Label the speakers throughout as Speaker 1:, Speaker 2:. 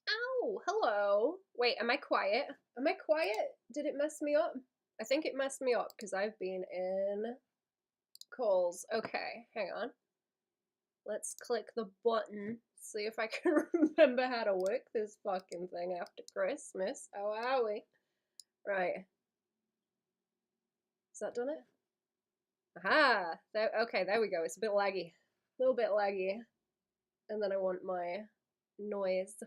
Speaker 1: Oh, hello. Wait, am I quiet? Am I quiet? Did it mess me up? I think it messed me up because I've been in calls. Okay, hang on. Let's click the button. See if I can remember how to work this fucking thing after Christmas. How are we? Right. Has that done it? Aha! There, okay, there we go. It's a bit laggy. A little bit laggy. And then I want my noise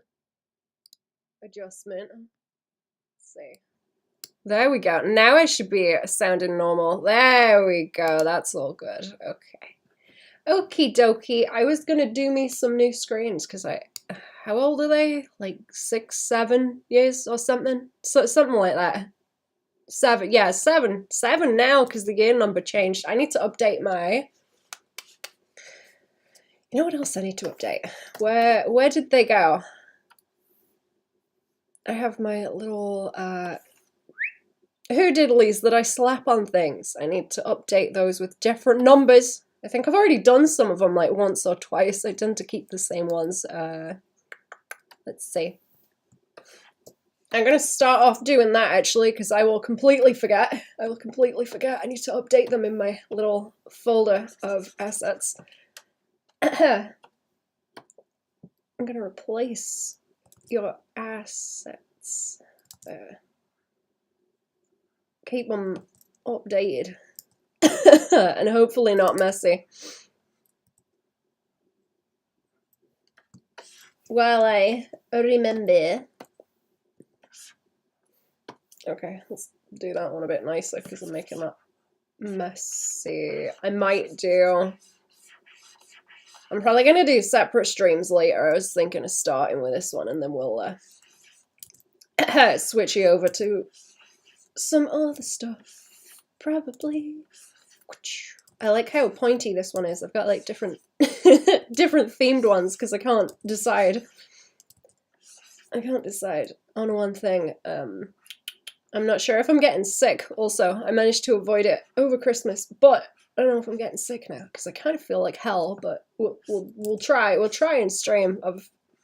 Speaker 1: adjustment. Let's see. There we go. Now I should be sounding normal. There we go. That's all good. Okay. Okie dokie. I was gonna do me some new screens because how old are they? Like 6, 7 years or something? So something like that. 7, yeah, 7. 7 now because the year number changed. I need to update my. You know what else I need to update? Where did they go? I have my little hoodiddlies that I slap on things. I need to update those with different numbers. I think I've already done some of them like once or twice. I tend to keep the same ones. Let's see. I'm going to start off doing that actually because I will completely forget. I will completely forget. I need to update them in my little folder of assets. I'm going to replace your assets. Keep them updated and hopefully not messy. While I remember. Okay, let's do that one a bit nicer because I'm making that messy. I'm probably going to do separate streams later. I was thinking of starting with this one and then we'll switch you over to some other stuff. Probably. I like how pointy this one is. I've got like different different themed ones because I can't decide. I can't decide on one thing. I'm not sure if I'm getting sick also. I managed to avoid it over Christmas, but I don't know if I'm getting sick now because I kind of feel like hell, but we'll try. We'll try and stream.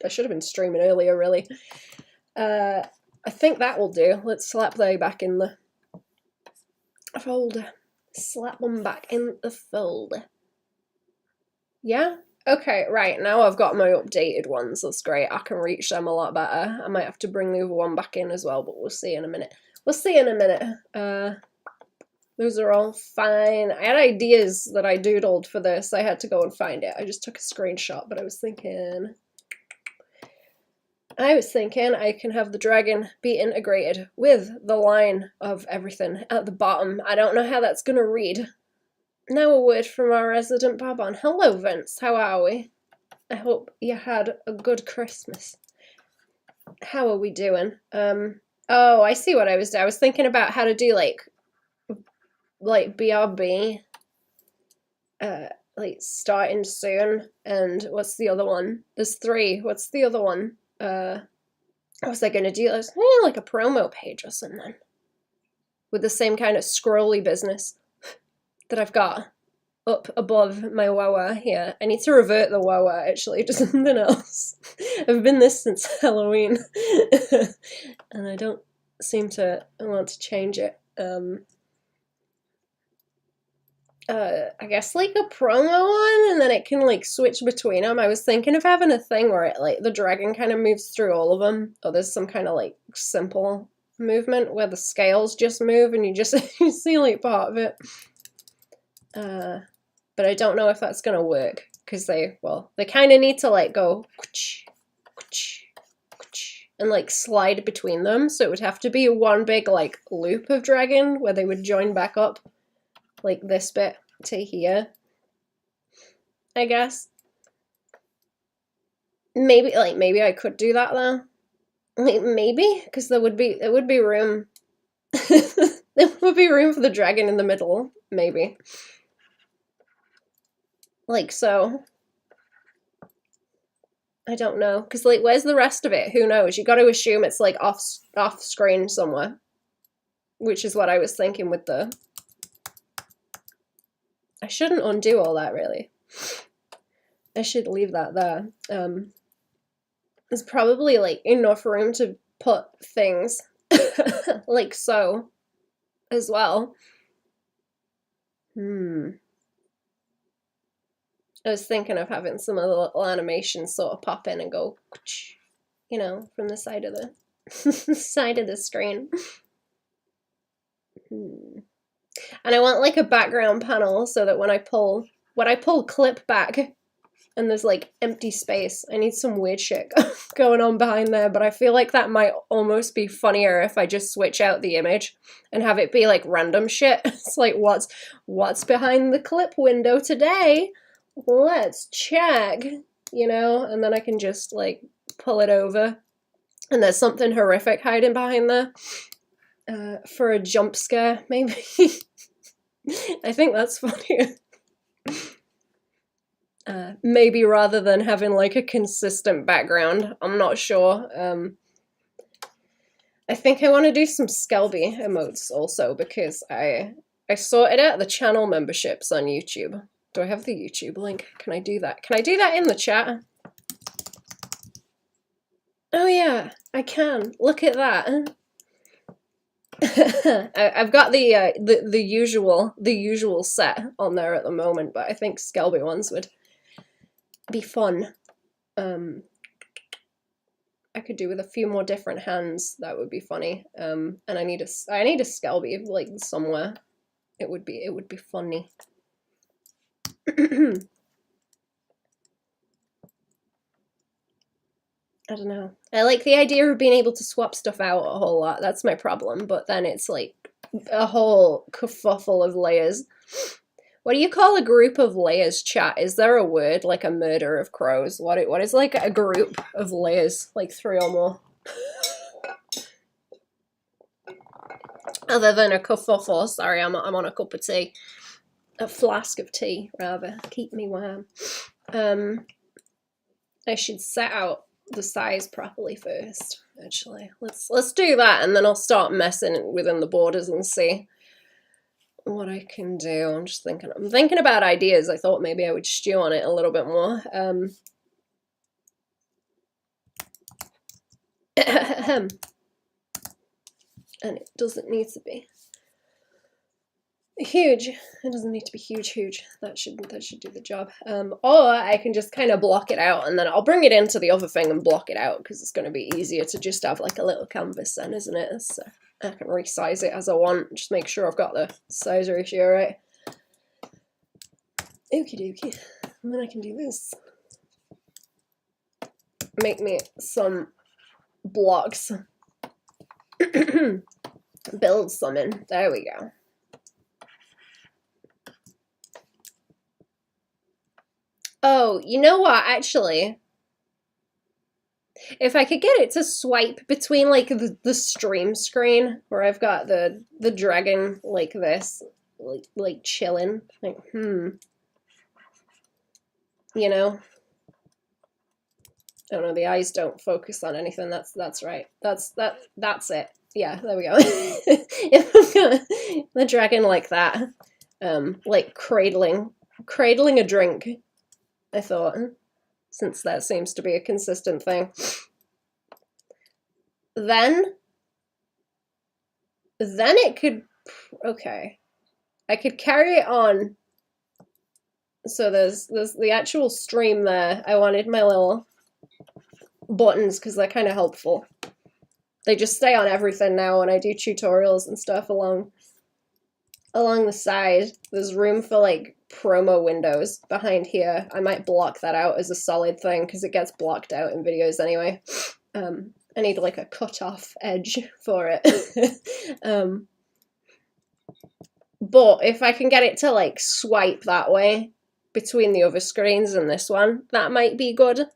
Speaker 1: I should have been streaming earlier really. I think that will do. Let's slap they back in the folder. Slap them back in the folder. Yeah? Okay, right, now I've got my updated ones. That's great. I can reach them a lot better. I might have to bring the other one back in as well, but we'll see in a minute. We'll see in a minute. Those are all fine. I had ideas that I doodled for this. I had to go and find it. I just took a screenshot, but I was thinking I can have the dragon be integrated with the line of everything at the bottom. I don't know how that's going to read. Now a word from our resident Baban. Hello, Vince. How are we? I hope you had a good Christmas. How are we doing? Oh, I see what I was doing. I was thinking about how to do like BRB. Like starting soon. And what's the other one? There's 3. What's the other one? What was I gonna do? Like a promo page or something. With the same kind of scrolly business that I've got up above my wawa here. I need to revert the wawa actually to something else. I've been this since Halloween. And I don't seem to want to change it. I guess like a promo one, and then it can like switch between them. I was thinking of having a thing where it like the dragon kind of moves through all of them, or there's some kind of like simple movement where the scales just move and you just you see like part of it. But I don't know if that's gonna work because they kind of need to like go and like slide between them, so it would have to be one big like loop of dragon where they would join back up. Like this bit to here, I guess. Maybe I could do that though. Maybe because there would be room. There would be room for the dragon in the middle. Maybe. Like so. I don't know because like where's the rest of it? Who knows? You got to assume it's like off screen somewhere, which is what I was thinking with the. I shouldn't undo all that, really. I should leave that there. There's probably like enough room to put things like so as well. I was thinking of having some of the little animations sort of pop in and go, you know, from the side of the side of the screen. And I want like a background panel so that when I pull clip back and there's like empty space, I need some weird shit going on behind there, but I feel like that might almost be funnier if I just switch out the image and have it be like random shit. It's like, what's behind the clip window today? Let's check, you know, and then I can just like pull it over and there's something horrific hiding behind there for a jump scare, maybe. I think that's funnier. Maybe rather than having like a consistent background. I'm not sure. I think I want to do some Skelby emotes also because I sorted out the channel memberships on YouTube. Do I have the YouTube link? Can I do that? Can I do that in the chat? Oh yeah, I can. Look at that. I've got the usual set on there at the moment, but I think Skelby ones would be fun. I could do with a few more different hands. That would be funny. And I need a Skelby like somewhere. It would be funny. I don't know. I like the idea of being able to swap stuff out a whole lot. That's my problem. But then it's like a whole kerfuffle of layers. What do you call a group of layers, chat? Is there a word like a murder of crows? What is like a group of layers? Like 3 or more? Other than a kerfuffle. Sorry, I'm on a cup of tea. A flask of tea, rather. Keep me warm. I should set out the size properly first, actually. Let's do that, and then I'll start messing within the borders and see what I can do. I'm thinking about ideas. I thought maybe I would stew on it a little bit more. And it doesn't need to be huge. It doesn't need to be huge. That should do the job. Or I can just kind of block it out, and then I'll bring it into the other thing and block it out because it's going to be easier to just have like a little canvas then, isn't it? So I can resize it as I want. Just make sure I've got the size ratio right. Okie dokie. And then I can do this. Make me some blocks. Build some in. There we go. Oh, you know what, actually? If I could get it to swipe between, like, the stream screen, where I've got the dragon like this, like chilling, like, You know? Oh no, the eyes don't focus on anything, that's right. That's it. Yeah, there we go. The dragon like that, like cradling a drink, I thought, since that seems to be a consistent thing. Then it could, okay, I could carry it on. So there's the actual stream there. I wanted my little buttons because they're kind of helpful. They just stay on everything now when I do tutorials and stuff along the side. There's room for like promo windows behind here. I might block that out as a solid thing because it gets blocked out in videos anyway. I need like a cut-off edge for it. But if I can get it to like swipe that way between the other screens and this one, that might be good.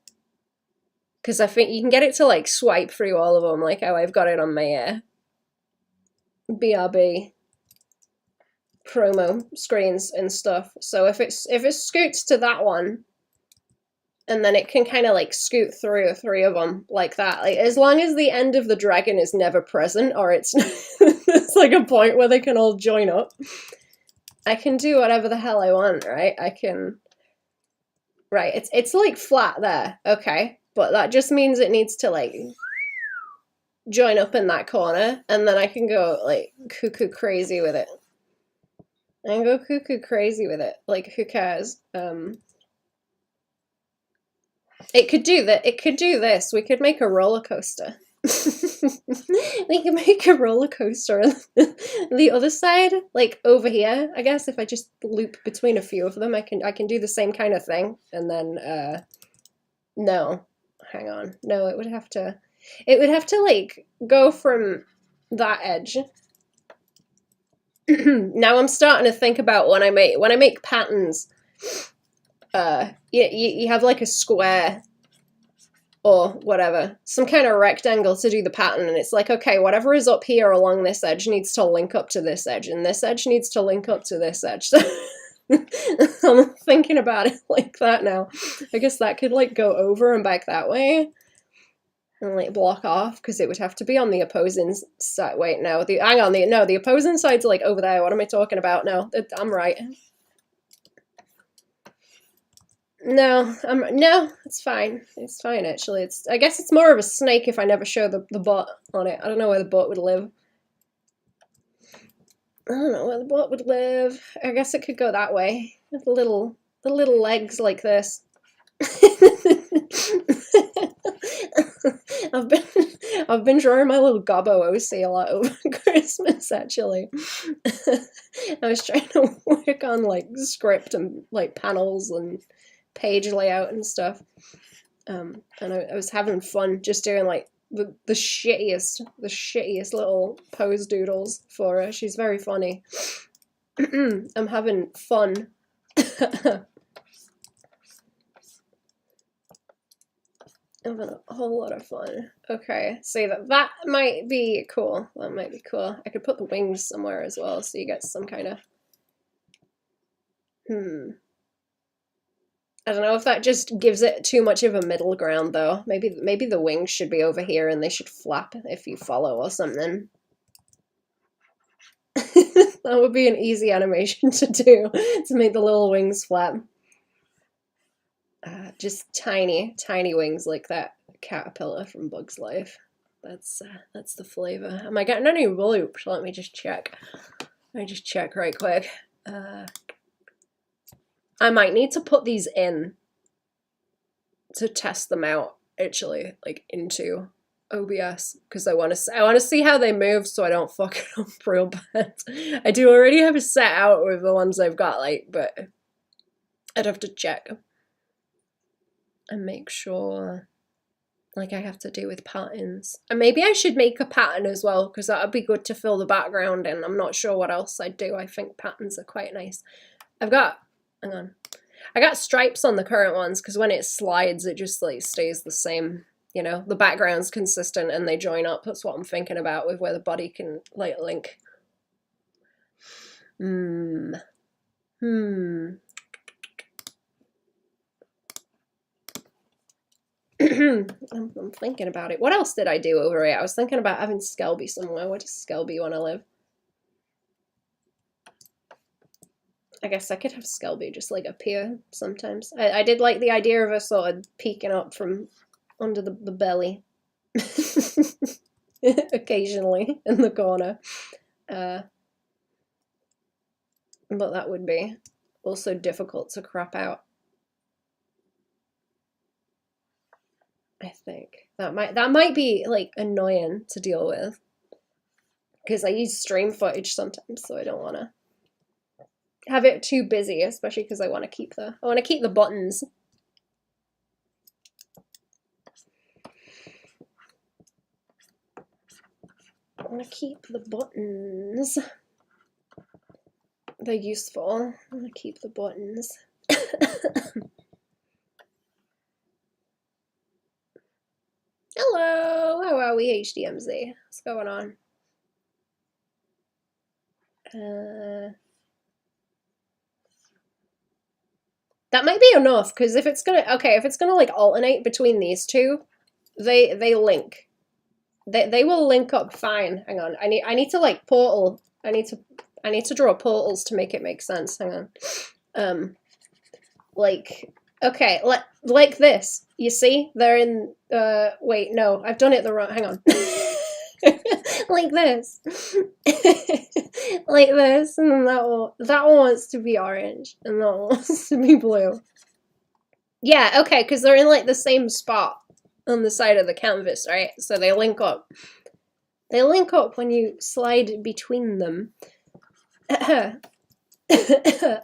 Speaker 1: Because I think you can get it to like swipe through all of them, like how I've got it on my BRB promo screens and stuff. So if it scoots to that one, and then it can kind of like scoot through 3 of them like that. Like as long as the end of the dragon is never present, or it's it's like a point where they can all join up, I can do whatever the hell I want, right? I can. Right, it's like flat there. Okay, but that just means it needs to like join up in that corner, and then I can go like cuckoo crazy with it. I can go cuckoo crazy with it. Like, who cares? It could do that. It could do this. We could make a roller coaster. We can make a roller coaster on the other side, like over here. I guess if I just loop between a few of them, I can do the same kind of thing. And then no, hang on. No, it would have to like go from that edge. Now I'm starting to think about when I make patterns. You have like a square or whatever, some kind of rectangle to do the pattern, and it's like, okay, whatever is up here along this edge needs to link up to this edge, and this edge needs to link up to this edge. So I'm thinking about it like that now. I guess that could like go over and back that way and like block off, because it would have to be on the opposing side. Wait, no, the opposing side's like over there. What am I talking about? No, I'm right. No, it's fine. It's fine, actually. I guess it's more of a snake if I never show the butt on it. I don't know where the butt would live. I don't know where the butt would live. I guess it could go that way. With the little legs like this. I've been drawing my little gobbo OC a lot over Christmas, actually. I was trying to work on like script and like panels and page layout and stuff, and I was having fun just doing like the shittiest little pose doodles for her. She's very funny. I'm having fun. Having a whole lot of fun. Okay, so that might be cool. That might be cool. I could put the wings somewhere as well, so you get some kind of I don't know if that just gives it too much of a middle ground, though. Maybe the wings should be over here and they should flap if you follow or something. That would be an easy animation to do, to make the little wings flap. Just tiny wings like that caterpillar from Bug's Life. That's the flavor. Am I getting any loops? Let me just check. Let me just check right quick. I might need to put these in to test them out, actually, like into OBS, because I want to see how they move so I don't fuck it up real bad. I do already have a set out with the ones I've got, like, but I'd have to check and make sure, like I have to do with patterns. And maybe I should make a pattern as well, because that would be good to fill the background in. I'm not sure what else I'd do. I think patterns are quite nice. Hang on. I got stripes on the current ones because when it slides, it just like stays the same. You know, the background's consistent and they join up. That's what I'm thinking about with where the body can like link. I'm thinking about it. What else did I do over here? I was thinking about having Skelby somewhere. Where does Skelby want to live? I guess I could have Skelby just like appear sometimes. I did like the idea of her sort of peeking up from under the belly occasionally in the corner. But that would be also difficult to crop out. I think that might be like annoying to deal with, because I use stream footage sometimes, so I don't want to have it too busy, especially because I want to keep the buttons. I want to keep the buttons. They're useful. I want to keep the buttons. Hello, how are we, HDMZ? What's going on? That might be enough, because if it's gonna like alternate between these two, they link. They will link up fine. Hang on, I need to like portal. I need to draw portals to make it make sense. Hang on. Like Okay, like this. You see? They're in, wait, no, I've done it the wrong, hang on. Like this. Like this, and then that one wants to be orange, and that one wants to be blue. Yeah, okay, because they're in like the same spot on the side of the canvas, right? So they link up. They link up when you slide between them. Oh,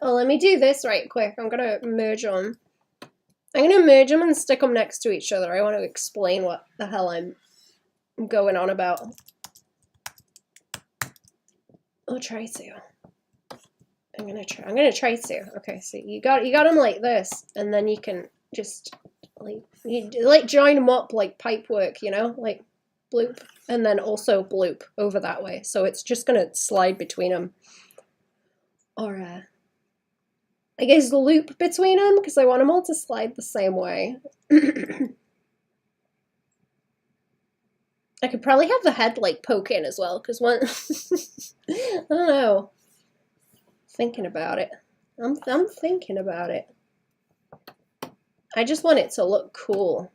Speaker 1: let me do this right quick. I'm gonna merge them. I'm gonna merge them and stick them next to each other. I want to explain what the hell I'm going on about. I'll try to. I'm gonna try to. Okay, so you got them like this, and then you can just like join them up like pipe work, you know, like bloop, and then also bloop over that way. So it's just gonna slide between them, or I guess loop between them because I want them all to slide the same way. I could probably have the head like poke in as well because one. I don't know. Thinking about it. I'm thinking about it. I just want it to look cool.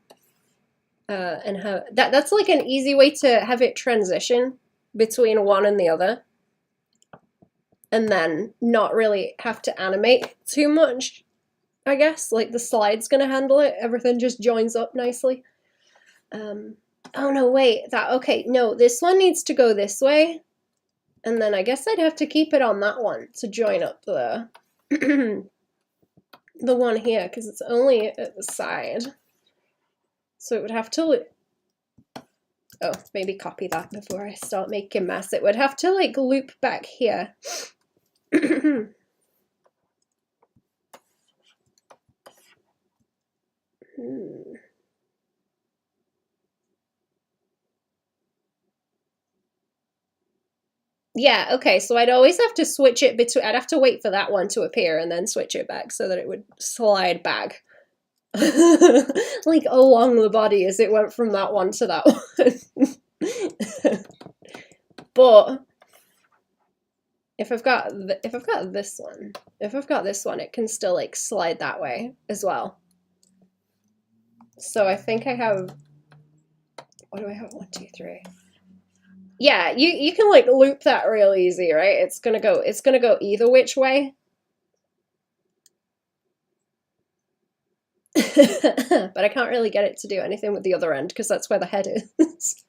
Speaker 1: And how that's like an easy way to have it transition between one and the other. And then not really have to animate too much, I guess. Like the slide's gonna handle it. Everything just joins up nicely. Oh no, wait, okay, no, this one needs to go this way. And then I guess I'd have to keep it on that one to join up the the one here, because it's only at the side. So it would have to, oh, maybe copy that before I start making mess. It would have to like loop back here. Yeah, okay, so I'd always have to switch it between, I'd have to wait for that one to appear and then switch it back so that it would slide back. Like along the body as it went from that one to that one. But if I've got this one, it can still like slide that way as well. So I think I have, what do I have? 1, 2, 3. Yeah, you can like loop that real easy, right? It's gonna go either which way. But I can't really get it to do anything with the other end because that's where the head is.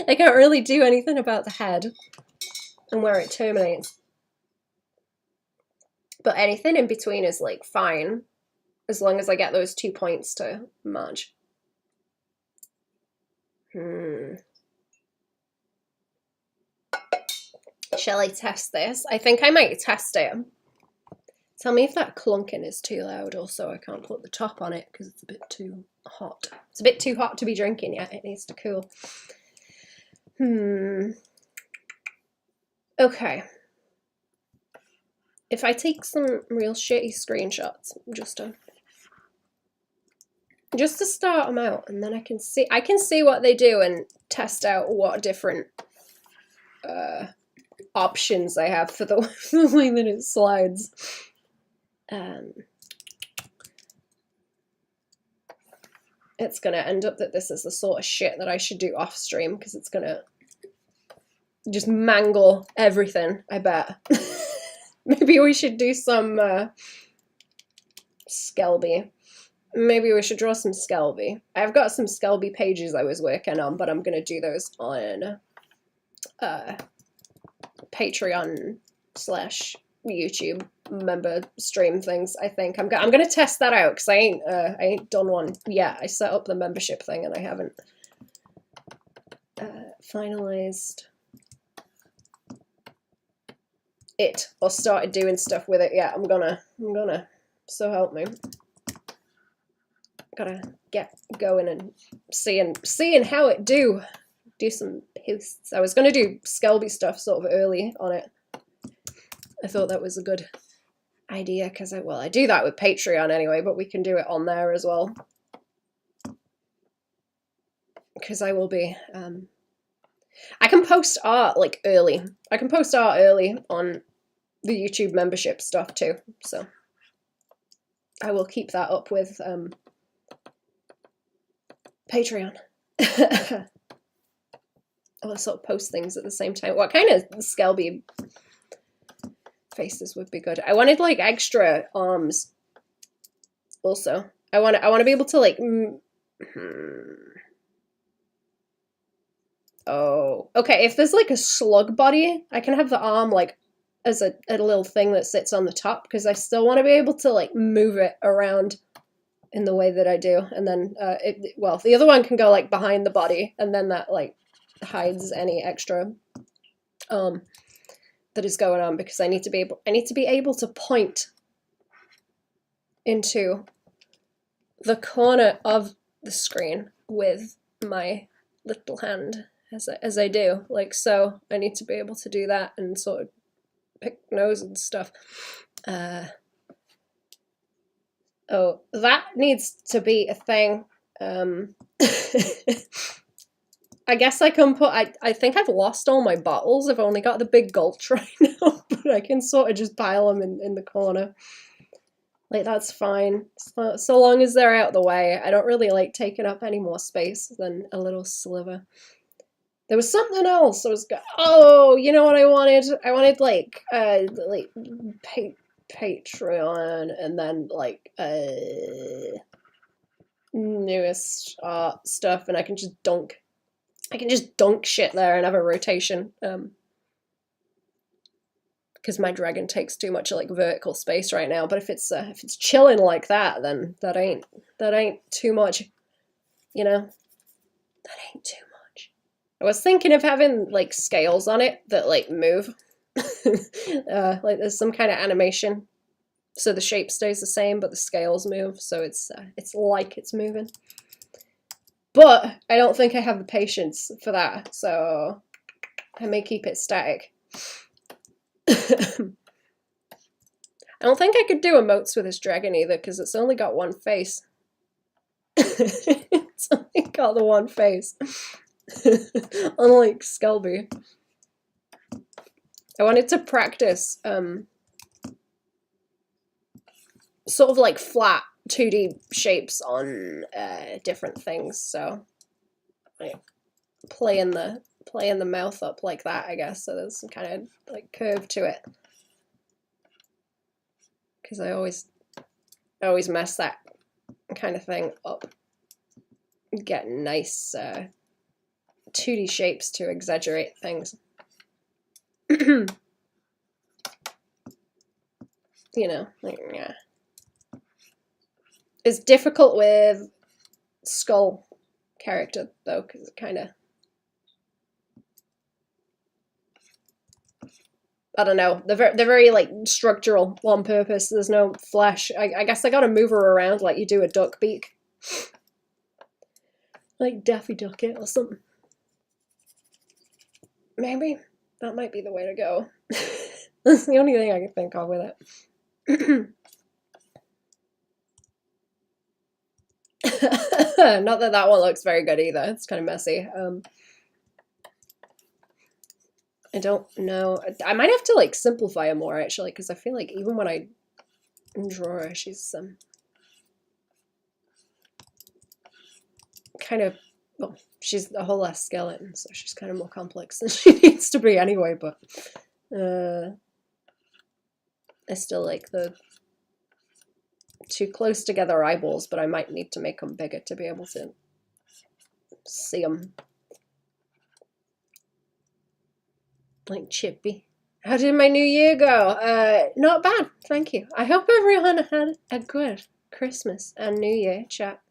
Speaker 1: I can't really do anything about the head and where it terminates. But anything in between is like fine as long as I get those 2 points to match. Shall I test this? I think I might test it. Tell me if that clunking is too loud. Also, I can't put the top on it because it's a bit too hot. It's a bit too hot to be drinking yet. It needs to cool. Okay. If I take some real shitty screenshots, just to start them out, and then I can see what they do and test out what different options I have for the way that it slides. It's gonna end up that this is the sort of shit that I should do off stream because it's gonna just mangle everything, I bet. Maybe we should do some Skelby. Maybe we should draw some Skelby. I've got some Skelby pages I was working on, but I'm gonna do those on Patreon / YouTube member stream things. I think I'm gonna test that out because I ain't done one yet. I set up the membership thing and I haven't finalized it or started doing stuff with it yet. I'm gonna, so help me. Gotta get going and seeing how it do some posts. I was gonna do Skelby stuff sort of early on it. I thought that was a good idea because I do that with Patreon anyway, but we can do it on there as well. Because I will be, I can post art like early. I can post art early on the YouTube membership stuff too, so I will keep that up with Patreon. I'll sort of post things at the same time. What kind of Skelby faces would be good? I wanted like extra arms. Also, I want to be able to like. Oh, okay. If there's like a slug body, I can have the arm like as a little thing that sits on the top, because I still want to be able to like move it around in the way that I do. And then, well, the other one can go like behind the body, and then that like hides any extra that is going on, because I need to be able to point into the corner of the screen with my little hand as I do, like so. I need to be able to do that and sort of pick nose and stuff. Oh, that needs to be a thing. I guess I can put, I think I've lost all my bottles. I've only got the big gulch right now, but I can sort of just pile them in the corner. Like, that's fine. So long as they're out of the way. I don't really like taking up any more space than a little sliver. There was something else I was oh, you know what I wanted? I wanted like Patreon, and then like newest stuff, and I can just dunk shit there and have a rotation. Because my dragon takes too much like vertical space right now. But if it's chilling like that, then that ain't too much, you know. That ain't too much. I was thinking of having like scales on it that like move, like there's some kind of animation, so the shape stays the same but the scales move, so it's like it's moving. But I don't think I have the patience for that, so I may keep it static. I don't think I could do emotes with this dragon either, because it's only got one face. It's only got the one face. Unlike Skelby. I wanted to practice sort of like flat 2D shapes on different things, so like playing the mouth up like that, I guess, so there's some kind of like curve to it. Because I always mess that kind of thing up. Get nice 2D shapes to exaggerate things. You know, like, yeah. It's difficult with skull character though, because it kind of, I don't know, they're very like structural on purpose. There's no flesh. I guess I gotta move her around like you do a duck beak. Like Daffy Duck it or something. Maybe that might be the way to go. That's the only thing I can think of with it. Not that that one looks very good either. It's kind of messy. I don't know. I might have to like simplify her more actually, because I feel like even when I draw her, she's kind of, well, she's a whole less skeleton, so she's kind of more complex than she needs to be anyway. But I still like the too close together eyeballs, but I might need to make them bigger to be able to see them. Like Chippy. How did my new year go? Not bad, thank you. I hope everyone had a good Christmas and New Year, chat.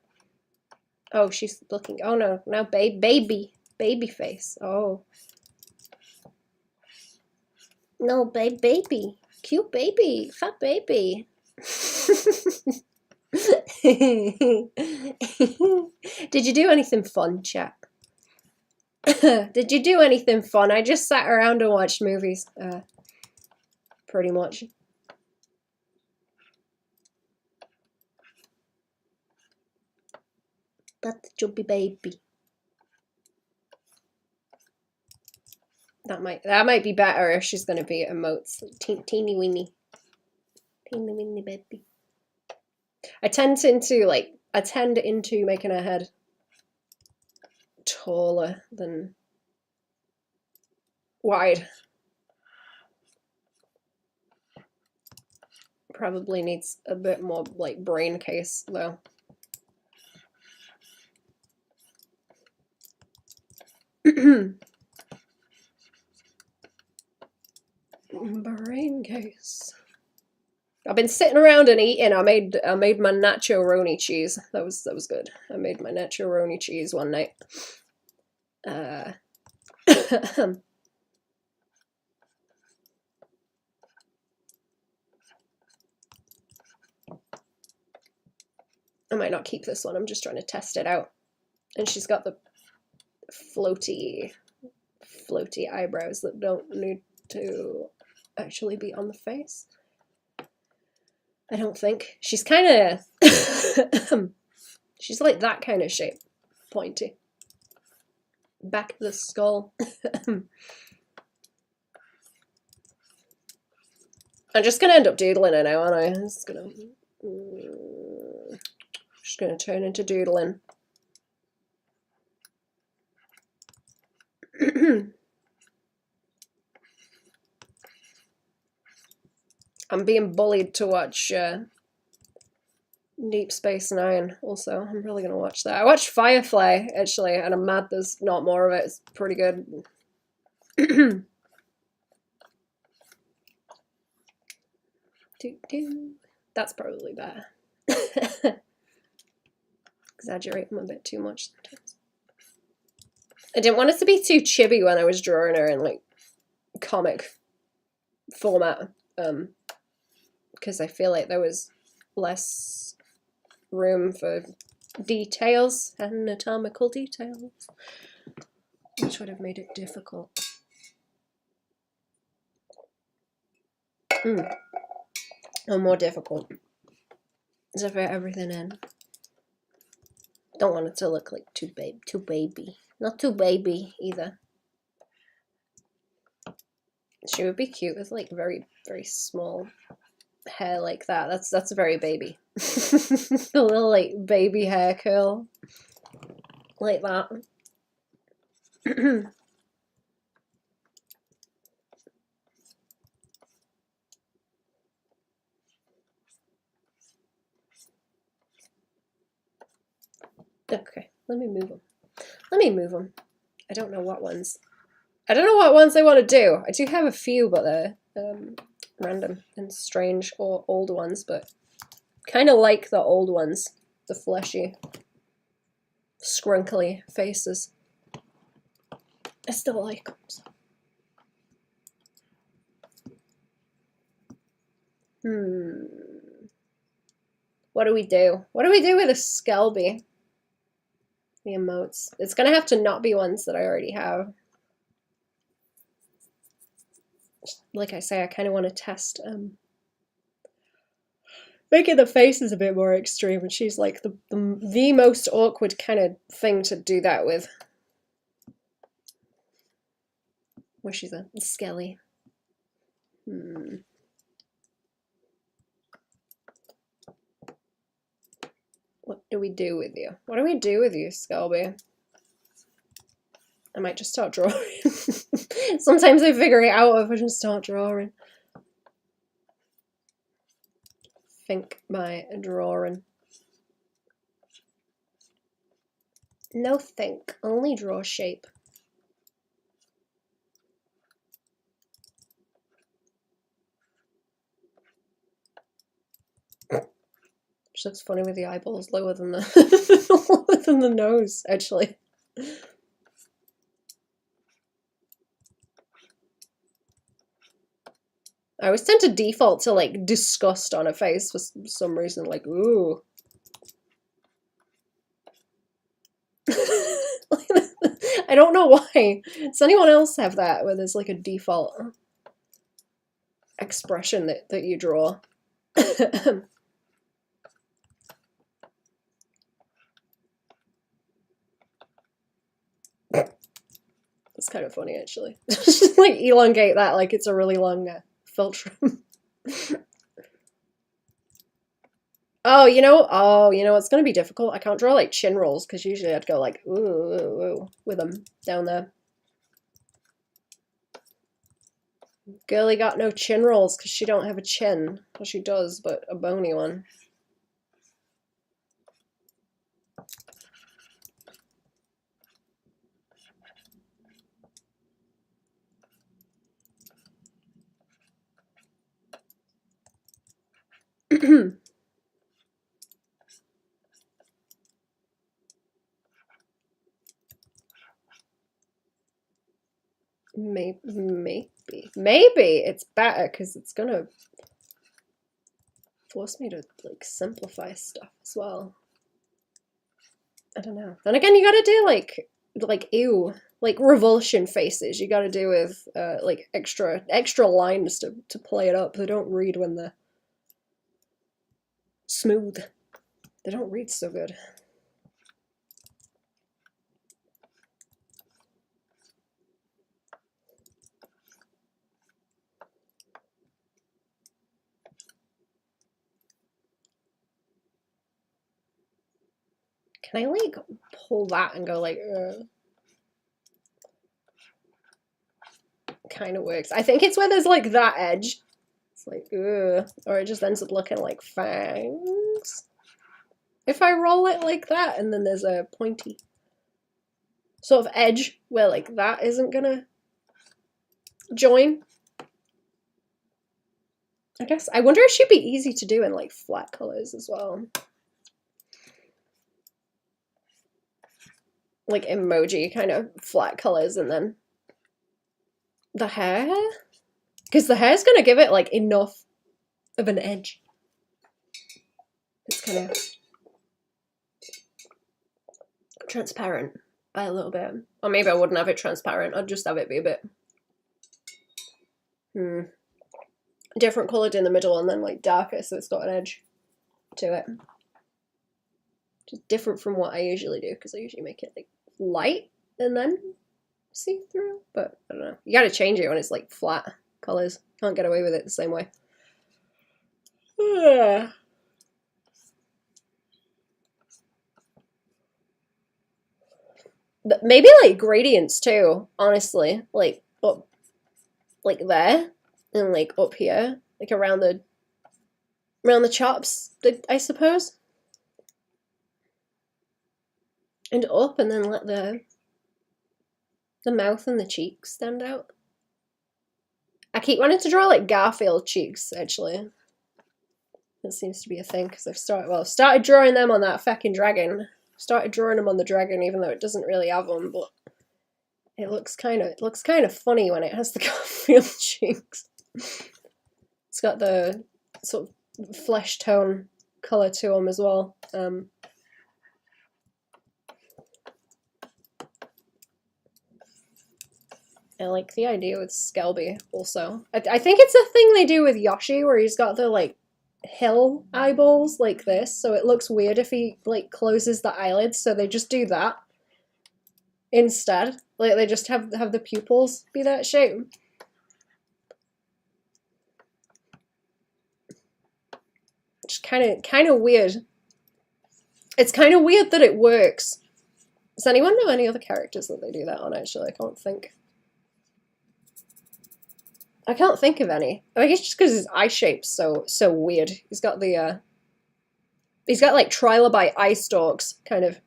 Speaker 1: Oh, she's looking. Oh no, now baby face. Oh no, baby, cute baby, fat baby. Did you do anything fun, chat? Did you do anything fun? I just sat around and watched movies, pretty much. That chubby baby. That might be better if she's gonna be emotes. Teeny weeny baby. I tend into making her head taller than wide. Probably needs a bit more like brain case though. Brain case. I've been sitting around and eating. I made my nacho-roni cheese. That was good. I made my nacho-roni cheese one night. I might not keep this one. I'm just trying to test it out. And she's got the floaty eyebrows that don't need to actually be on the face. I don't think. She's kind of she's like that kind of shape. Pointy. Back of the skull. I'm just gonna end up doodling it now, aren't I? Just gonna turn into doodling. I'm being bullied to watch Deep Space Nine also. I'm really gonna watch that. I watched Firefly actually, and I'm mad there's not more of it. It's pretty good. That's probably better. Exaggerate them a bit too much sometimes. I didn't want it to be too chibi when I was drawing her in like comic format, because I feel like there was less room for details, anatomical details, which would have made it difficult. Or more difficult to fit everything in. Don't want it to look like too baby. Not too baby either. She would be cute with like very, very small hair like that. That's very baby. The little like baby hair curl. Like that. Okay, let me move them. I don't know what ones. I want to do. I do have a few, but they're random and strange or old ones, but kind of like the old ones, the fleshy, scrunkly faces. I still like them. So. What do we do? What do we do with a Skelby? The emotes. It's gonna have to not be ones that I already have. Like I say, I kind of want to test making the faces a bit more extreme, and she's like the most awkward kind of thing to do that with. Where she's a skelly. What do we do with you? What do we do with you, Skelby? I might just start drawing. Sometimes I figure it out if I just start drawing. Think by drawing. No think, only draw shape. Which looks funny with the eyeballs lower than the lower than the nose, actually. I always tend to default to like disgust on a face for some reason, like ooh. I don't know why. Does anyone else have that where there's like a default expression that you draw? It's kind of funny, actually. Just like elongate that like it's a really long filtrum. Oh, you know, it's gonna be difficult. I can't draw like chin rolls because usually I'd go like ooh, ooh, ooh with them down there. Girlie got no chin rolls because she don't have a chin. Well, she does, but a bony one. Maybe it's better because it's gonna force me to like simplify stuff as well. I don't know. Then again, you gotta do like ew, like revulsion faces. You gotta do with like extra lines to play it up. They don't read when they're smooth. They don't read so good. Can I like pull that and go like kind of works. I think it's where there's like that edge. It's like or it just ends up looking like fangs. If I roll it like that and then there's a pointy sort of edge where like that isn't gonna join. I guess. I wonder if she'd be easy to do in like flat colors as well. Like emoji kind of flat colors and then the hair. Because the hair's gonna give it like enough of an edge. It's kind of transparent by a little bit. Or maybe I wouldn't have it transparent, I'd just have it be a bit different coloured in the middle and then like darker so it's got an edge to it. Just different from what I usually do because I usually make it like light and then see through. But I don't know. You gotta change it when it's like flat colours. Can't get away with it the same way. But maybe like gradients too, honestly. Like up like there and like up here. Like around the chops, I suppose. And up and then let the mouth and the cheeks stand out. I keep wanting to draw like Garfield cheeks, actually. That seems to be a thing because I've started drawing them on that fucking dragon. Started drawing them on the dragon, even though it doesn't really have them, but it looks kind of funny when it has the Garfield cheeks. It's got the sort of flesh tone color to them as well. I like the idea with Skelby also. I think it's a thing they do with Yoshi where he's got the like hill eyeballs like this, so it looks weird if he like closes the eyelids, so they just do that instead. Like they just have the pupils be that shape. It's kind of weird. It's kind of weird that it works. Does anyone know any other characters that they do that on? Actually, I can't think. I can't think of any. I guess just because his eye shape's so weird. He's got the he's got like trilobite eye stalks, kind of.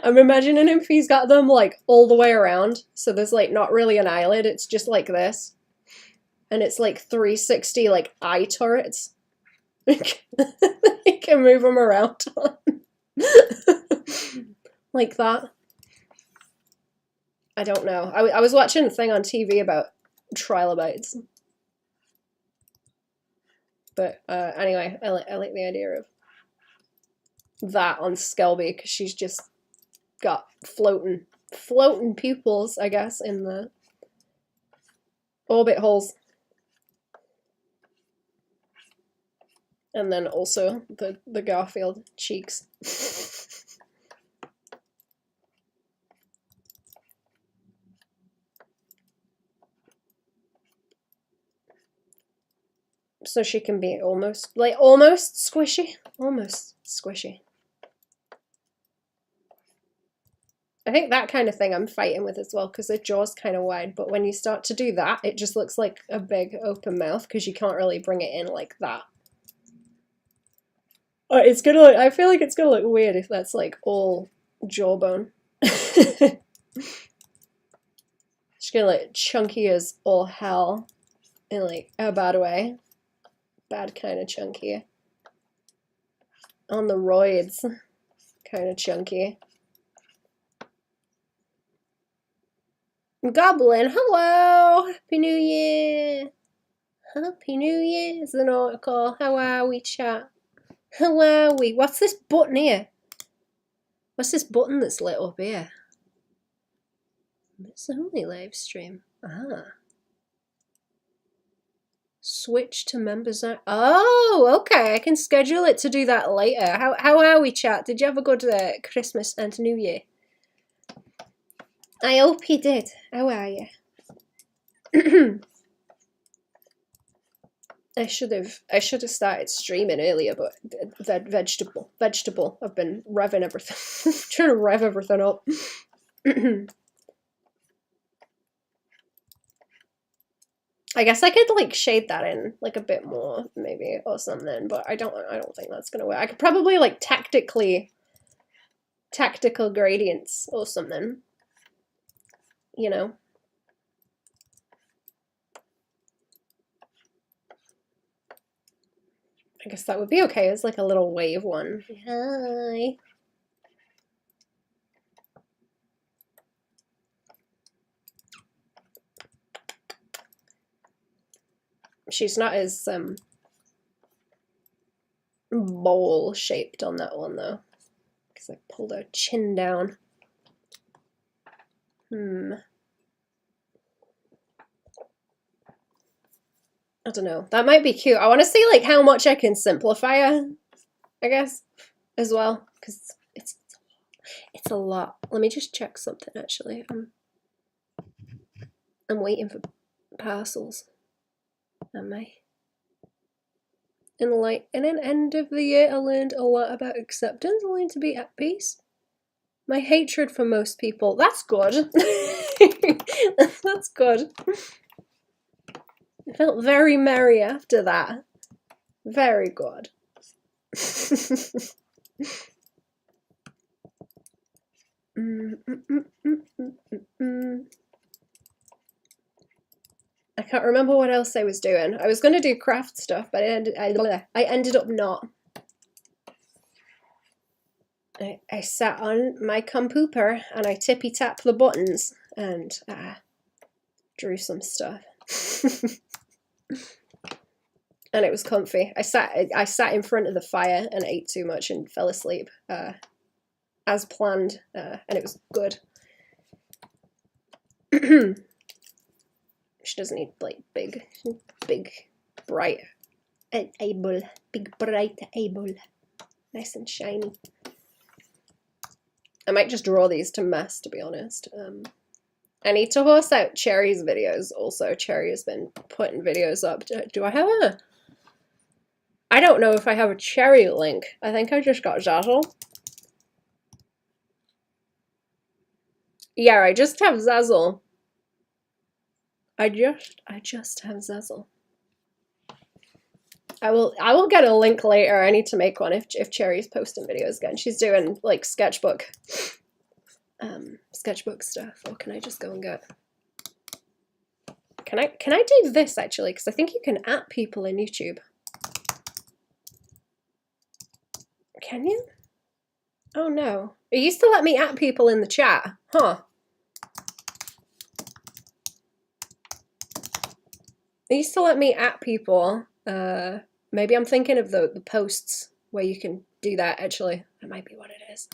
Speaker 1: I'm imagining him if he's got them like all the way around. So there's like not really an eyelid, it's just like this. And it's like 360 like eye turrets. You can move them around like that. I don't know. I was watching a thing on TV about trilobites. But anyway, I like the idea of that on Skelby because she's just got floating pupils, I guess, in the orbit holes. And then also the Garfield cheeks. So she can be almost squishy. Almost squishy. I think that kind of thing I'm fighting with as well, because her jaw's kind of wide, but when you start to do that, it just looks like a big open mouth, because you can't really bring it in like that. It's gonna look, I feel like it's gonna look weird if that's like all jawbone. She's gonna look chunky as all hell, in like a bad way. Bad kind of chunky. On the roids, kind of chunky. Goblin, hello! Happy New Year! Happy New Year is an article. How are we, chat? How are we? What's this button here? What's this button that's lit up here? It's only live stream. Ah. Switch to members. Oh, okay. I can schedule it to do that later. How are we, chat? Did you have a good Christmas and New Year? I hope you did. How are you? I should have started streaming earlier, but vegetable. I've been revving everything, trying to rev everything up. I guess I could like shade that in like a bit more, maybe, or something. But I don't think that's gonna work. I could probably like tactical gradients or something. You know. I guess that would be okay. It's like a little wave one. Hi. She's not as bowl shaped on that one though, because I pulled her chin down. I don't know. That might be cute. I want to see like how much I can simplify her, I guess, as well, because it's a lot. Let me just check something actually. I'm waiting for parcels. Am I? In an end of the year, I learned a lot about acceptance. I learned to be at peace. My hatred for most people. That's good. That's good. I felt very merry after that. Very good. I can't remember what else I was doing. I was going to do craft stuff, but I ended up not. I sat on my computer and I tippy-tapped the buttons and drew some stuff. And it was comfy. I sat in front of the fire and ate too much and fell asleep as planned, and it was good. She doesn't need like big bright eyeball, big bright eyeball, nice and shiny. I might just draw these to mess, to be honest. I need to horse out Cherry's videos also. Cherry has been putting videos up. Do I have a... I don't know if I have a Cherry link. I think I just got Zazzle. Yeah, I just have Zazzle. I just have Zazzle. I will get a link later. I need to make one if Cherry's posting videos again. She's doing like sketchbook stuff. Or can I just go and get... Can I do this actually? Because I think you can @ people in YouTube. Can you? Oh no. It used to let me @ people in the chat. Huh. It used to let me @ people. Maybe I'm thinking of the posts where you can do that actually. That might be what it is.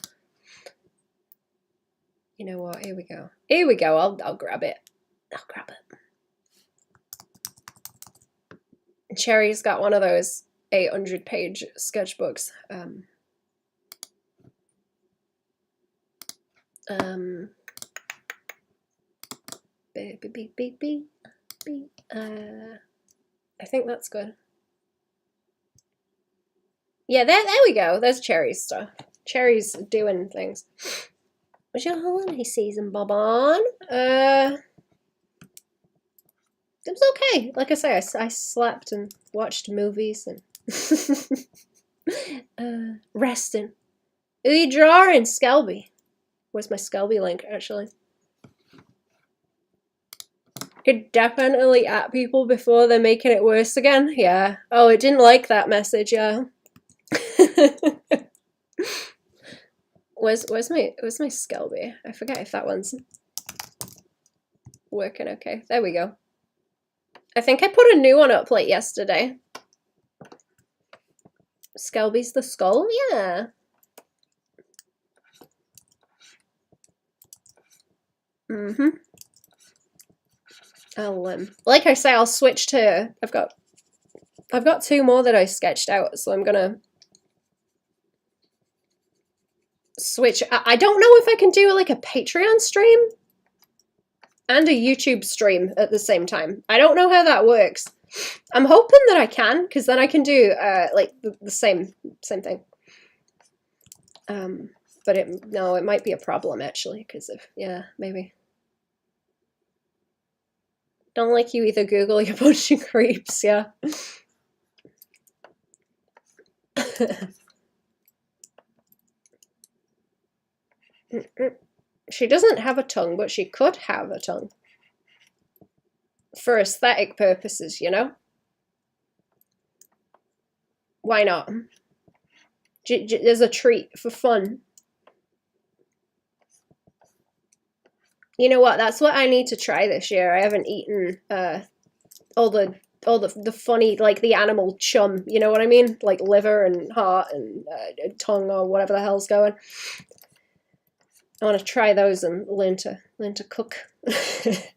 Speaker 1: You know what? Here we go. Here we go. I'll grab it. I'll grab it. And Cherry's got one of those 800-page sketchbooks. I think that's good. Yeah, there we go. There's Cherry's stuff. Cherry's doing things. Was your holiday season, Baban? It was okay. Like I say, I slept and watched movies and resting. Who you drawing, Skelby? Where's my Skelby link, actually? Could definitely at people before they're making it worse again. Yeah. Oh, it didn't like that message, yeah. Where's my Skelby? I forget if that one's working okay. There we go. I think I put a new one up like yesterday. Skelby's the skull? Yeah. Mm-hmm. Like I say, I'll switch to, I've got 2 more that I sketched out, so I'm gonna switch. I don't know if I can do like a Patreon stream and a YouTube stream at the same time. I don't know how that works. I'm hoping that I can, because then I can do like the same thing. But it might be a problem actually, because of, yeah, maybe. Don't like you either, Google, you bunch of creeps, yeah. She doesn't have a tongue, but she could have a tongue. For aesthetic purposes, you know? Why not? There's a treat for fun. You know what? That's what I need to try this year. I haven't eaten all the funny, like the animal chum. You know what I mean? Like liver and heart and tongue or whatever the hell's going. I want to try those and learn to cook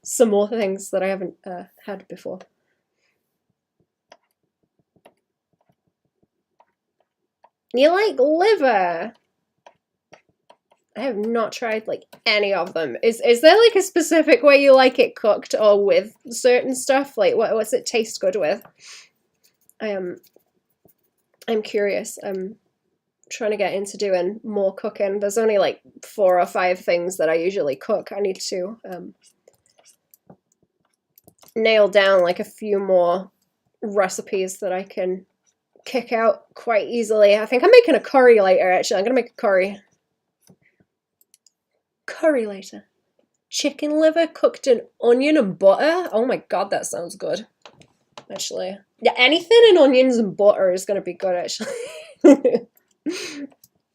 Speaker 1: some more things that I haven't had before. You like liver? I have not tried like any of them. Is there like a specific way you like it cooked or with certain stuff? Like what's it taste good with? I'm curious. I'm trying to get into doing more cooking. There's only like 4 or 5 things that I usually cook. I need to nail down like a few more recipes that I can kick out quite easily. I think I'm making a curry later, actually. I'm gonna make a curry later. Chicken liver cooked in onion and butter. Oh my god, that sounds good. Actually, yeah, anything in onions and butter is gonna be good. Actually,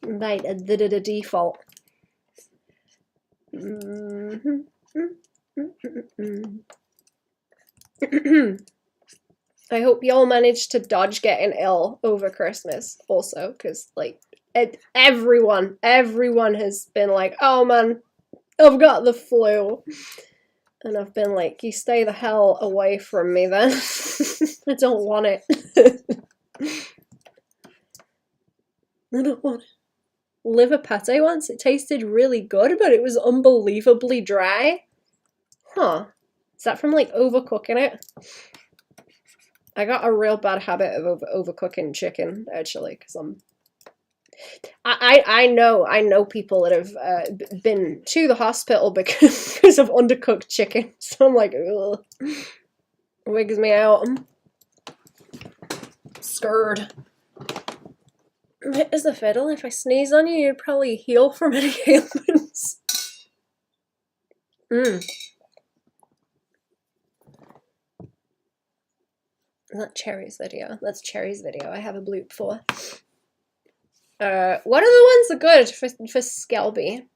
Speaker 1: right, the default. I hope y'all managed to dodge getting ill over Christmas, also, because like everyone has been like, oh man, I've got the flu. And I've been like, you stay the hell away from me then. I don't want it. I don't want it. Liver pate once, it tasted really good, but it was unbelievably dry. Huh. Is that from like overcooking it? I got a real bad habit of overcooking chicken, actually, because I know people that have been to the hospital because of undercooked chicken. So I'm like, ugh, wigs me out. Scared. Is the fiddle? If I sneeze on you, you'd probably heal from any ailments. Not Cherry's video. That's Cherry's video. I have a bloop for. What are the ones that are good for Skelby?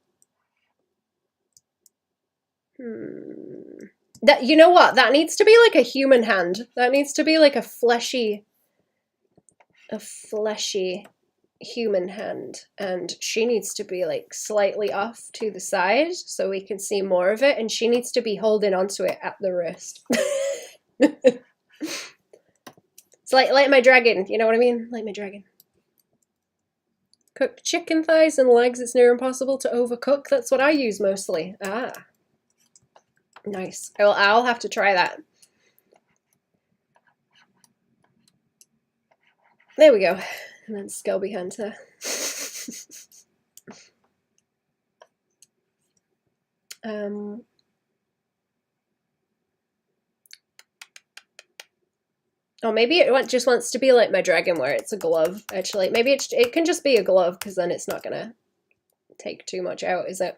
Speaker 1: That, you know what? That needs to be like a human hand. That needs to be like a fleshy human hand. And she needs to be like slightly off to the side so we can see more of it. And she needs to be holding onto it at the wrist. It's like my dragon, you know what I mean? Like my dragon. Cooked chicken thighs and legs, it's near impossible to overcook. That's what I use mostly. Ah. Nice. I'll have to try that. There we go. And then Skelby Hunter. Oh, maybe it just wants to be like my dragon where it's a glove, actually. Maybe it can just be a glove, because then it's not gonna take too much out, is it?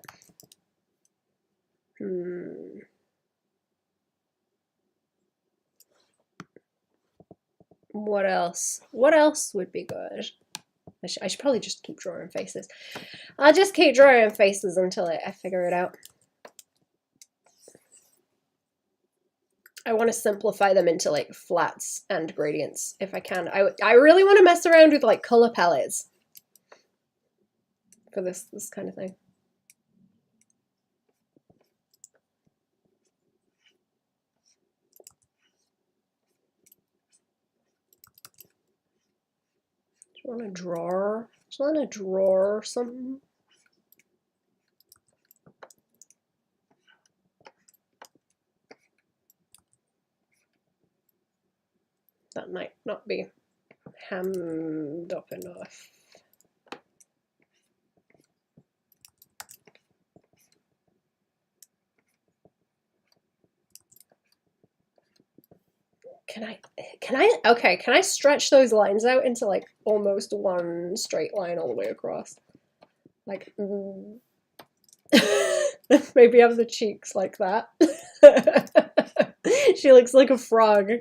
Speaker 1: What else? What else would be good? I should probably just keep drawing faces. I'll just keep drawing faces until I figure it out. I want to simplify them into like flats and gradients if I can. I really want to mess around with like color palettes for this kind of thing. Just want to draw something. That might not be hammed up enough. Okay, can I stretch those lines out into like almost one straight line all the way across? Like, maybe have the cheeks like that. She looks like a frog.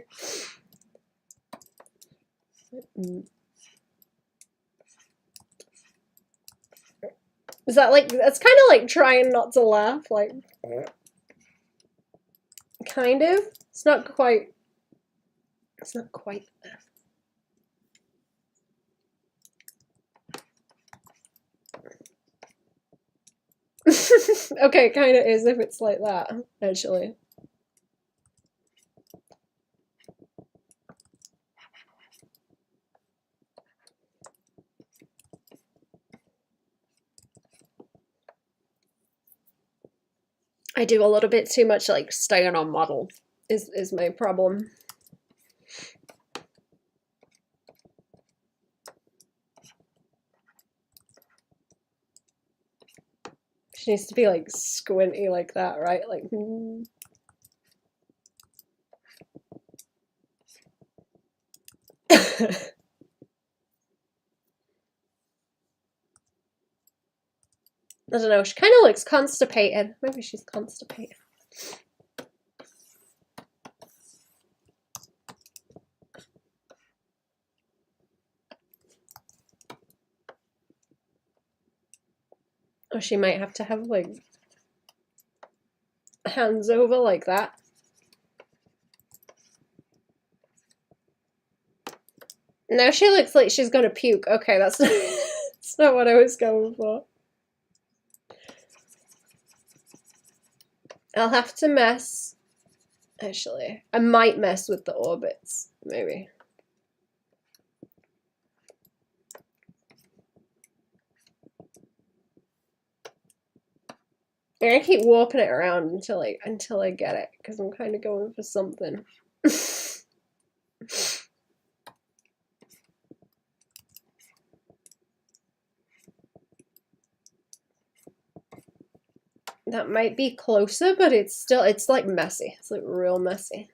Speaker 1: Is that like, that's kind of like trying not to laugh, like, kind of. It's not quite there. Okay, it kind of is if it's like that, actually. I do a little bit too much like staying on model is my problem. She needs to be like squinty like that, right? Like I don't know, she kind of looks constipated. Maybe she's constipated. Or she might have to have like hands over like that. Now she looks like she's gonna puke. Okay, that's that's not what I was going for. I'll have to mess. Actually, I might mess with the orbits, maybe. I'm gonna keep warping it around until I get it, because I'm kind of going for something. That might be closer, but it's like messy. It's like real messy.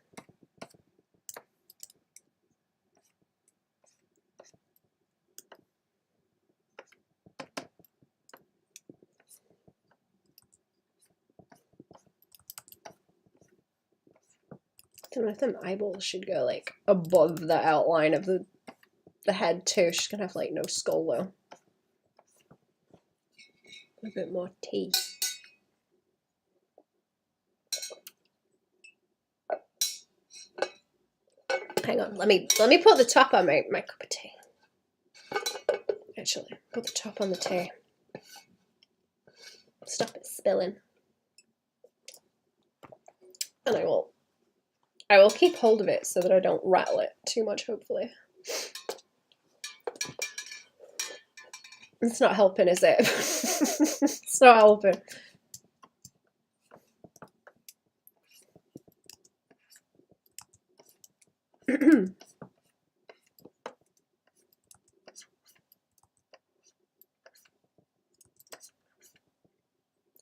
Speaker 1: I don't know if them eyeballs should go like above the outline of the head too. She's gonna have like no skull though. A bit more teeth. Hang on, let me put the top on my cup of tea. Actually, put the top on the tea. Stop it spilling. And I will keep hold of it so that I don't rattle it too much, hopefully. It's not helping, is it? It's not helping.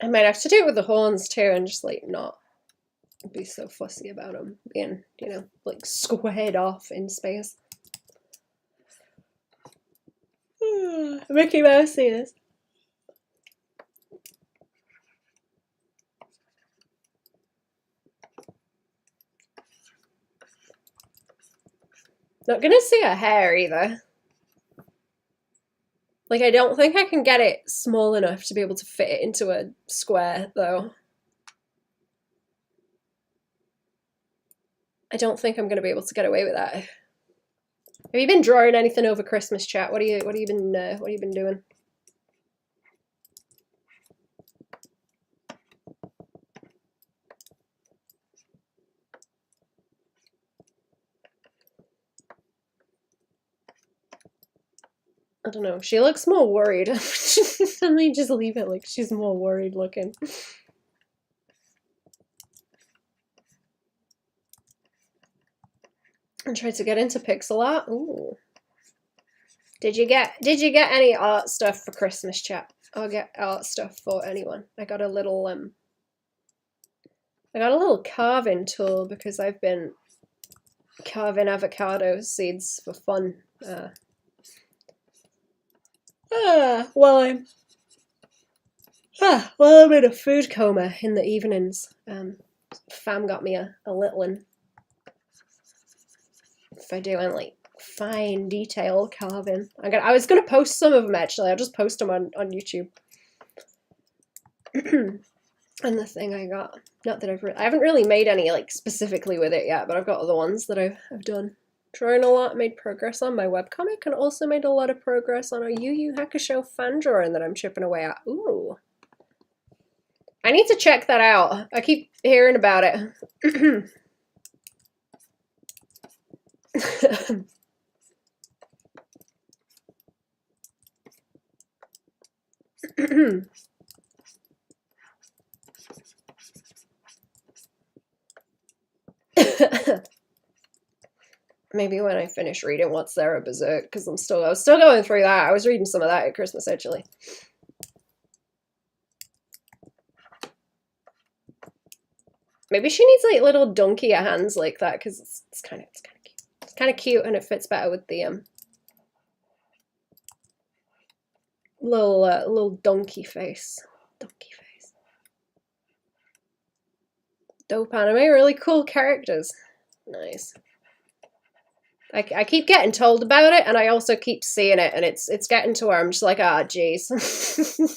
Speaker 1: I might have to do it with the horns too, and just like not be so fussy about them being, you know, like squared off in space. Mickey Mouse ears. Not gonna see her hair either. Like, I don't think I can get it small enough to be able to fit it into a square, though. I don't think I'm gonna be able to get away with that. Have you been drawing anything over Christmas, chat? What have you been doing? I don't know. She looks more worried. Let me just leave it like she's more worried looking. And try to get into pixel art. Ooh. Did you get any art stuff for Christmas, chat? I'll get art stuff for anyone. I got a little carving tool because I've been carving avocado seeds for fun. While I'm in a food coma in the evenings. Fam got me a little one for doing like fine detail carving. I was gonna post some of them actually. I'll just post them on YouTube. And the thing I got, not that I haven't really made any like specifically with it yet, but I've got other ones that I've done. Drawing a lot, made progress on my webcomic, and also made a lot of progress on a Yu Yu Hakusho fan drawing that I'm chipping away at. Ooh. I need to check that out. I keep hearing about it. Maybe when I finish reading What's There at Berserk, because I was still going through that. I was reading some of that at Christmas actually. Maybe she needs like little donkey hands like that because it's kind of cute. It's kind of cute and it fits better with the little donkey face. Donkey face. Dope anime, really cool characters. Nice. I keep getting told about it, and I also keep seeing it, and it's getting to where I'm just like, ah, jeez,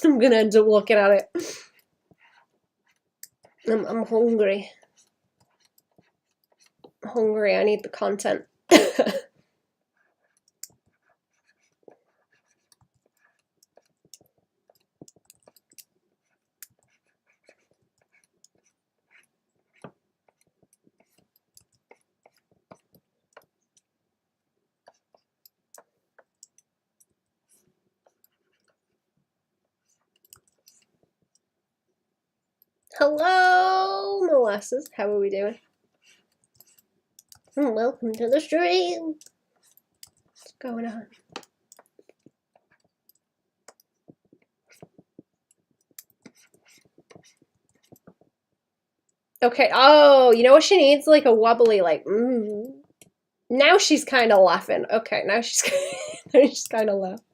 Speaker 1: I'm gonna end up looking at it. I'm hungry. I'm hungry. I need the content. Hello, Molasses. How are we doing? Welcome to the stream. What's going on? Okay. Oh, you know what she needs? Like a wobbly, like. Now she's kind of laughing. Okay, now she's kind of laughing.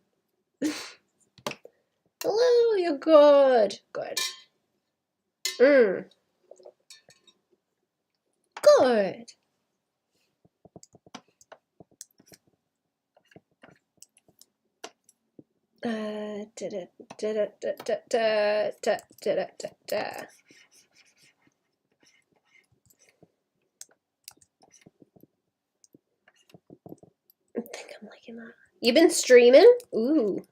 Speaker 1: Hello, you're good. Good. Good. I think I'm liking that. You been streaming? Ooh.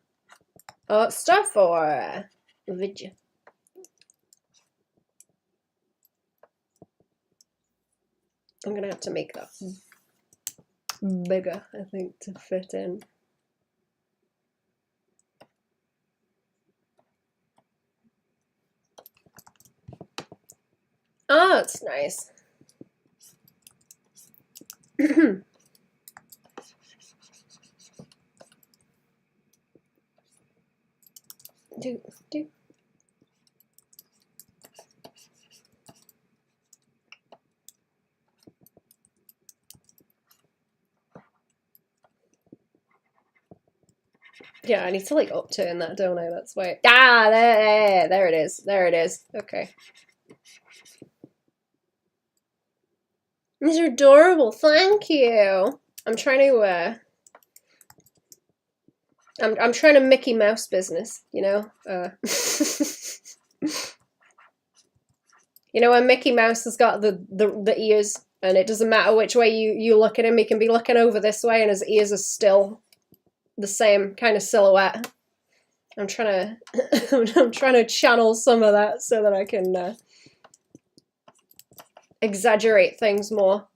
Speaker 1: Art stuff or video? I'm gonna have to make that bigger, I think, to fit in. Oh, it's nice. Do. Yeah, I need to like upturn that, don't I? That's why. Ah, there it is. There it is. Okay. These are adorable. Thank you. I'm trying to. I'm trying to Mickey Mouse business. You know. You know, when Mickey Mouse has got the ears, and it doesn't matter which way you look at him, he can be looking over this way, and his ears are still the same kind of silhouette. I'm trying to I'm trying to channel some of that so that I can exaggerate things more.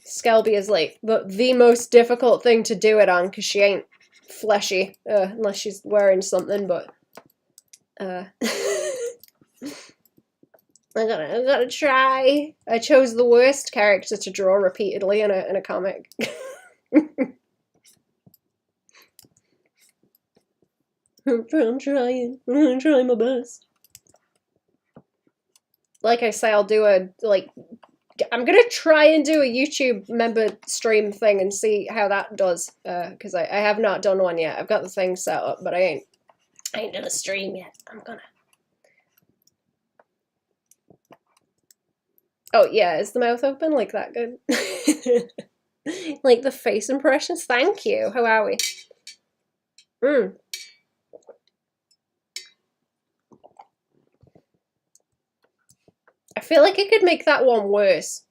Speaker 1: Skelby is like the most difficult thing to do it on because she ain't fleshy unless she's wearing something, but I gotta try. I chose the worst character to draw repeatedly in a comic. I'm trying my best. Like I say, I'll do I'm gonna try and do a YouTube member stream thing and see how that does, because I have not done one yet. I've got the thing set up, but I ain't done a stream yet. I'm gonna. Oh yeah, is the mouth open? Like that good? Like the face impressions? Thank you. How are we? I feel like I could make that one worse.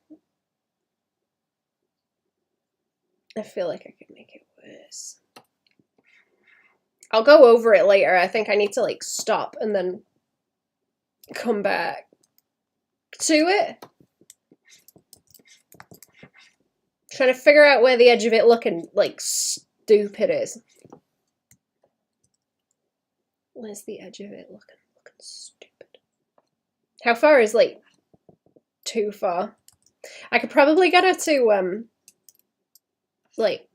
Speaker 1: I feel like I could make it worse. I'll go over it later. I think I need to like stop and then come back to it. Trying to figure out where the edge of it looking like stupid is. Where's the edge of it looking stupid? How far is like too far? I could probably get her to like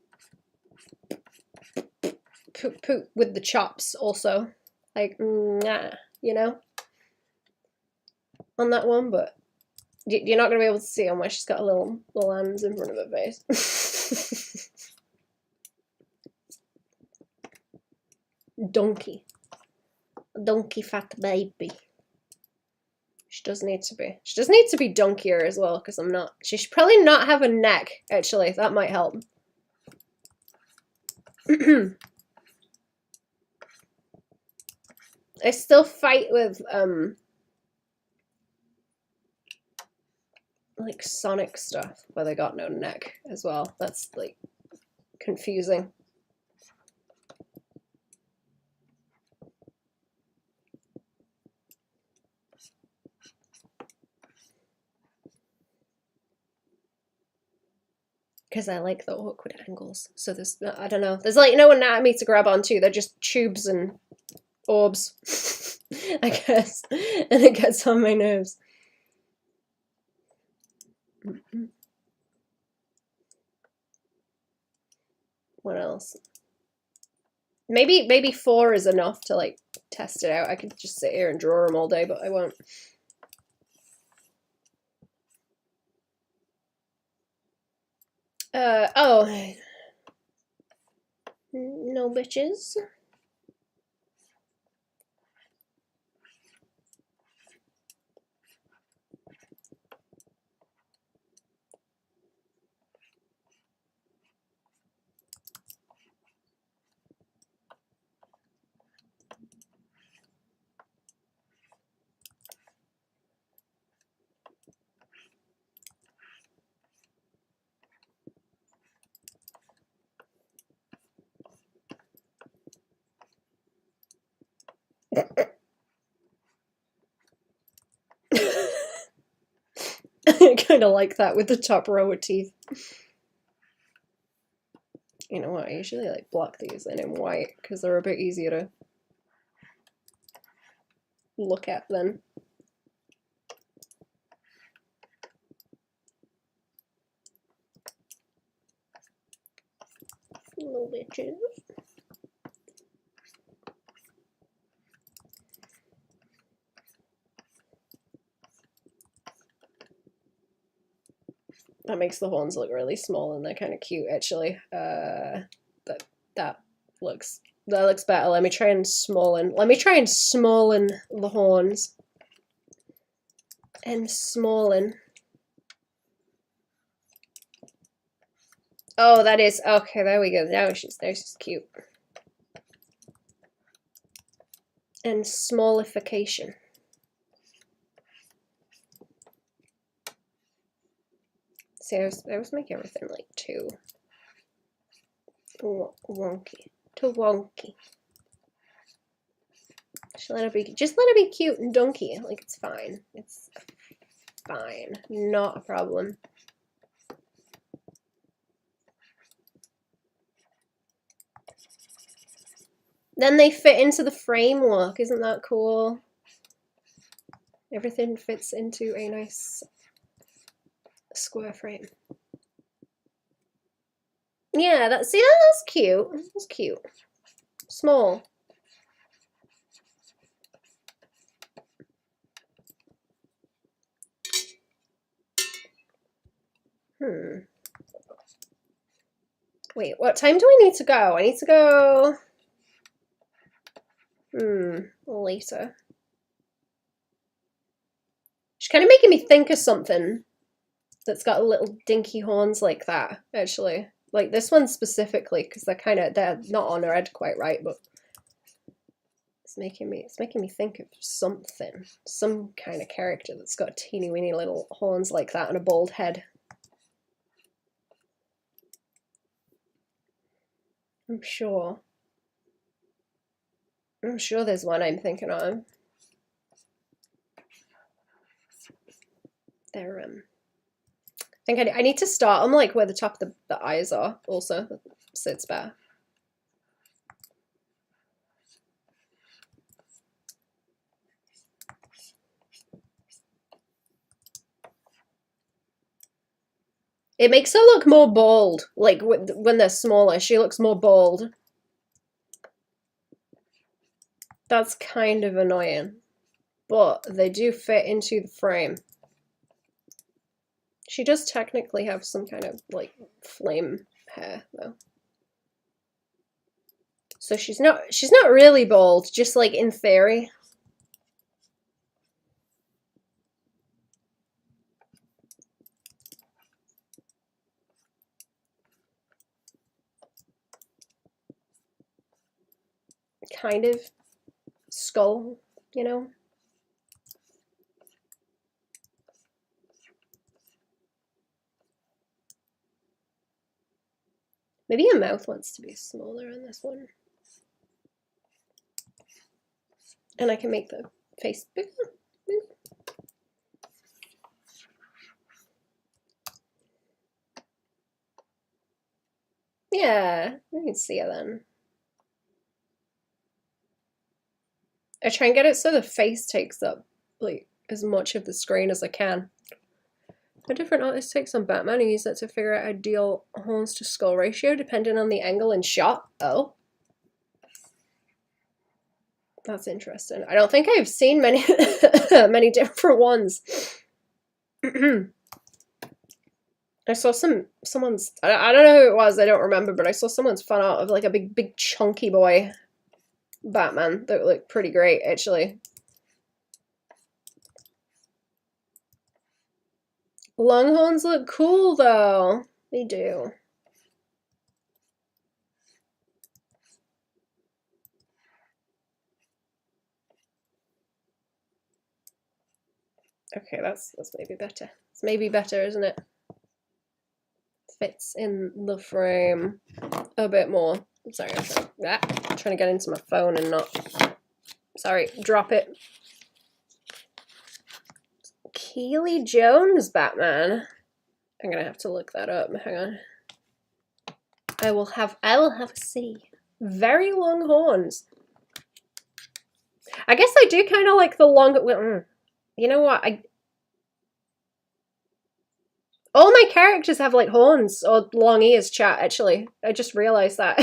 Speaker 1: poop with the chops also, like nah, you know, on that one, but you're not gonna be able to see on where she's got a little hands in front of her face. Donkey fat baby. She does need to be. She does need to be dunkier as well, because I'm not. She should probably not have a neck, actually. That might help. I still fight with, like, Sonic stuff, where they got no neck as well. That's, like, confusing. Because I like the awkward angles. So there's, I don't know. There's, like, no anatomy to grab onto. They're just tubes and orbs, I guess. And it gets on my nerves. What else? Maybe 4 is enough to, like, test it out. I could just sit here and draw them all day, but I won't. Oh. No bitches. I kind of like that with the top row of teeth. You know what, I usually like block these in white because they're a bit easier to look at then. Little bitches. That makes the horns look really small and they're kind of cute, actually. That looks That looks better. Let me try and smallen. Let me try and smallen the horns. And smallen. Oh, that is okay. There we go. Now she's cute. And smallification. See, I was making everything like too wonky. Too wonky. Just let it be cute and dunky. Like, it's fine. It's fine. Not a problem. Then they fit into the framework. Isn't that cool? Everything fits into a nice square frame. Yeah, that's cute. That's cute. Small. Wait, what time do I need to go? I need to go... later. She's kind of making me think of something that's got little dinky horns like that, actually. Like this one specifically, because they're not on her head quite right, but it's making me think of something. Some kind of character that's got teeny weeny little horns like that and a bald head. I'm sure there's one I'm thinking of. They're I think I need to start on like where the top of the eyes are also, so it's better. It makes her look more bold, like when they're smaller, she looks more bold. That's kind of annoying, but they do fit into the frame. She does technically have some kind of like flame hair though. So she's not really bold, just like in theory. Kind of skull, you know? Maybe her mouth wants to be smaller on this one. And I can make the face bigger. Yeah, I can see it then. I try and get it so the face takes up like as much of the screen as I can. A different artist takes on Batman and uses that to figure out ideal horns to skull ratio depending on the angle and shot. Oh. That's interesting. I don't think I've seen many many different ones. I saw someone's I don't know who it was, I don't remember, but I saw someone's fan art of like a big chunky boy Batman that looked pretty great actually. Longhorns look cool though. They do. Okay, that's maybe better. It's maybe better, isn't it? Fits in the frame a bit more. I'm sorry, I'm trying to get into my phone and not. Sorry, drop it. Keely Jones Batman. I'm gonna have to look that up. Hang on. I will have a see. Very long horns. I guess I do kind of like the long. You know what? All my characters have like horns or long ears, chat, actually. I just realized that.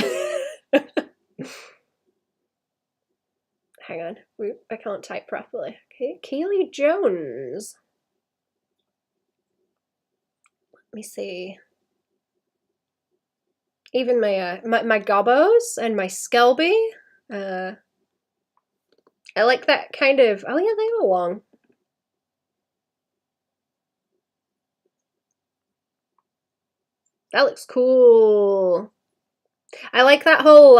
Speaker 1: Hang on. I can't type properly. Okay, Keely Jones. Let me see. Even my gobbos and my Skelby. I like that kind of, oh yeah, they are long. That looks cool. I like that whole,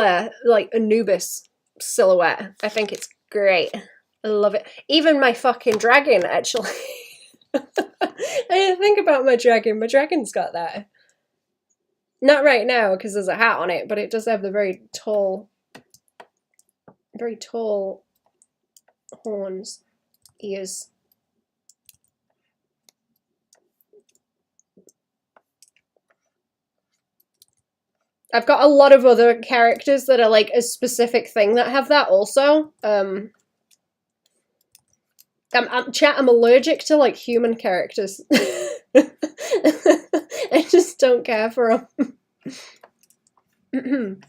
Speaker 1: like, Anubis silhouette. I think it's great. I love it. Even my fucking dragon, actually. I didn't think about my dragon. My dragon's got that. Not right now, because there's a hat on it, but it does have the very tall horns, ears. I've got a lot of other characters that are like a specific thing that have that also. I'm allergic to like human characters. I just don't care for them.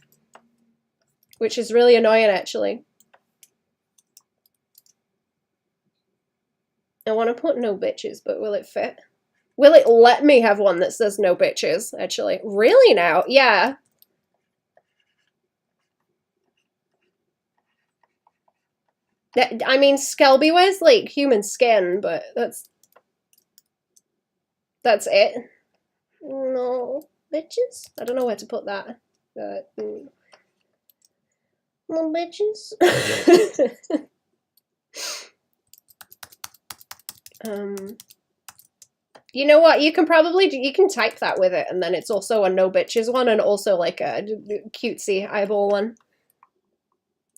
Speaker 1: Which is really annoying, actually. I want to put no bitches, but will it fit? Will it let me have one that says no bitches, actually? Really now? Yeah. I mean, Skelby wears, like, human skin, but that's it. No bitches? I don't know where to put that. No bitches? You know what? You can type that with it, and then it's also a no bitches one, and also like a cutesy eyeball one.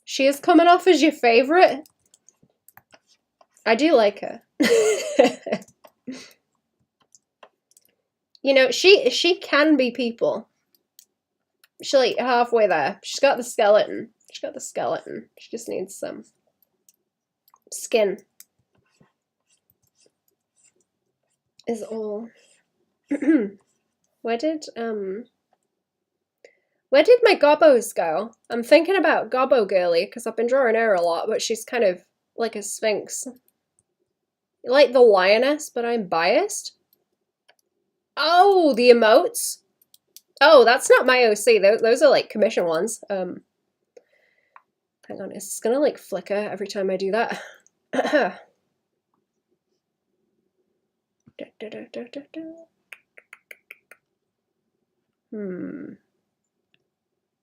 Speaker 1: She is coming off as your favorite. I do like her. You know, she can be people. She's like halfway there. She's got the skeleton. She's got the skeleton. She just needs some skin. Is all. Where did my gobbos go? I'm thinking about Gobbo Girly because I've been drawing her a lot, but she's kind of like a sphinx. Like the lioness, but I'm biased. Oh, the emotes. Oh, that's not my OC. Those are like commission ones. Hang on, it's gonna like flicker every time I do that.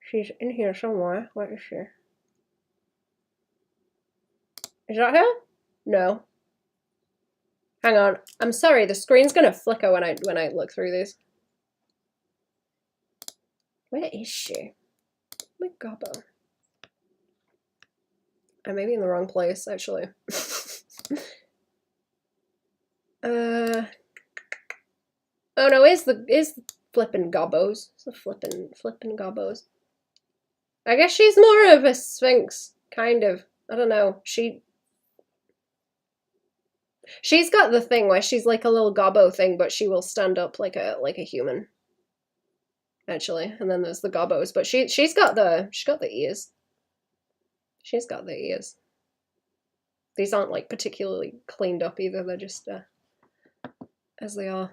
Speaker 1: She's in here somewhere. Where is she? Is that her? No. Hang on. I'm sorry, the screen's gonna flicker when I look through these. Where is she? My gobbo. I may be in the wrong place, actually. Oh no, is the flippin' gobbos. It's the flippin' gobbos. I guess she's more of a sphinx, kind of. I don't know. She's got the thing where she's like a little gobbo thing, but she will stand up like a human. Actually, and then there's the gobbos, but she's got the ears. She's got the ears. These aren't like particularly cleaned up either. They're just as they are.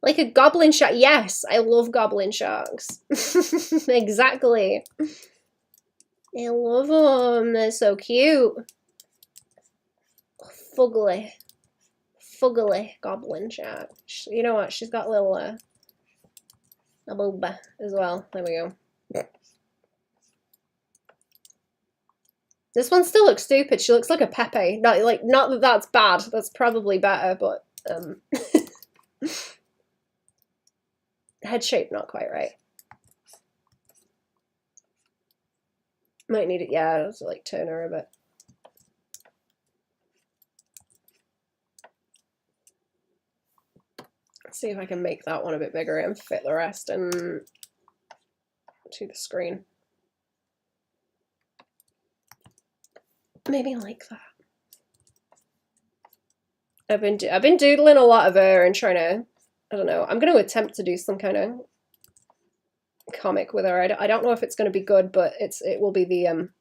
Speaker 1: Like a goblin shark. Yes, I love goblin sharks. Exactly. I love them. They're so cute. Fuggly goblin shark. You know what? She's got a little a booba as well. There we go. This one still looks stupid. She looks like a Pepe. Not that that's bad. That's probably better, but head shape not quite right. Might need it. Yeah, I'll have to like turn her a bit. Let's see if I can make that one a bit bigger and fit the rest into the screen. Maybe like that. I've been doodling a lot of her and trying to, I don't know. I'm going to attempt to do some kind of comic with her. I don't know if it's going to be good, but it will be the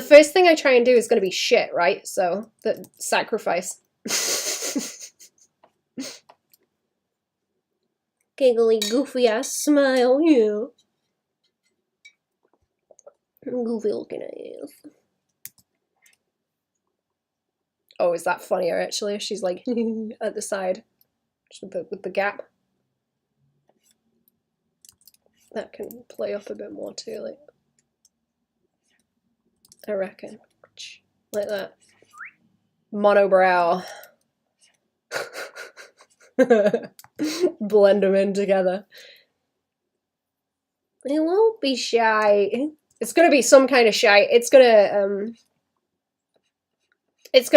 Speaker 1: first thing I try and do is going to be shit, right? So the sacrifice. Giggly, goofy ass smile, yeah. Goofy looking ass. Oh, is that funnier actually? She's like at the side with the gap. That can play up a bit more too, like I reckon. Like that. Monobrow. Blend them in together. It won't be shy. It's gonna be some kind of shy. It's gonna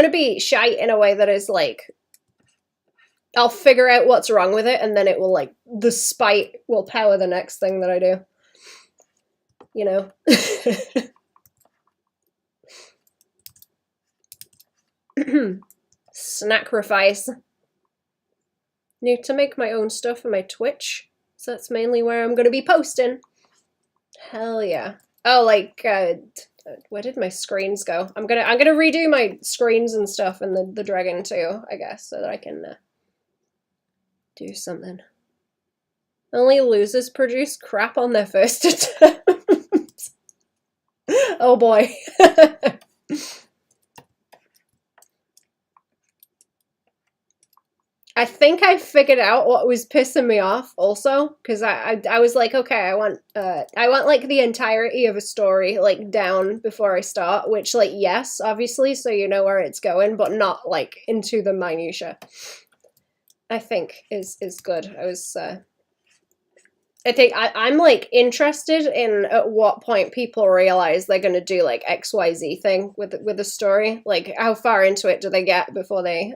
Speaker 1: be shy in a way that is like, I'll figure out what's wrong with it and then it will like, the spite will power the next thing that I do. You know? Snacrifice. Need to make my own stuff for my Twitch, so that's mainly where I'm gonna be posting. Hell yeah. Oh, like, where did my screens go? I'm gonna redo my screens and stuff in the dragon too, I guess, so that I can do something. Only losers produce crap on their first attempt. Oh boy. I think I figured out what was pissing me off also, because I was like, okay, I want like the entirety of a story like down before I start, which like, yes, obviously, so you know where it's going, but not like into the minutia. I think is good. I think I'm like interested in at what point people realize they're gonna do like XYZ thing with the story. Like how far into it do they get before they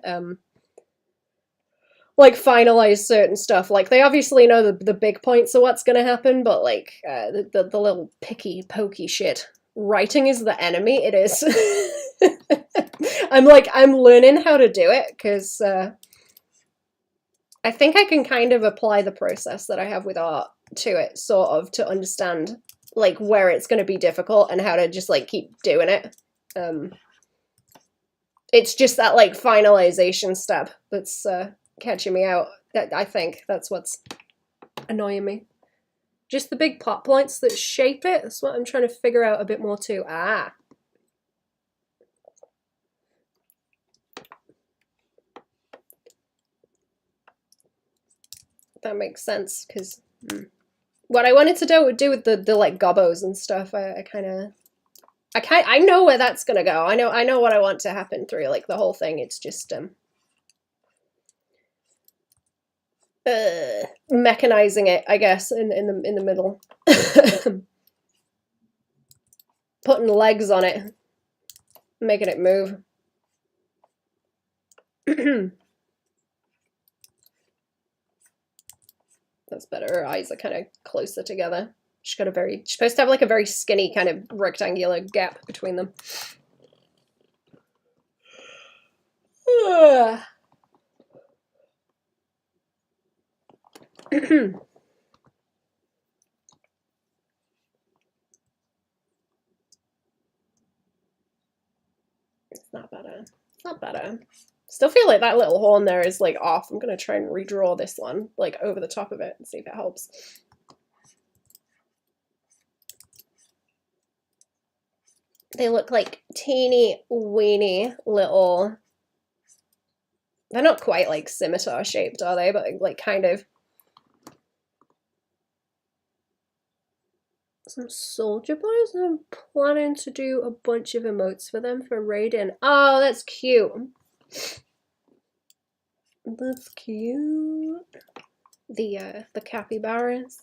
Speaker 1: like finalize certain stuff. Like they obviously know the big points of what's gonna happen, but like the little picky pokey shit. Writing is the enemy. It is. I'm learning how to do it because I think I can kind of apply the process that I have with art to it, sort of, to understand like where it's going to be difficult and how to just like keep doing it. It's just that like finalization step that's catching me out. That I think that's what's annoying me. Just the big plot points that shape it. That's what I'm trying to figure out a bit more too. Ah. That makes sense, because what I wanted to do with the like gobbos and stuff, I know where that's gonna go. I know what I want to happen through like the whole thing. It's just mechanizing it, I guess, in the middle. Putting legs on it, making it move. That's better. Her eyes are kind of closer together. She's supposed to have like a very skinny kind of rectangular gap between them. It's not better. It's not better. Still feel like that little horn there is like off. I'm gonna try and redraw this one like over the top of it and see if it helps. They look like teeny weeny little, they're not quite like scimitar shaped, are they? But like kind of. Some soldier boys. I'm planning to do a bunch of emotes for them for raiding. Oh, that's cute. That's cute. The capybaras.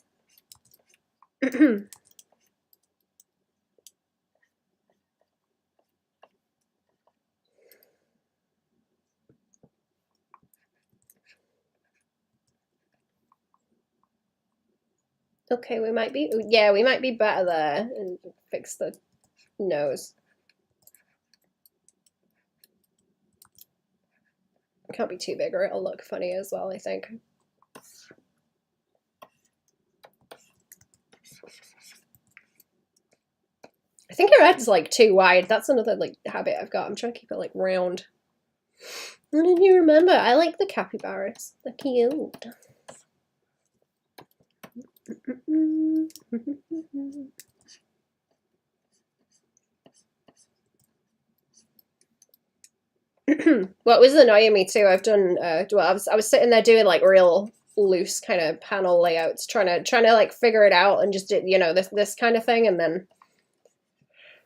Speaker 1: Okay, we might be better there and fix the nose. It can't be too big or it'll look funny as well, I think. I think your head's like too wide. That's another like habit I've got. I'm trying to keep it like round. What did you remember? I like the capybaras. They're cute. What was annoying me too, I've done well, I was sitting there doing like real loose kind of panel layouts, trying to like figure it out and just do, you know, this kind of thing, and then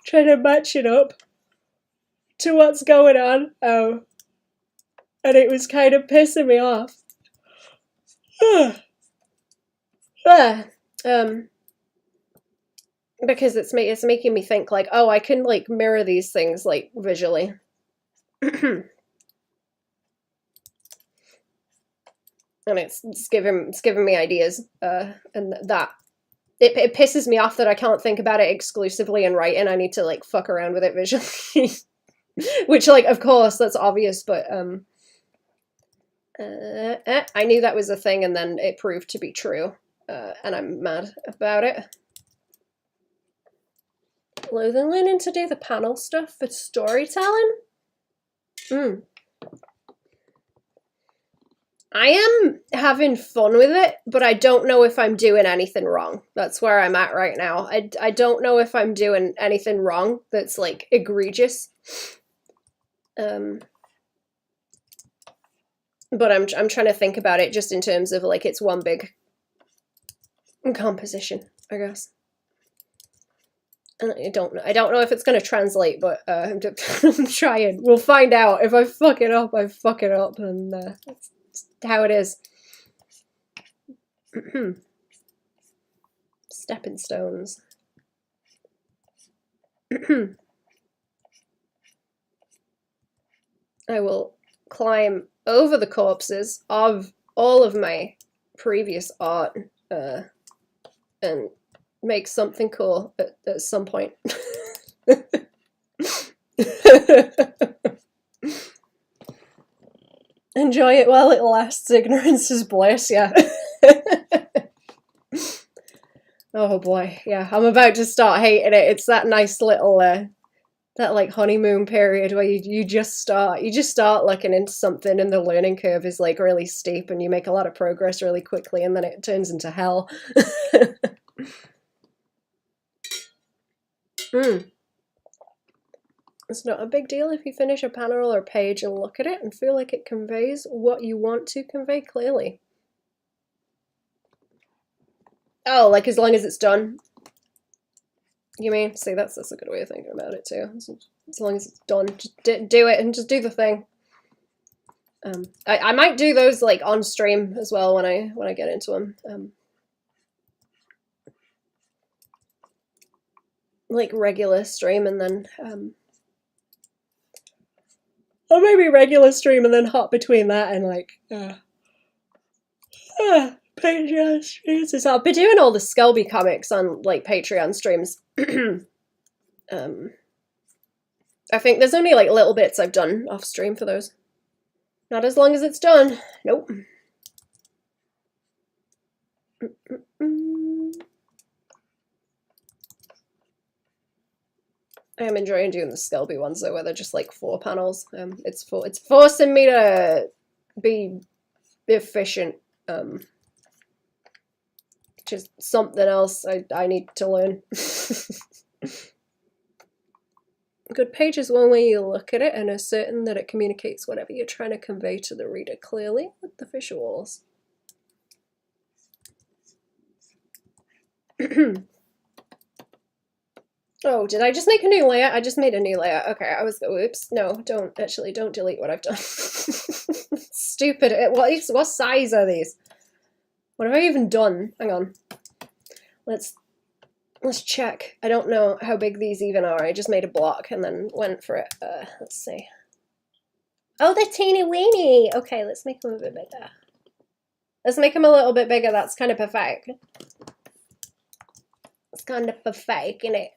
Speaker 1: trying to match it up to what's going on. Oh, and it was kind of pissing me off. Because it's making me think like, oh, I can like mirror these things like visually. And it's giving me ideas, and that it pisses me off that I can't think about it exclusively in writing. I need to like fuck around with it visually, which like of course that's obvious, but I knew that was a thing, and then it proved to be true, and I'm mad about it. Loathing learning to do the panel stuff for storytelling. I am having fun with it, but I don't know if I'm doing anything wrong. That's where I'm at right now. I don't know if I'm doing anything wrong that's like egregious. But I'm trying to think about it just in terms of like it's one big composition, I guess. And I don't know if it's going to translate, but I'm trying. We'll find out. If I fuck it up, I fuck it up, and that's how it is. Stepping stones. I will climb over the corpses of all of my previous art and make something cool at some point. Enjoy it while it lasts. Ignorance is bliss, yeah. Oh boy, yeah. I'm about to start hating it. It's that nice little that like honeymoon period where you just start looking into something, and the learning curve is like really steep, and you make a lot of progress really quickly, and then it turns into hell. It's not a big deal if you finish a panel or page and look at it and feel like it conveys what you want to convey clearly. Oh, like as long as it's done? You mean? See, that's a good way of thinking about it too. As long as it's done, just do it and just do the thing. I might do those like on stream as well when I get into them. Like regular stream, and then or maybe regular stream and then hop between that and like Patreon streams. I've been doing all the Skelby comics on like Patreon streams. I think there's only like little bits I've done off stream for those. Not as long as it's done. Nope. I am enjoying doing the Skelby ones though, where they're just like 4 panels. It's forcing me to be efficient, which is something else I need to learn. Good page is one way you look at it and are certain that it communicates whatever you're trying to convey to the reader clearly with the visuals. Oh, did I just make a new layer? I just made a new layer. Okay, I was, oops. No, don't delete what I've done. Stupid. What size are these? What have I even done? Hang on. Let's check. I don't know how big these even are. I just made a block and then went for it. Let's see. Oh, they're teeny weeny. Okay, let's make them a bit bigger. Let's make them a little bit bigger. That's kind of perfect. It's kind of perfect, isn't it?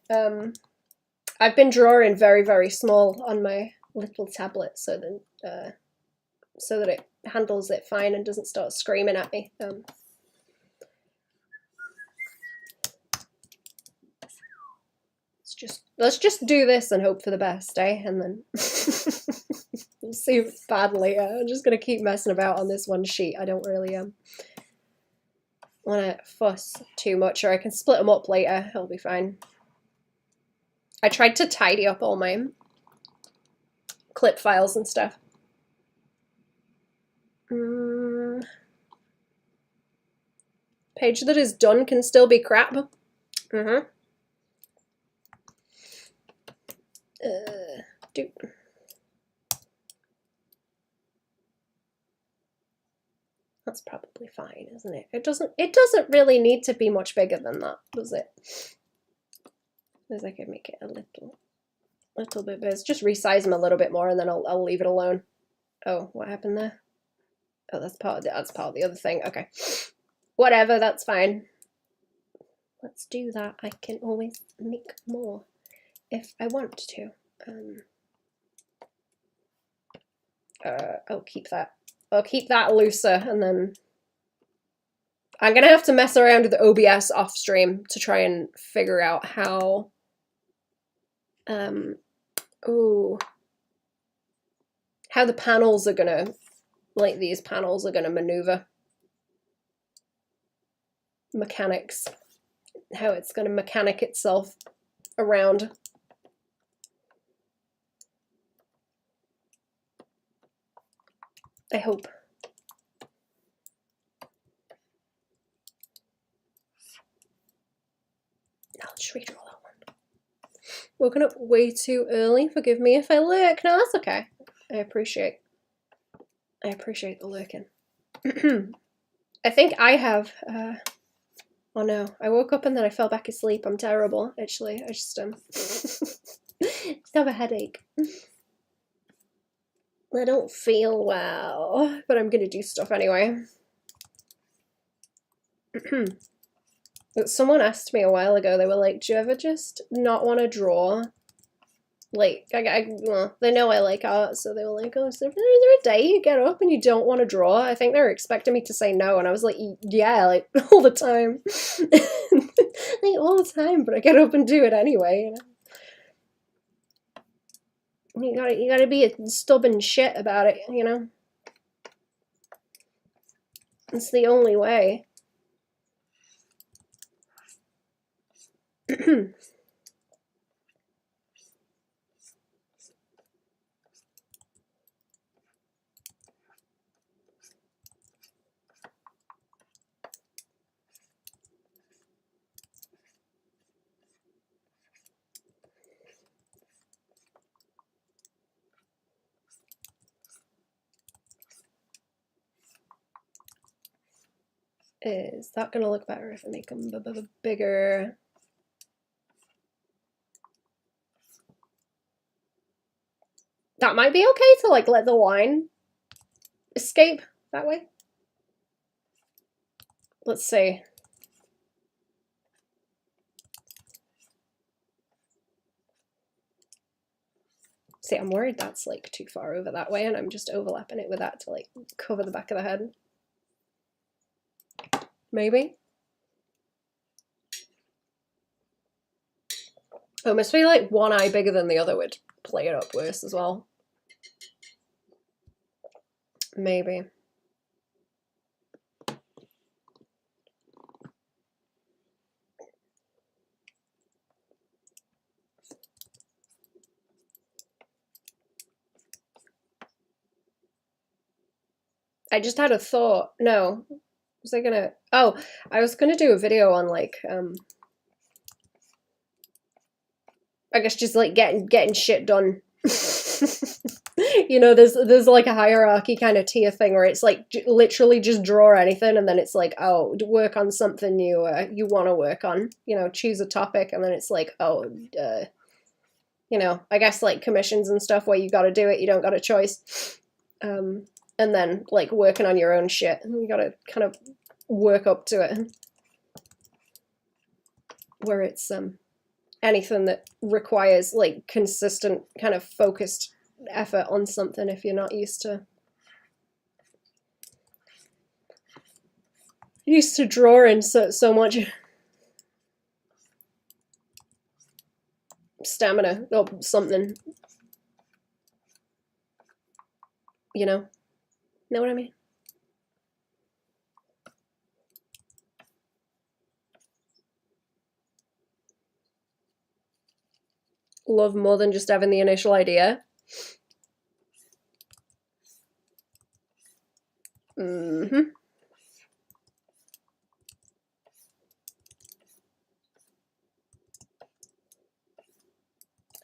Speaker 1: I've been drawing very, very small on my little tablet so that it handles it fine and doesn't start screaming at me. Let's just do this and hope for the best, eh? And then we'll see if it's bad later. I'm just gonna keep messing about on this one sheet. I don't really want to fuss too much, or I can split them up later. It'll be fine. I tried to tidy up all my clip files and stuff. Page that is done can still be crap. That's probably fine, isn't it? It doesn't really need to be much bigger than that, does it? Because I could make it a little bit bigger. Just resize them a little bit more, and then I'll leave it alone. Oh, what happened there? Oh, that's part of the other thing. Okay, whatever. That's fine. Let's do that. I can always make more if I want to. I'll keep that. I'll keep that looser, and then I'm gonna have to mess around with the OBS off stream to try and figure out how how the panels are gonna, like these panels are gonna maneuver. Mechanics. How it's gonna mechanic itself around. I hope. I'll just redraw that one. Woken up way too early. Forgive me if I lurk. No, that's okay. I appreciate the lurking. I think I have. Oh no! I woke up and then I fell back asleep. I'm terrible. Actually, I just just have a headache. I don't feel well, but I'm gonna do stuff anyway. Someone asked me a while ago, they were like, do you ever just not want to draw? Like, well, they know I like art, so they were like, oh, is there a day you get up and you don't want to draw? I think they were expecting me to say no, and I was like, yeah, like, all the time. Like, all the time, but I get up and do it anyway, you know? You gotta be a stubborn shit about it, you know? It's the only way. Is that gonna look better if I make them bigger? That might be okay to like let the line escape that way. Let's see. See, I'm worried that's like too far over that way, and I'm just overlapping it with that to like cover the back of the head. Maybe. Oh, must be like one eye bigger than the other would play it up worse as well. Maybe. I just had a thought. No. Was I gonna... Oh, I was gonna do a video on like, I guess just like getting shit done. You know, there's like a hierarchy kind of tier thing where it's like literally just draw anything, and then it's like, oh, work on something you want to work on. You know, choose a topic, and then it's like, oh, you know, I guess like commissions and stuff where you got to do it, you don't got a choice. And then like working on your own shit, you got to kind of work up to it. Where it's anything that requires like consistent kind of focused effort on something if you're not used to drawing so much stamina or something, you know what I mean? love more than just having the initial idea. Mm-hmm.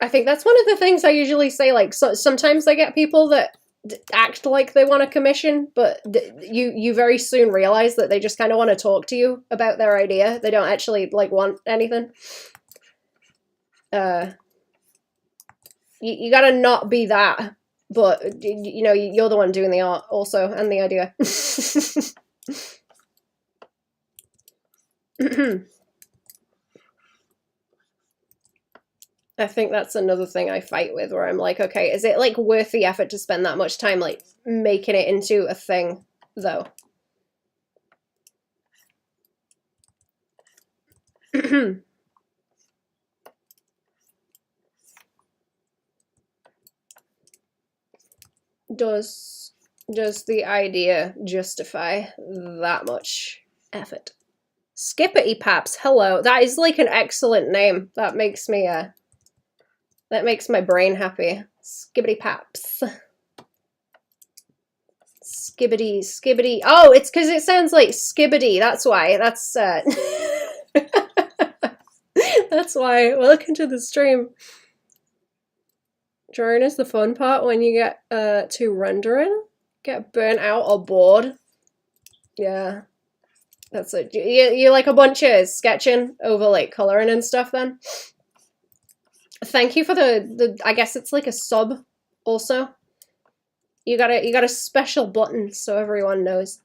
Speaker 1: I think that's one of the things I usually say, like, so sometimes I get people that act like they want a commission, but you very soon realize that they just kind of want to talk to you about their idea. They don't actually, like, want anything. You gotta not be that, but, you know, you're the one doing the art also, and the idea. I think that's another thing I fight with, where I'm like, okay, is it, like, worth the effort to spend that much time, like, making it into a thing, though? Does the idea justify that much effort? Skippity Paps, hello. That is, like, an excellent name. That makes me, that makes my brain happy. Skibbity Paps. Skibbity. Oh, it's because it sounds like skibbity. That's why. That's, that's why. Welcome to the stream. Drawing is the fun part when you get, to rendering. Get burnt out or bored. Yeah. That's it. You like a bunch of sketching over, like, coloring and stuff then? Thank you for the I guess it's like a sub also. You got a special button so everyone knows.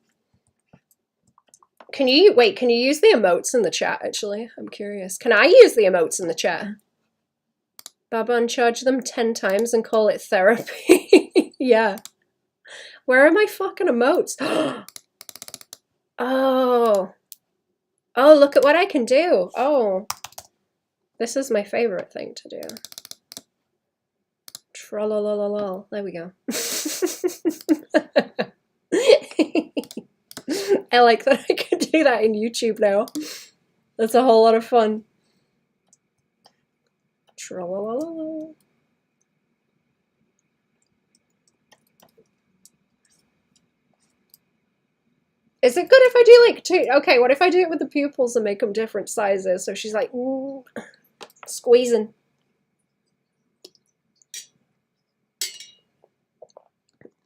Speaker 1: Can you use the emotes in the chat actually? I'm curious. Can I use the emotes in the chat? Baban, charge them 10 times and call it therapy. Yeah. Where are my fucking emotes? Oh. Oh, look at what I can do. Oh. This is my favorite thing to do. Tra-la-la-la-la. There we go. I like that I can do that in YouTube now. That's a whole lot of fun. Tra-la-la-la-la. Is it good if I do, like, two? Okay, what if I do it with the pupils and make them different sizes? So she's like, ooh, squeezing.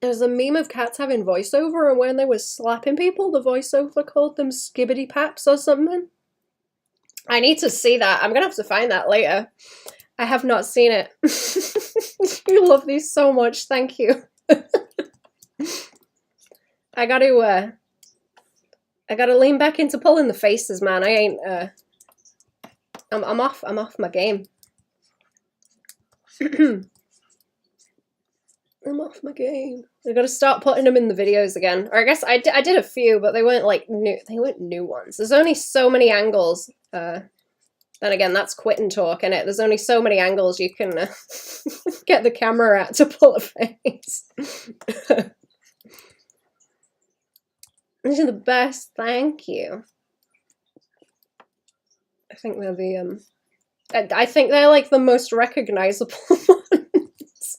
Speaker 1: There's a meme of cats having voiceover, and when they were slapping people, the voiceover called them skibbity paps or something. I need to see that. I'm gonna have to find that later. I have not seen it. You love these so much. Thank you. I gotta lean back into pulling the faces, man. I ain't, I'm off my game. I'm off my game. I gotta start putting them in the videos again. Or I guess I did a few, but they weren't, like, new. They weren't new ones. There's only so many angles. Then again, that's quitting talk, innit? There's only so many angles you can get the camera at to pull a face. These are the best. Thank you. I think they're the I think they're, like, the most recognizable ones.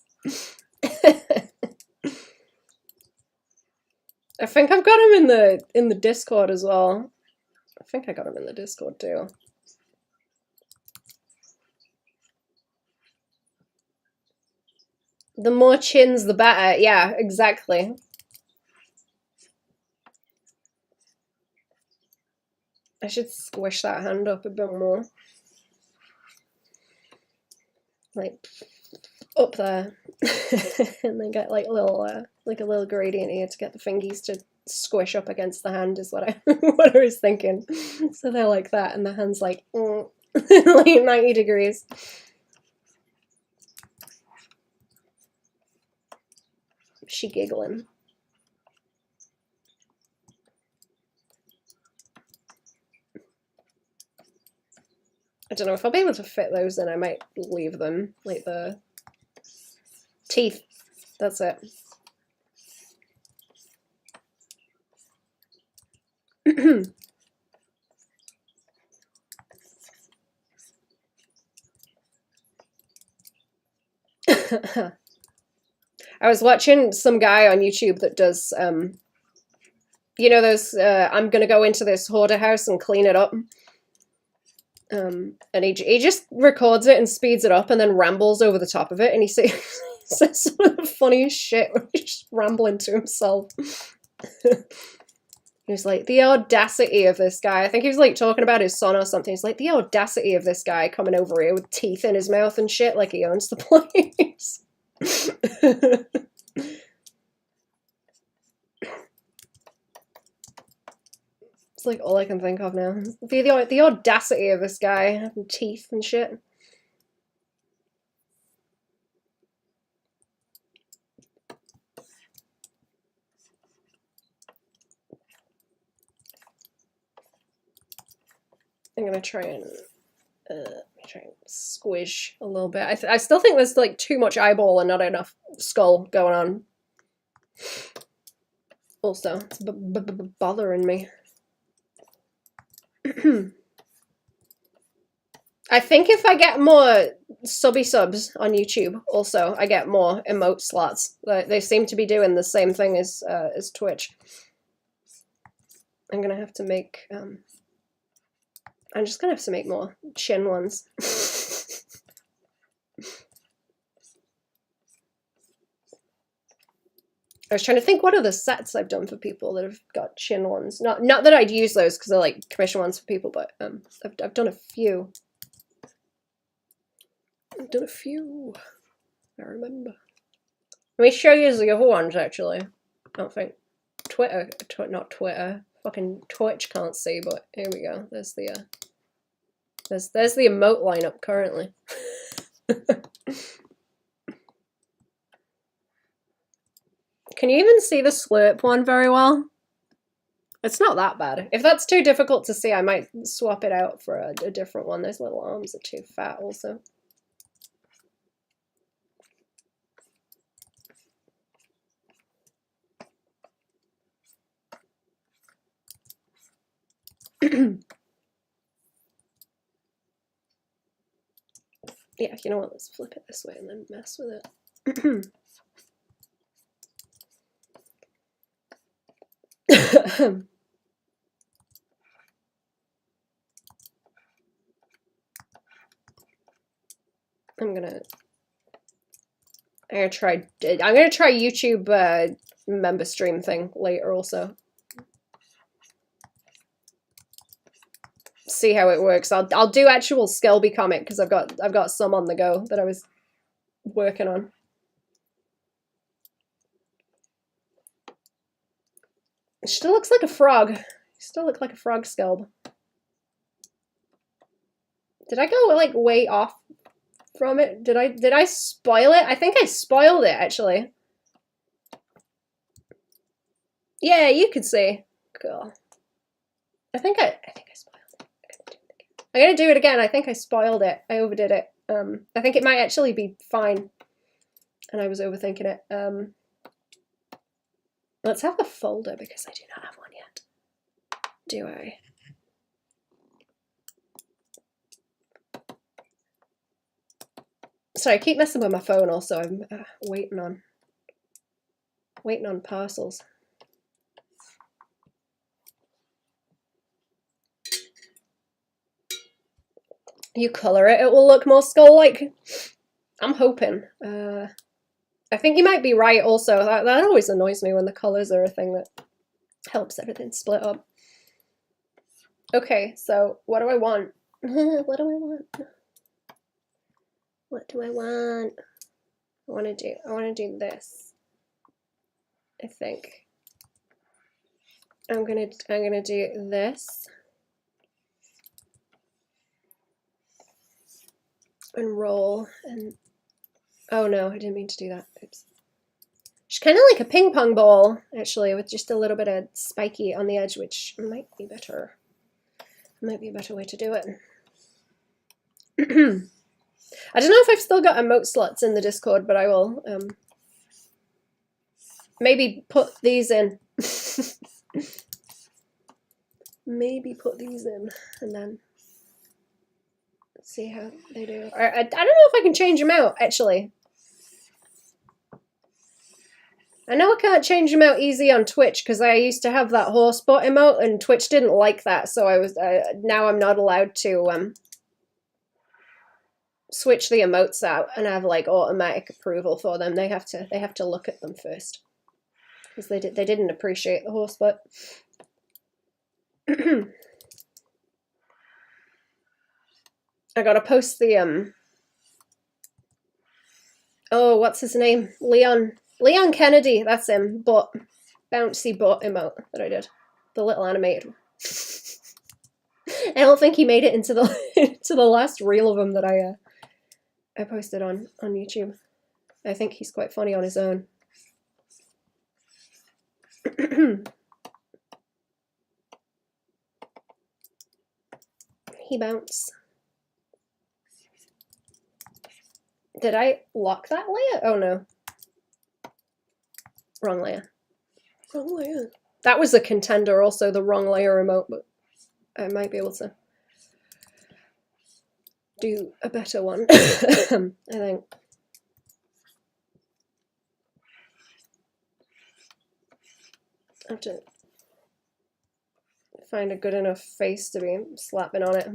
Speaker 1: I think I've got them in the Discord as well. I think I got them in the Discord too. The more chins, the better. Yeah, exactly. I should squish that hand up a bit more. Like, up there. And then get, like, a little, like a little gradient here to get the fingies to squish up against the hand is what I what I was thinking. So they're like that, and the hand's like, like 90 degrees. She giggling. I don't know if I'll be able to fit those in. I might leave them, like the teeth. That's it. I was watching some guy on YouTube that does, you know, those, I'm gonna go into this hoarder house and clean it up. And he just records it and speeds it up and then rambles over the top of it, and he says some of the funniest shit when he's just rambling to himself. He was like, the audacity of this guy. I think he was like talking about his son or something. He's like, the audacity of this guy coming over here with teeth in his mouth and shit like he owns the place. It's like all I can think of now. The audacity of this guy having teeth and shit. I'm gonna try and squish a little bit. I still think there's like too much eyeball and not enough skull going on. Also, it's bothering me. I think if I get more subby subs on YouTube, also I get more emote slots. They seem to be doing the same thing as Twitch. I'm gonna have to make. I'm just gonna have to make more chin ones. I was trying to think what are the sets I've done for people that have got chin ones. Not that I'd use those because they're like commission ones for people, but I've done a few. I've done a few. I remember. Let me show you the other ones actually. I don't think not Twitter. Fucking Twitch can't see, but here we go. There's the there's the emote lineup currently. Can you even see the slurp one very well? It's not that bad. If that's too difficult to see, I might swap it out for a different one. Those little arms are too fat also. Yeah, you know what? Let's flip it this way and then mess with it. I'm gonna try YouTube member stream thing later also. See how it works. I'll do actual Skelby comic because I've got some on the go that I was working on. It still looks like a frog. You still look like a frog, Skelb. Did I go like way off from it? Did I spoil it? I think I spoiled it actually. Yeah, you could see. Cool. I think I spoiled it. I'm gonna do it again. I think I spoiled it. I overdid it. I think it might actually be fine. And I was overthinking it. Let's have a folder because I do not have one yet. Do I? Sorry, I keep messing with my phone also. I'm waiting on parcels. You colour it, it will look more skull-like. I'm hoping. I think you might be right also. That always annoys me when the colours are a thing that helps everything split up. Okay, so what do I want? What do I want? What do I want? I want to do this. I think. I'm gonna do this. And roll and oh no, I didn't mean to do that. Oops. She's kind of like a ping pong ball, actually, with just a little bit of spiky on the edge, which might be better. Might be a better way to do it. I don't know if I've still got emote slots in the Discord, but I will maybe put these in. Maybe put these in and then see how they do. I don't know if I can change them out, actually. I know I can't change them out easy on Twitch because I used to have that horse bot emote and Twitch didn't like that, so I was now I'm not allowed to switch the emotes out and have like automatic approval for them. They have to look at them first because they didn't appreciate the horse bot. I gotta post the oh, what's his name? Leon Kennedy, that's him, bouncy bot emote that I did. The little animated one. I don't think he made it into the to the last reel of him that I posted on YouTube. I think he's quite funny on his own. He bounce. Did I lock that layer? Oh no. Wrong layer. Wrong layer. That was a contender also, the wrong layer emote, but I might be able to do a better one, I think. I have to find a good enough face to be slapping on it.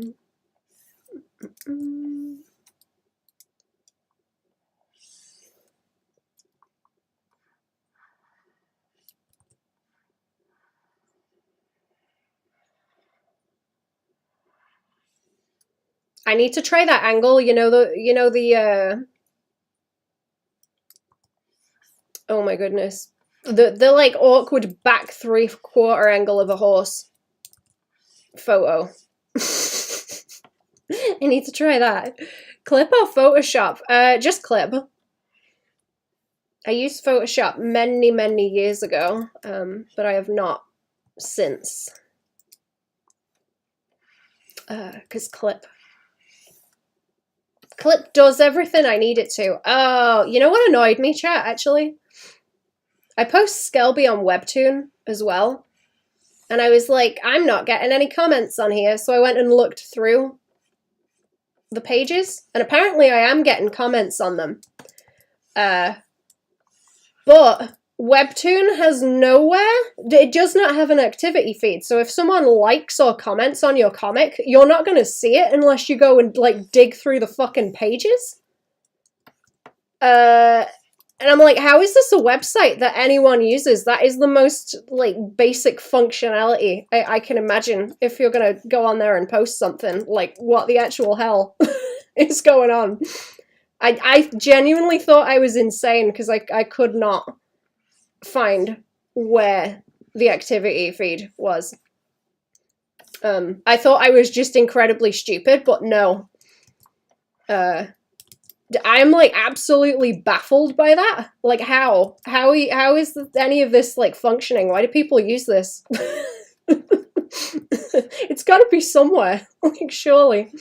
Speaker 1: I need to try that angle, oh my goodness. The like awkward back 3/4 angle of a horse photo. I need to try that. Clip or Photoshop? Just Clip. I used Photoshop many years ago, but I have not since. Because Clip does everything I need it to. Oh, you know what annoyed me, chat, actually? I post Skelby on Webtoon as well. And I was like, I'm not getting any comments on here. So I went and looked through the pages. And apparently I am getting comments on them. But Webtoon has nowhere. It does not have an activity feed. So if someone likes or comments on your comic, you're not going to see it unless you go and like dig through the fucking pages. And I'm like, how is this a website that anyone uses? That is the most like basic functionality I can imagine if you're going to go on there and post something. Like, what the actual hell is going on? I genuinely thought I was insane because I could not find where the activity feed was. I thought I was just incredibly stupid, but no. I'm like absolutely baffled by that. Like, how is any of this like functioning? Why do people use this? It's got to be somewhere. Like, surely.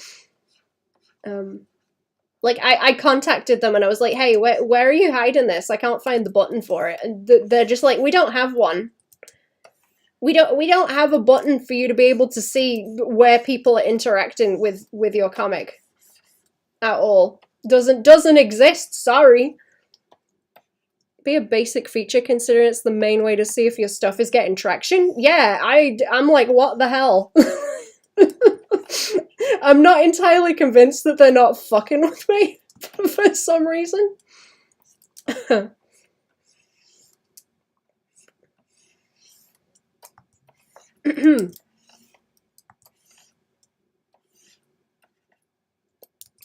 Speaker 1: Like I contacted them and I was like, hey, where are you hiding this? I can't find the button for it. And they're just like, we don't have one. We don't have a button for you to be able to see where people are interacting with your comic at all. Doesn't exist, sorry. Be a basic feature considering it's the main way to see if your stuff is getting traction. Yeah, I'm like, what the hell? I'm not entirely convinced that they're not fucking with me for some reason.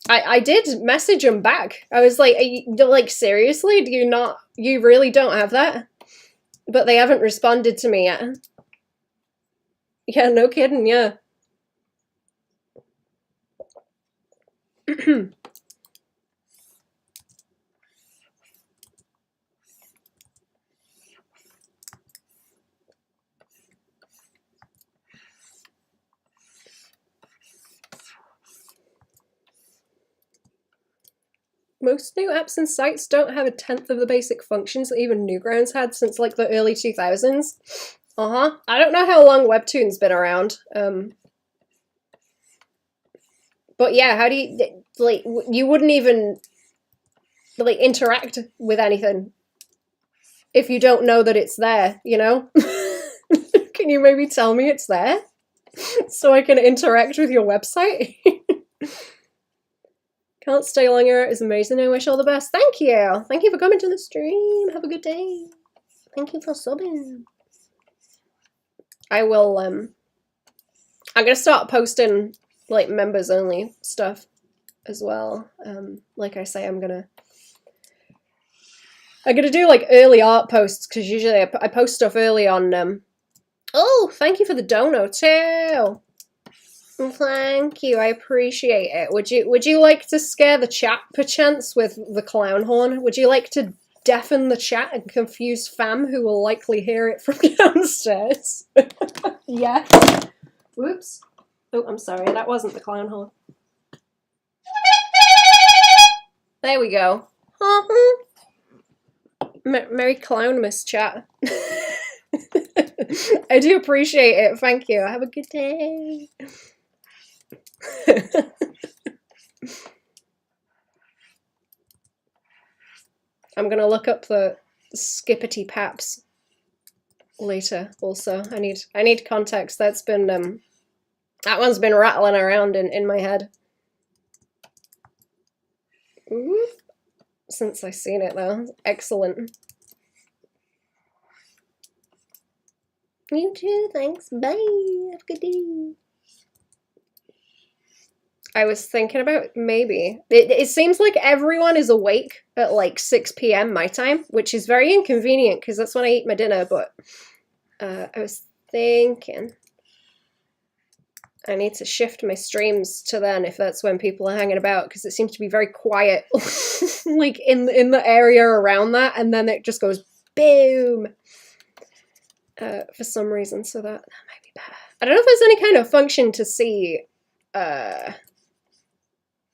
Speaker 1: I did message them back. I was like, like, seriously? You really don't have that? But they haven't responded to me yet. Yeah, no kidding, yeah. Most new apps and sites don't have 1/10 of the basic functions that even Newgrounds had since like the early 2000s. I don't know how long Webtoon's been around. But yeah, how do you, like, you wouldn't even like interact with anything if you don't know that it's there, you know? Can you maybe tell me it's there? So I can interact with your website? Can't stay longer. It's amazing. I wish all the best. Thank you. Thank you for coming to the stream. Have a good day. Thank you for subbing. I will, I'm gonna start posting, like, members only stuff as well. Like I say, I'm gonna do, like, early art posts, because usually I post stuff early on, oh, thank you for the dono, too. Thank you, I appreciate it. Would you like to scare the chat, perchance, with the clown horn? Would you like to deafen the chat and confuse fam who will likely hear it from downstairs? Yeah. Whoops. Oh, I'm sorry, that wasn't the clown horn. There we go. Merry Clownmas, chat. I do appreciate it, thank you. Have a good day. I'm gonna look up the skippity paps later also. I need context. That's been that one's been rattling around in my head. Ooh. Since I seen it though. Excellent. You too, thanks. Bye. Have a good day. I was thinking about maybe. It seems like everyone is awake at like 6 p.m. my time, which is very inconvenient because that's when I eat my dinner, but I was thinking I need to shift my streams to then if that's when people are hanging about, because it seems to be very quiet like in the area around that, and then it just goes boom for some reason, so that might be better. I don't know if there's any kind of function to see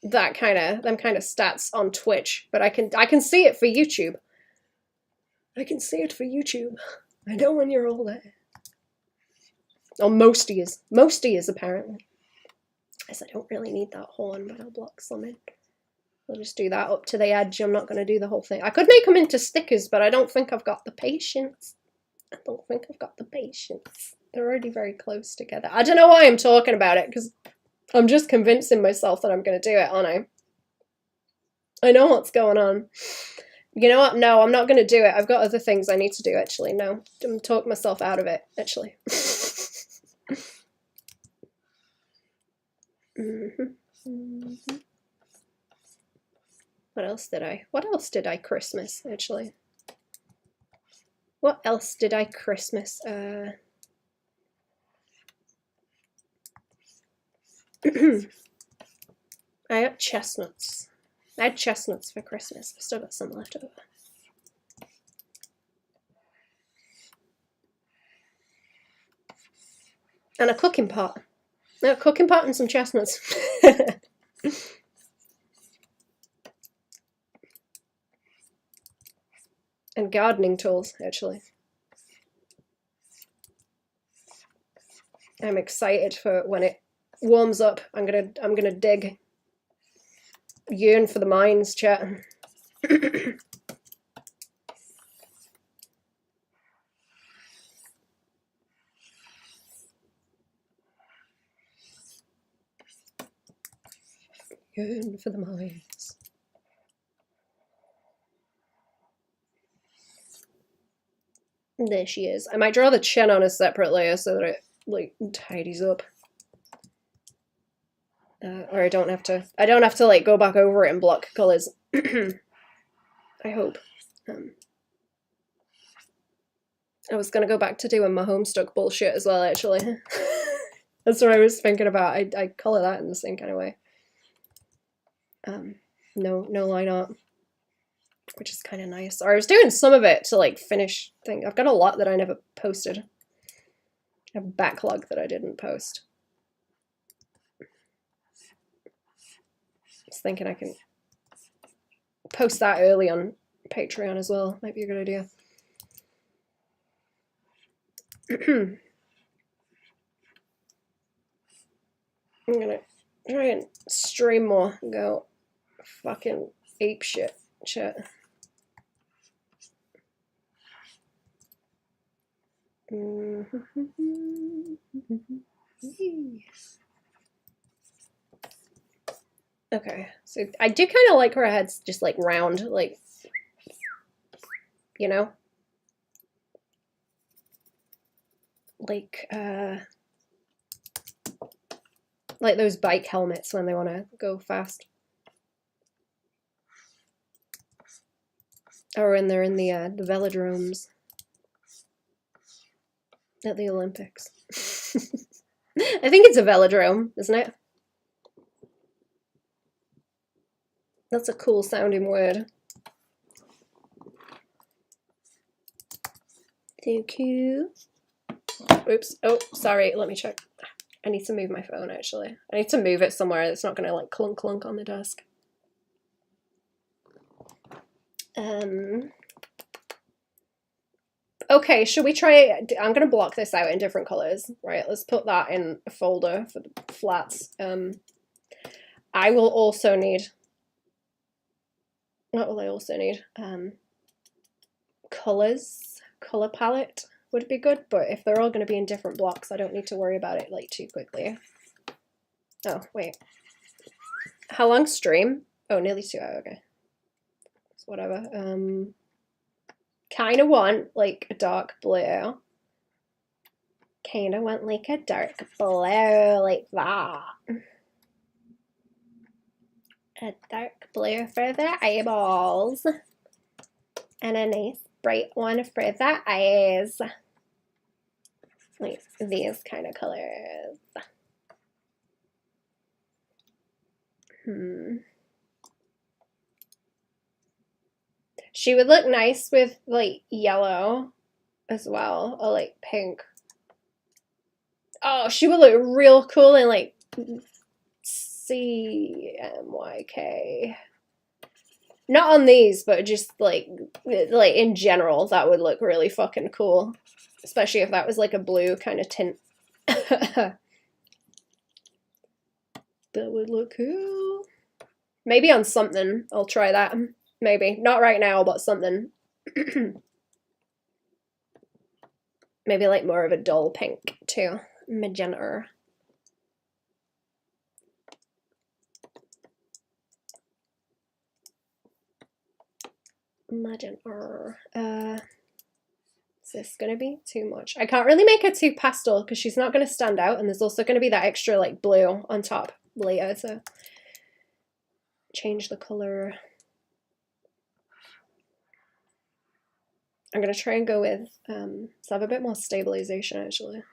Speaker 1: them kind of stats on Twitch, but I can see it for YouTube. I can see it for YouTube. I know when you're all there. Oh, Mosty is apparently. I said I don't really need that horn, but I'll block some in. I'll just do that up to the edge. I'm not going to do the whole thing. I could make them into stickers, but I don't think I've got the patience. I don't think I've got the patience. They're already very close together. I don't know why I'm talking about it, because I'm just convincing myself that I'm going to do it, aren't I? I know what's going on. You know what? No, I'm not going to do it. I've got other things I need to do, actually. No, I'm going to talk myself out of it, actually. What else did I Christmas, actually? What else did I Christmas? I got chestnuts. I had chestnuts for Christmas. I've still got some left over. And a cooking pot. A cooking pot and some chestnuts. And gardening tools, actually. I'm excited for when it warms up. I'm gonna dig. Yearn for the mines, chat. Yearn for the mines. There she is. I might draw the chin on a separate layer so that it like tidies up. Or I don't have to like go back over it and block colors. I hope. I was gonna go back to doing my Homestuck bullshit as well, actually. That's what I was thinking about. I color that in the same kind of way. No line art, which is kind of nice. Or I was doing some of it to like finish thing. I've got a lot that I never posted. I have a backlog that I didn't post. I was thinking I can post that early on Patreon as well. Might be a good idea. I'm gonna try and stream more and go fucking ape shit. Okay, so I do kind of like her head's just like round, like, you know? Like those bike helmets when they want to go fast. Or when they're in the velodromes at the Olympics. I think it's a velodrome, isn't it? That's a cool sounding word. Thank you. Oops. Oh, sorry. Let me check. I need to move my phone, actually. I need to move it somewhere that's not going to, like, clunk clunk on the desk. Okay, should we try... I'm going to block this out in different colors. Right, let's put that in a folder for the flats. I will also need... What will I also need? Colors. Color palette would be good, but if they're all going to be in different blocks, I don't need to worry about it, like, too quickly. Oh, wait. How long stream? Oh, nearly 2 hours, okay. So whatever. Kind of want, like, a dark blue. Kind of want, like, a dark blue, like that. A dark blue for the eyeballs. And a nice bright one for the eyes. Like these kind of colors. She would look nice with like yellow as well, or like pink. Oh, she would look real cool in like CMYK. Not on these, but just like in general, that would look really fucking cool. Especially if that was like a blue kind of tint. That would look cool. Maybe on something. I'll try that. Maybe. Not right now, but something. Maybe like more of a dull pink too. Magenta. Magenta. Is this gonna be too much? I can't really make her too pastel because she's not gonna stand out, and there's also gonna be that extra like blue on top later, so change the color. I'm gonna try and go with so I have a bit more stabilization actually.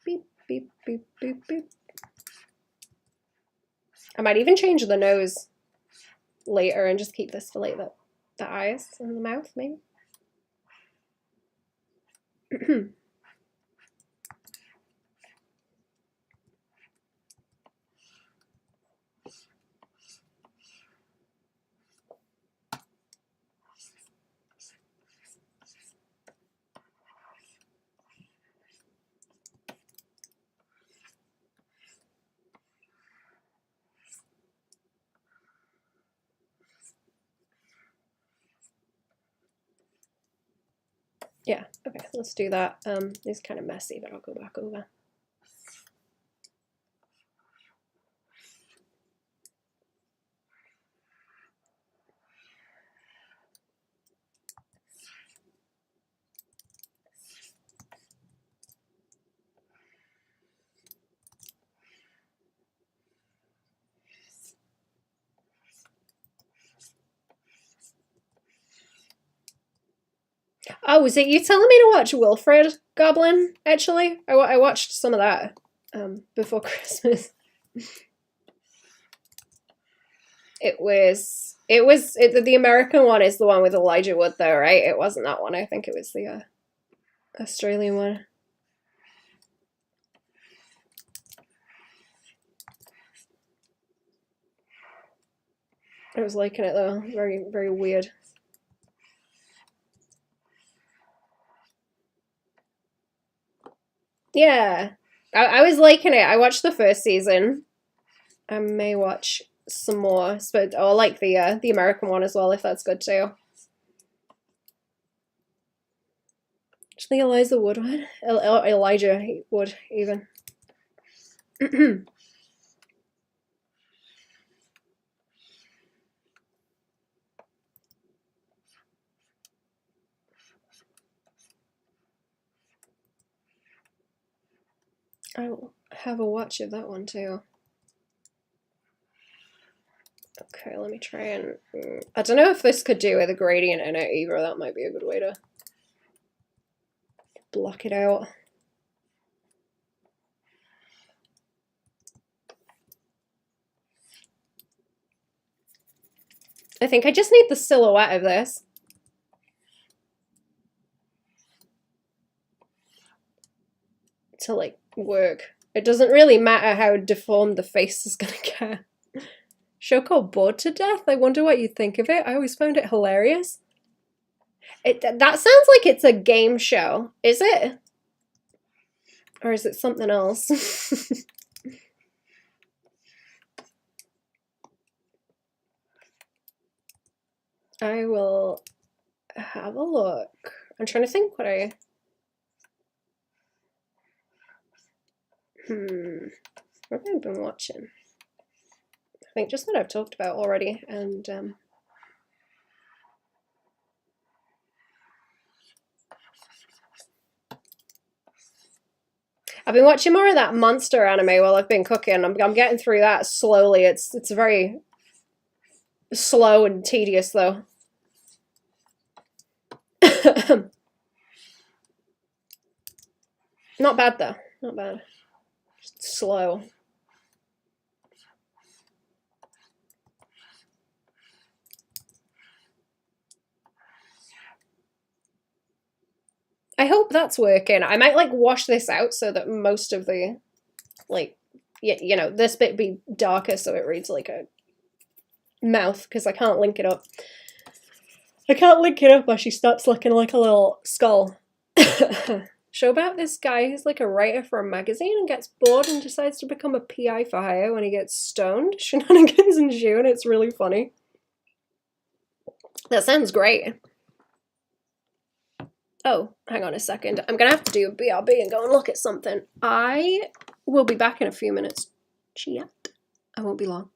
Speaker 1: Beep beep beep beep beep. I might even change the nose later and just keep this for like the eyes and the mouth, maybe. Yeah, okay, let's do that. It's kind of messy, but I'll go back over. Oh, was it you telling me to watch Wilfred Goblin, actually? I watched some of that before Christmas. The American one is the one with Elijah Wood though, right? It wasn't that one. I think it was the Australian one. I was liking it though. Very, very weird. Yeah. I was liking it. I watched the first season. I may watch some more. But I like the American one as well, if that's good too. Actually, Eliza Wood one. Elijah Wood, even. I will have a watch of that one too. Okay, let me try and... I don't know if this could do with a gradient in it either. That might be a good way to block it out. I think I just need the silhouette of this. To, like, work. It doesn't really matter how deformed the face is gonna get. Show called Bored to Death? I wonder what you think of it. I always found it hilarious. That sounds like it's a game show. Is it? Or is it something else? I will have a look. I'm trying to think what I... What have I been watching? I think just what I've talked about already, and I've been watching more of that monster anime while I've been cooking. I'm getting through that slowly. It's very slow and tedious though. Not bad though. Not bad. Just slow. I hope that's working. I might like wash this out so that most of the, like, you know, this bit be darker so it reads like a mouth, because I can't link it up. I can't link it up or she starts looking like a little skull. Show about this guy who's like a writer for a magazine and gets bored and decides to become a PI for hire when he gets stoned. Shenanigans ensue and it's really funny. That sounds great. Oh, hang on a second. I'm gonna have to do a BRB and go and look at something. I will be back in a few minutes. Chat. I won't be long.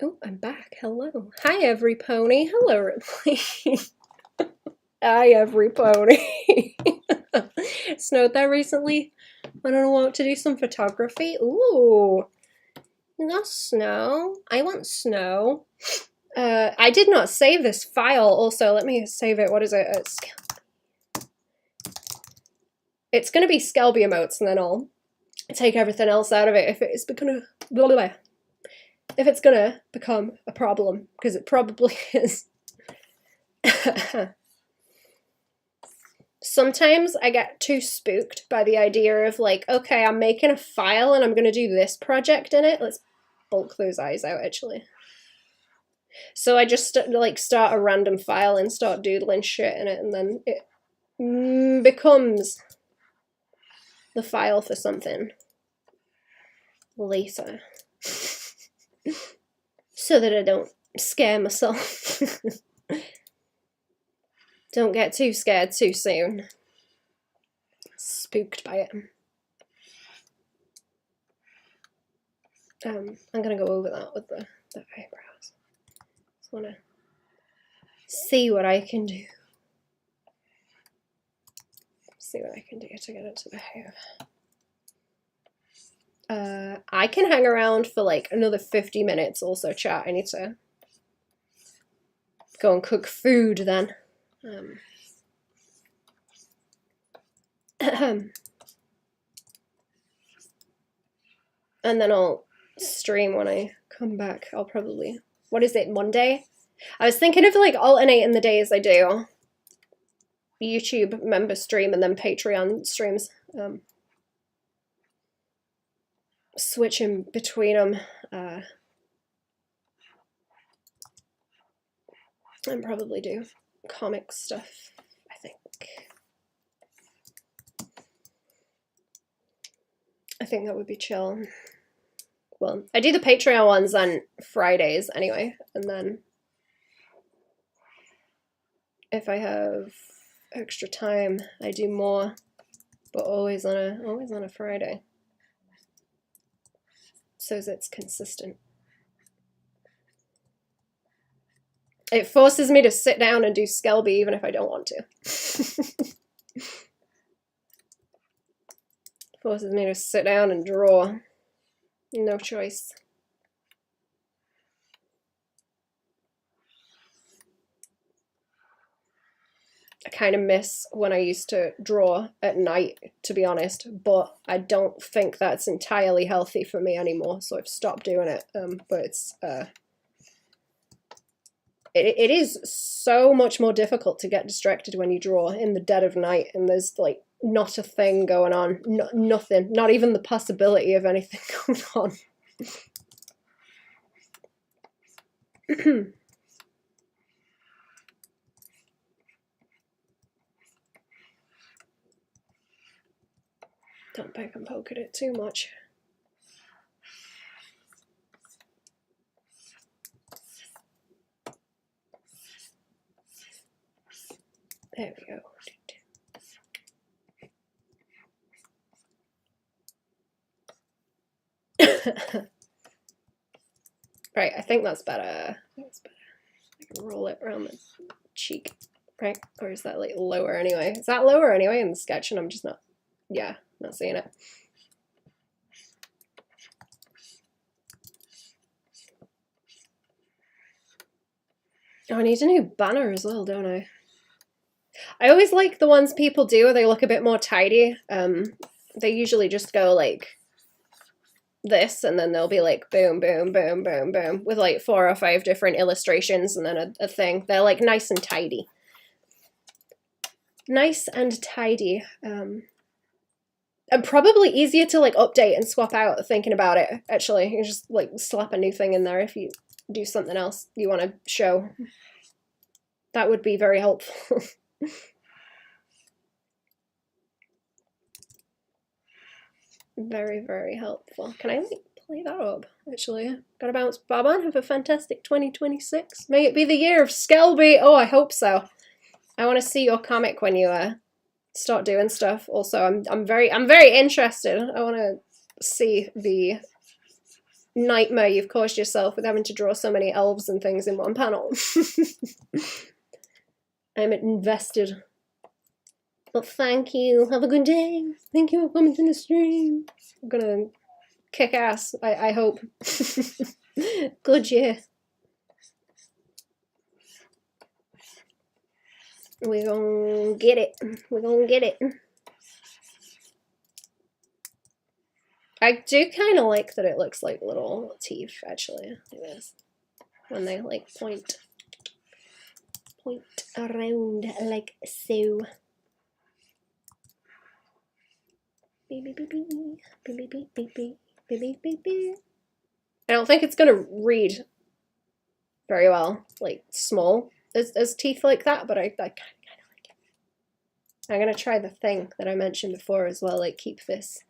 Speaker 1: Oh, I'm back. Hello. Hi, every pony. Hello, Ripley. Hi, every pony. It snowed there recently. Went on a walk to do some photography. Ooh. Not snow. I want snow. I did not save this file also. Let me save it. What is it? It's going to be Skelby Emotes, and then I'll take everything else out of it if it's gonna if it's gonna become a problem, because it probably is. Sometimes I get too spooked by the idea of like, okay, I'm making a file and I'm gonna do this project in it. Let's bulk those eyes out actually. So I just start a random file and start doodling shit in it, and then it becomes the file for something later. So that I don't scare myself. Don't get too scared too soon. Spooked by it. I'm gonna go over that with the eyebrows. Just wanna see what I can do. See what I can do to get it to behave. I can hang around for like another 50 minutes also, chat. I need to go and cook food then. And then I'll stream when I come back. I'll probably, what is it, Monday? I was thinking of like alternating the days I do YouTube member stream and then Patreon streams. Switching between them. And probably do comic stuff, I think. I think that would be chill. Well, I do the Patreon ones on Fridays anyway, and then if I have extra time, I do more, but always on a Friday, so it's consistent. It forces me to sit down and do Skelby even if I don't want to. Forces me to sit down and draw. No choice. I kind of miss when I used to draw at night, to be honest, but I don't think that's entirely healthy for me anymore, so I've stopped doing it. But it's it is so much more difficult to get distracted when you draw in the dead of night, and there's like not a thing going on, nothing, not even the possibility of anything going on. Don't pick and poke at it too much. There we go. Right, I think that's better. I can roll it around the cheek, right? Or is that like lower anyway? Is that lower anyway in the sketch and I'm just not, yeah, not seeing it. Oh, I need a new banner as well, don't I? I always like the ones people do where they look a bit more tidy. They usually just go like this, and then they'll be like boom, boom, boom, boom, boom, with like 4 or 5 different illustrations and then a thing. They're like nice and tidy. Nice and tidy. And probably easier to like update and swap out thinking about it, actually. You just like slap a new thing in there if you do something else you want to show. That would be very helpful. Very, very helpful. Can I like play that up, actually? Gotta bounce. Baban, have a fantastic 2026. May it be the year of Skelby. Oh, I hope so. I want to see your comic when you start doing stuff. Also, I'm very interested. I want to see the nightmare you've caused yourself with having to draw so many elves and things in one panel. I'm invested. But thank you. Have a good day. Thank you for coming to the stream. I'm gonna kick ass, I hope. Good year. We're gonna get it. We're gonna get it. I do kind of like that it looks like little teeth, actually, like this. When they, like, point around like so. Beep, beep, beep, beep, beep, beep, beep, beep, beep, beep, beep. I don't think it's gonna read very well, like, small as teeth like that, but I kind of like it. I'm gonna try the thing that I mentioned before as well, like, keep this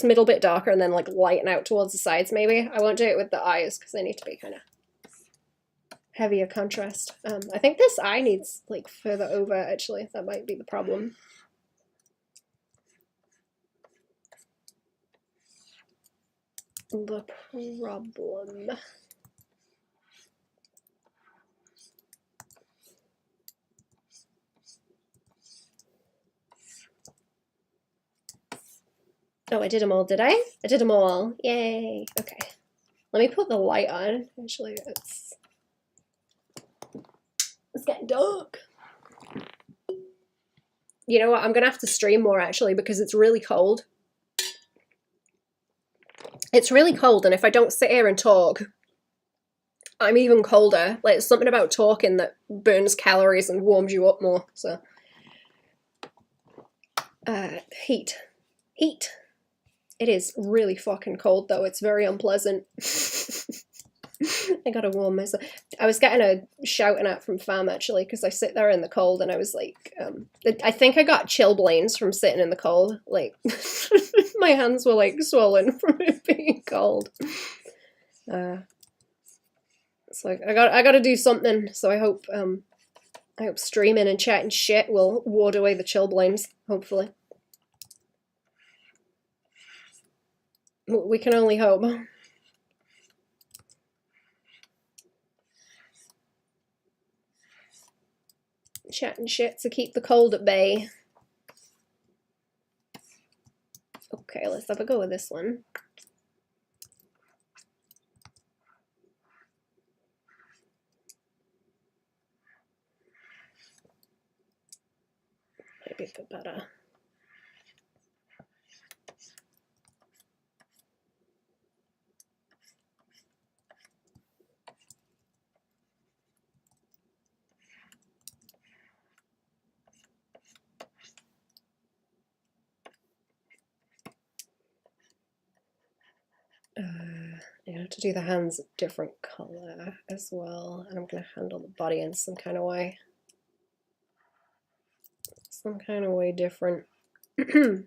Speaker 1: middle bit darker and then, like, lighten out towards the sides, maybe. I won't do it with the eyes, because they need to be kind of heavier contrast. I think this eye needs, like, further over, actually. That might be the problem. The problem. Oh, I did them all, did I? I did them all. Yay. Okay. Let me put the light on. Actually, it's getting dark. You know what? I'm going to have to stream more, actually, because it's really cold. It's really cold, and if I don't sit here and talk, I'm even colder. Like, it's something about talking that burns calories and warms you up more, so. Heat. Heat. It is really fucking cold, though. It's very unpleasant. I gotta warm myself. I was getting a shouting at from fam, actually, because I sit there in the cold, and I was like, I think I got chilblains from sitting in the cold. Like, my hands were, like, swollen from it being cold. It's like, I gotta do something, so I hope streaming and chatting shit will ward away the chilblains, hopefully. We can only hope. Chatting shit to keep the cold at bay. Okay, let's have a go with this one. Maybe a bit better. I have to do the hands a different color as well, and I'm going to handle the body in some kind of way. Some kind of way different. You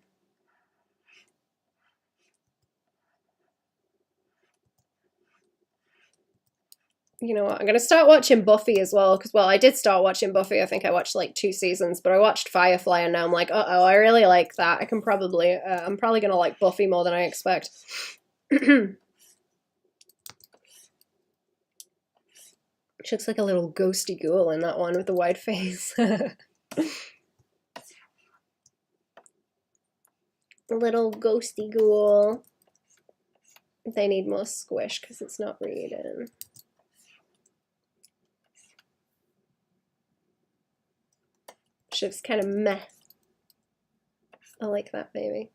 Speaker 1: know what, I'm going to start watching Buffy as well, because, well, I did start watching Buffy. I think I watched like 2 seasons, but I watched Firefly, and now I'm like, uh-oh, I really like that. I can probably, I'm probably going to like Buffy more than I expect. She looks like a little ghosty ghoul in that one with the wide face. Little ghosty ghoul. They need more squish because it's not reading. She looks kind of meh. I like that baby.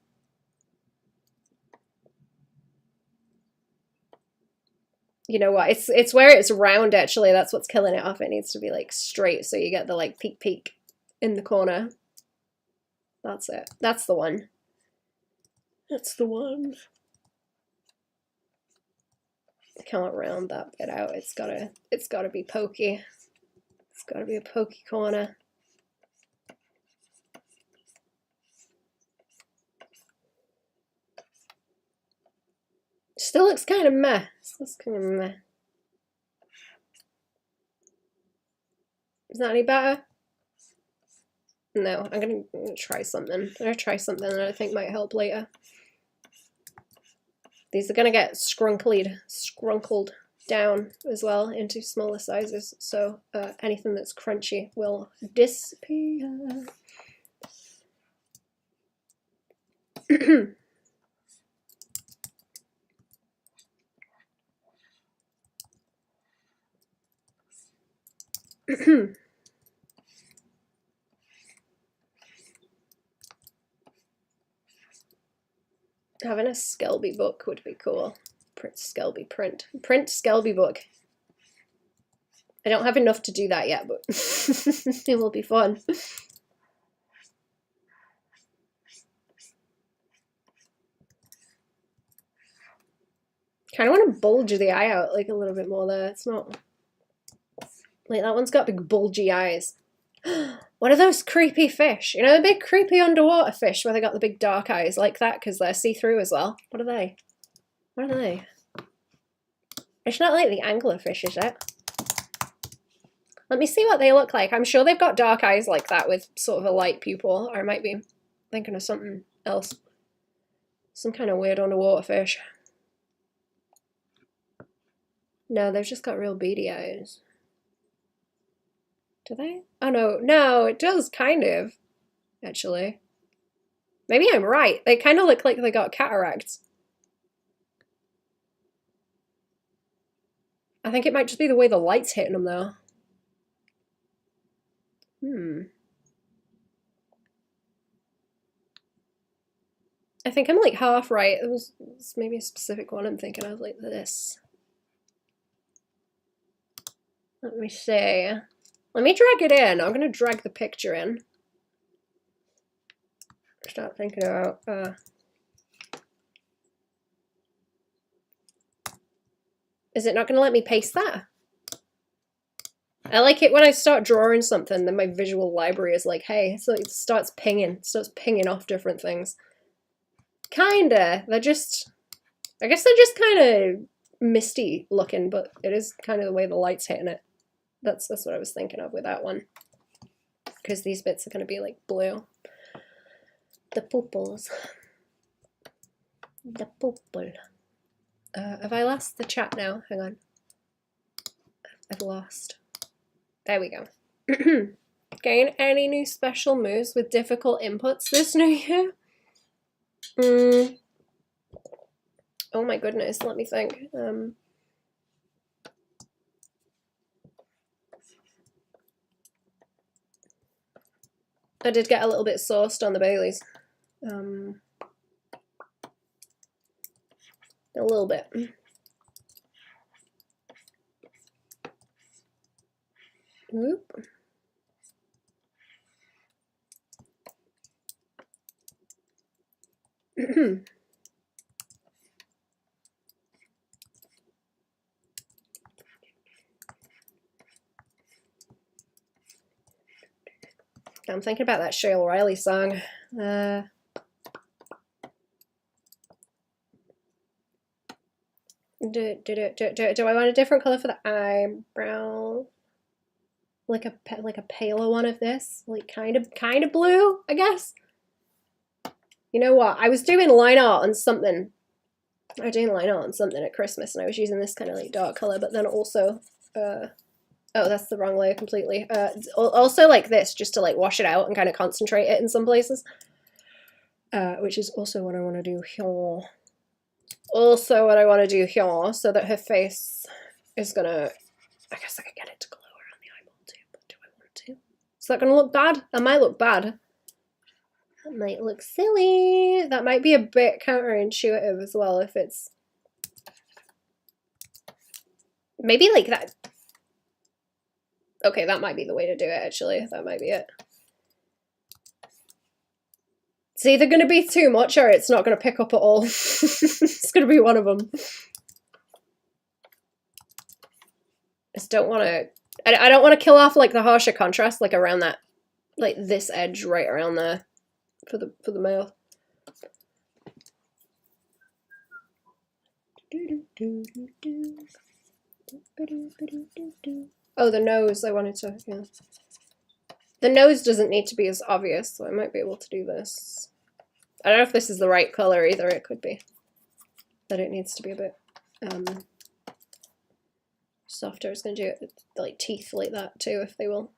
Speaker 1: You know what? It's where it's round, actually. That's what's killing it off. It needs to be like straight, so you get the like peak in the corner. That's it. That's the one. That's the one. I can't round that bit out. It's gotta be pokey. It's gotta be a pokey corner. Still looks kind of meh. Still looks kind of meh. Is that any better? No, I'm gonna try something. I'm gonna try something that I think might help later. These are going to get scrunkled down as well into smaller sizes, so anything that's crunchy will disappear. Having a Skelby book would be cool. Print Skelby Skelby book. I don't have enough to do that yet, but it will be fun. Kind of want to bulge the eye out like a little bit more there. It's not like that one's got big bulgy eyes. What are those creepy fish? You know, the big creepy underwater fish where they got the big dark eyes like that because they're see-through as well. What are they? What are they? It's not like the anglerfish, is it? Let me see what they look like. I'm sure they've got dark eyes like that with sort of a light pupil, or I might be thinking of something else. Some kind of weird underwater fish. No, they've just got real beady eyes. Do they? Oh no, no, it does kind of, actually. Maybe I'm right. They kind of look like they got cataracts. I think it might just be the way the light's hitting them though. I think I'm like half right. It was maybe a specific one I'm thinking of, like this. Let me see. Let me drag it in. I'm gonna drag the picture in. Start thinking about is it not gonna let me paste that? I like it when I start drawing something, then my visual library is like, hey, so it starts pinging off different things. Kinda. They're just, I guess they're just kind of misty looking, but it is kind of the way the light's hitting it. That's what I was thinking of with that one. Because these bits are going to be like blue. The pupils. The pupil. Have I lost the chat now? Hang on. I've lost. There we go. Gain any new special moves with difficult inputs this new year? Oh my goodness, let me think. I did get a little bit sauced on the Baileys. A little bit. Oop. I'm thinking about that Shale Riley song. Do I want a different color for the eyebrow? Like a paler one of this, like kind of blue, I guess. You know what? I was doing line art on something. I was doing line art on something at Christmas, and I was using this kind of like dark color, but then also, oh, that's the wrong layer completely. Also like this, just to like wash it out and kind of concentrate it in some places. Which is also what I want to do here. Also what I want to do here, so that her face is gonna, I guess I could get it to glow around the eyeball too, but do I want to? Is that gonna look bad? That might look bad. That might look silly. That might be a bit counterintuitive as well if it's maybe like that. Okay, that might be the way to do it actually. That might be it. It's either going to be too much or it's not going to pick up at all. It's going to be one of them. I just don't want to, I don't want to kill off like the harsher contrast like around that, like this edge right around there for the mouth. Oh, the nose, I wanted to, yeah. The nose doesn't need to be as obvious, so I might be able to do this. I don't know if this is the right color either, it could be. that it needs to be a bit softer. I was going to do it with like teeth like that too, if they will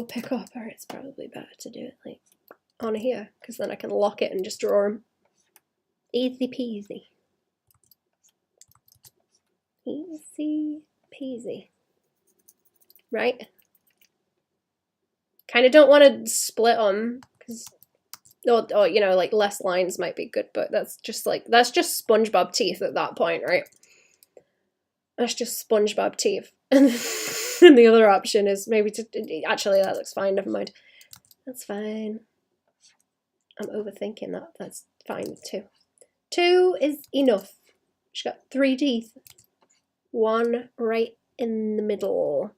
Speaker 1: pick up, or it's probably better to do it like on here, because then I can lock it and just draw them. Easy peasy. Easy peasy. Right? Kind of don't want to split them, because, or you know, like less lines might be good, but that's just SpongeBob teeth at that point, right? That's just SpongeBob teeth. And the other option is maybe to, actually that looks fine, never mind. That's fine. I'm overthinking that. That's fine too. 2 is enough. She's got 3 teeth. 1 right in the middle.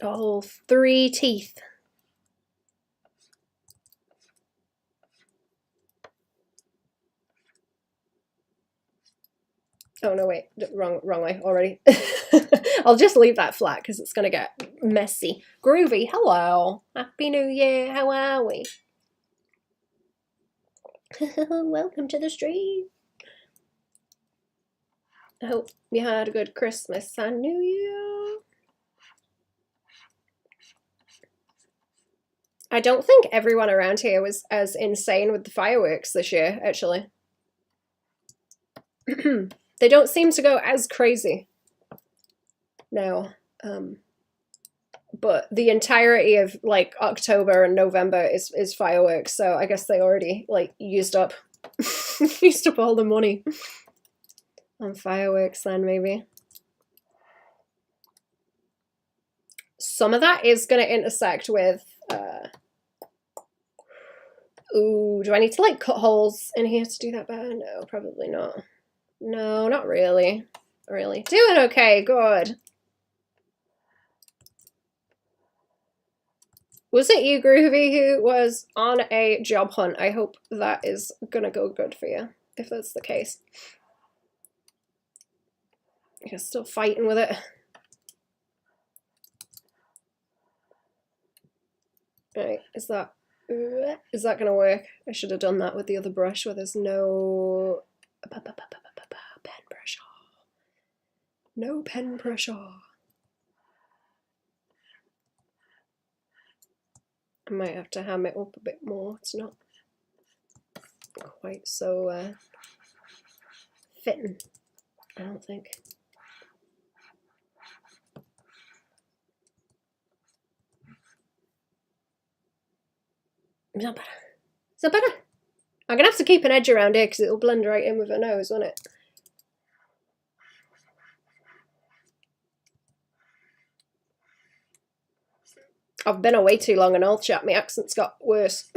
Speaker 1: Oh, 3 teeth. Oh no, wait, wrong way already. I'll just leave that flat because it's gonna get messy. Groovy, hello. Happy New Year, how are we? Welcome to the stream. I hope you had a good Christmas and New Year. I don't think everyone around here was as insane with the fireworks this year, actually. They don't seem to go as crazy now. But the entirety of like October and November is fireworks, so I guess they already like used up all the money on fireworks then, maybe. Some of that is going to intersect with ooh, do I need to like cut holes in here to do that better? No, probably not. No, not really. Really. Doing okay, good. Was it you, Groovy, who was on a job hunt? I hope that is gonna go good for you, if that's the case. You're still fighting with it. Right, is that gonna work? I should have done that with the other brush where there's no pen pressure. No pen pressure. I might have to ham it up a bit more. It's not quite so fitting, I don't think. Is that better? Is that better? I'm gonna have to keep an edge around here because it'll blend right in with her nose, won't it? I've been away too long and all chat, my accent's got worse.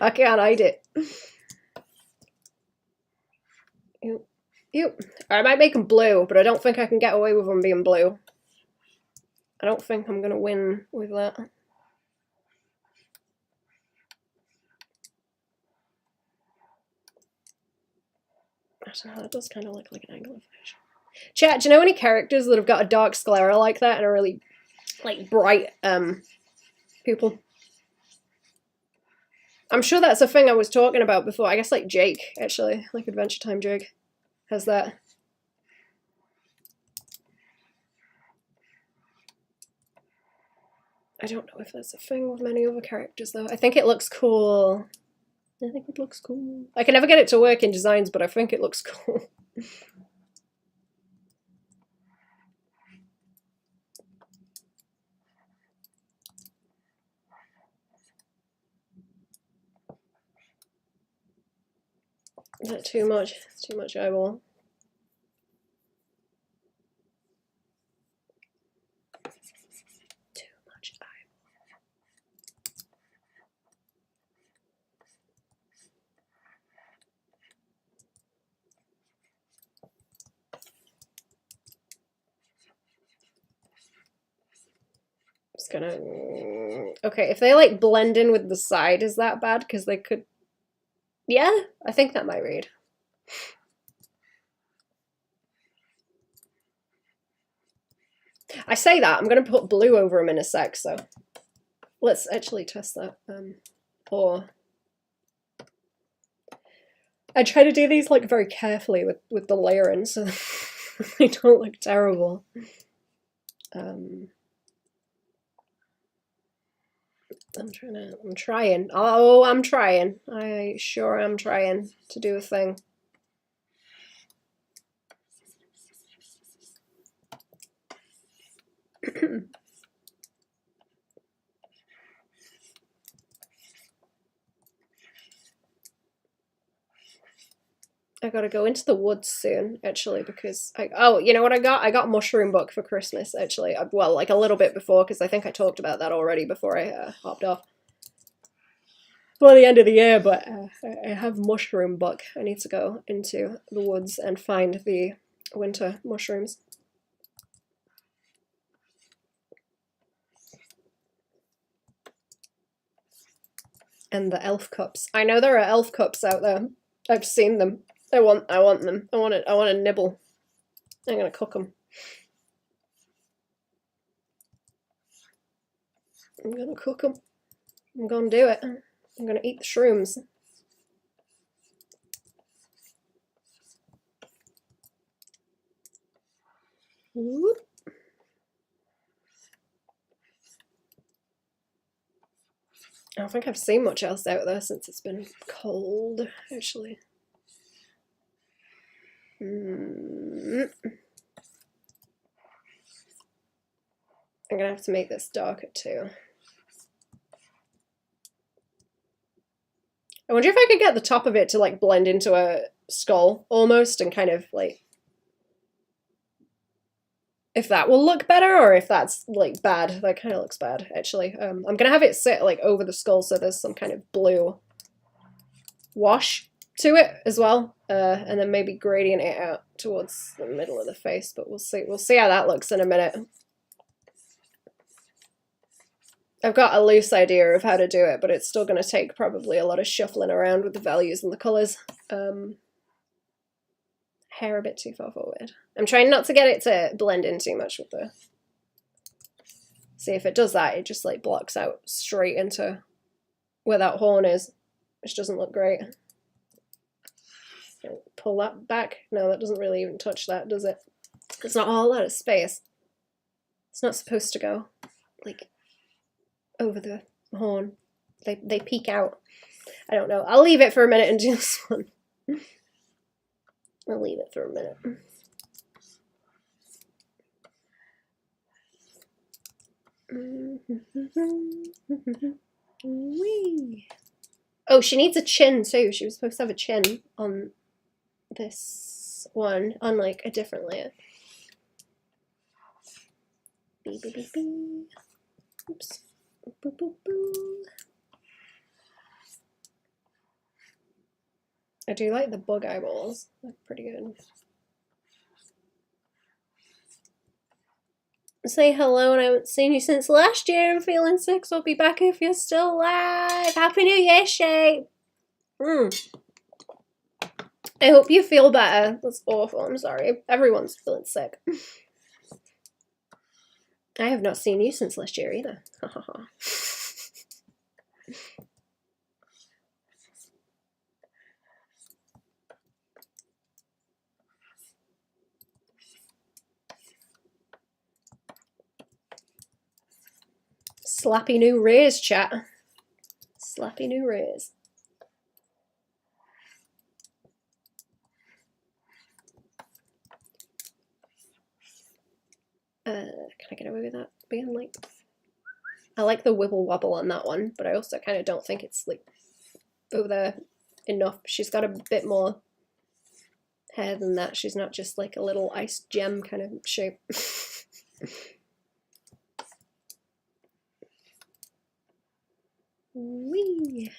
Speaker 1: I can't hide it. Ew. I might make them blue, but I don't think I can get away with them being blue. I don't think I'm gonna win with that. I don't know, that does kind of look like an anglerfish. Chat, do you know any characters that have got a dark sclera like that and are really like bright pupil? I'm sure that's a thing I was talking about before. I guess like Jake, actually, like Adventure Time Jake has that. I don't know if that's a thing with many other characters though. I think it looks cool. I think it looks cool. I can never get it to work in designs, but I think it looks cool. Is that too much? It's too much eyeball. Too much eyeball. Just gonna... Okay, if they like blend in with the side, is that bad? Because they could... Yeah, I think that might read. I say that, I'm going to put blue over them in a sec, so let's actually test that. Or I try to do these like very carefully with the layering so they don't look terrible. I'm trying. Oh, I'm trying. I sure am trying to do a thing. I gotta go into the woods soon, actually, because oh, you know what I got? I got Mushroom Book for Christmas, actually. Well, like a little bit before, because I think I talked about that already before I hopped off. For the end of the year, but I have Mushroom Book. I need to go into the woods and find the winter mushrooms. And the elf cups. I know there are elf cups out there. I've seen them. I want them. I want to nibble. I'm gonna cook them. I'm gonna cook them. I'm gonna do it. I'm gonna eat the shrooms. Whoop. I don't think I've seen much else out there since it's been cold, actually. I'm gonna have to make this darker too. I wonder if I could get the top of it to like blend into a skull almost and kind of like if that will look better or if that's like bad. That kind of looks bad actually. I'm gonna have it sit like over the skull so there's some kind of blue wash to it as well, and then maybe gradient it out towards the middle of the face, but we'll see how that looks in a minute. I've got a loose idea of how to do it, but it's still going to take probably a lot of shuffling around with the values and the colours. Hair a bit too far forward. I'm trying not to get it to blend in too much with the... See, if it does that, it just like blocks out straight into where that horn is, which doesn't look great. Pull that back. No, that doesn't really even touch that, does it? It's not a whole lot of space. It's not supposed to go like over the horn. They peek out. I don't know. I'll leave it for a minute and do this one. I'll leave it for a minute. Wee. Oh, she needs a chin too. She was supposed to have a chin on this one, on like a different layer. Bee, bee, bee, bee. Oops. Boo, boo, boo. I do like the bug eyeballs. They're pretty good. Say hello, and I haven't seen you since last year. I'm feeling sick, so I'll be back if you're still alive. Happy New Year, Shay. I hope you feel better. That's awful. I'm sorry. Everyone's feeling sick. I have not seen you since last year either. Slappy new rays, chat. Slappy new rays. Can I get away with that being like... I like the wibble wobble on that one, but I also kind of don't think it's like over there enough. She's got a bit more hair than that. She's not just like a little ice gem kind of shape. Wee.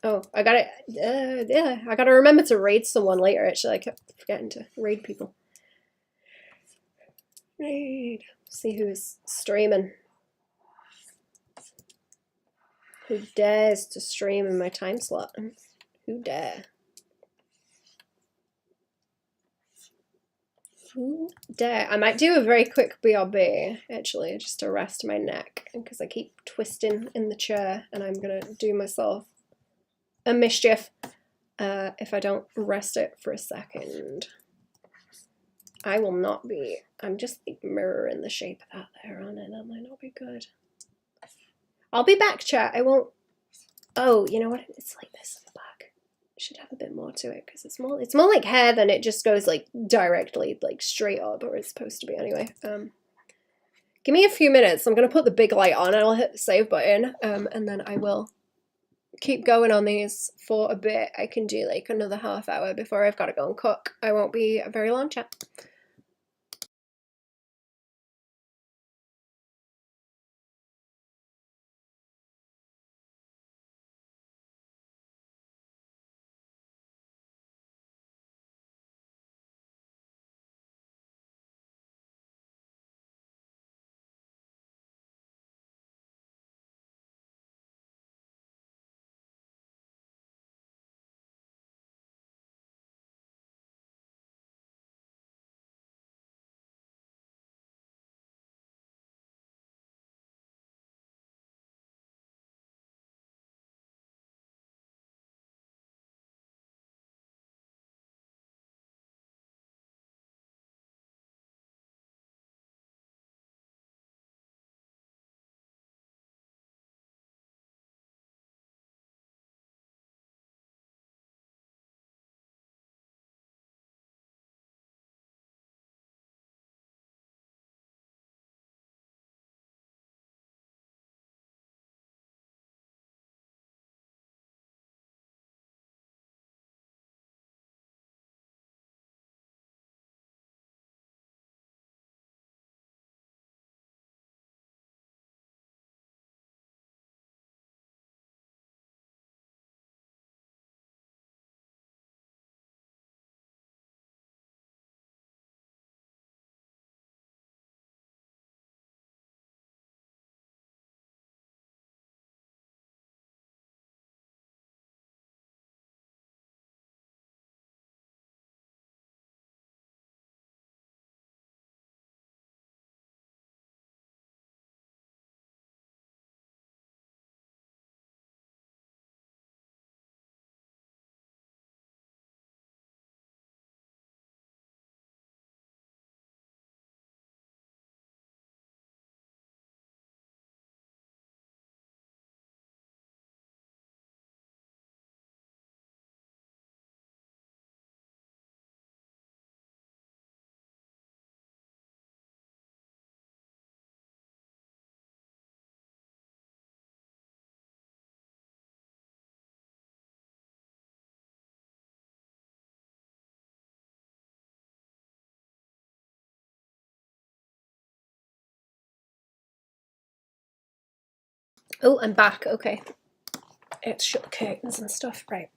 Speaker 1: Oh, I gotta, yeah, I gotta remember to raid someone later, actually. I kept forgetting to raid people. Raid. See who's streaming. Who dares to stream in my time slot? Who dare? Who dare? I might do a very quick BRB, actually, just to rest my neck, because I keep twisting in the chair, and I'm going to do myself a mischief if I don't rest it for a second. I will not be. I'm just mirroring the shape of that there on it. That might not be good. I'll be back, chat. I won't. Oh, you know what? It's like this in the back. It should have a bit more to it because it's more like hair than it just goes like directly like straight up, or it's supposed to be anyway. Give me a few minutes. I'm gonna put the big light on and I'll hit the save button, and then I will keep going on these for a bit. I can do like another half hour before I've got to go and cook. I won't be a very long chat. Oh, I'm back. Okay. It's shut the curtains and stuff. Right.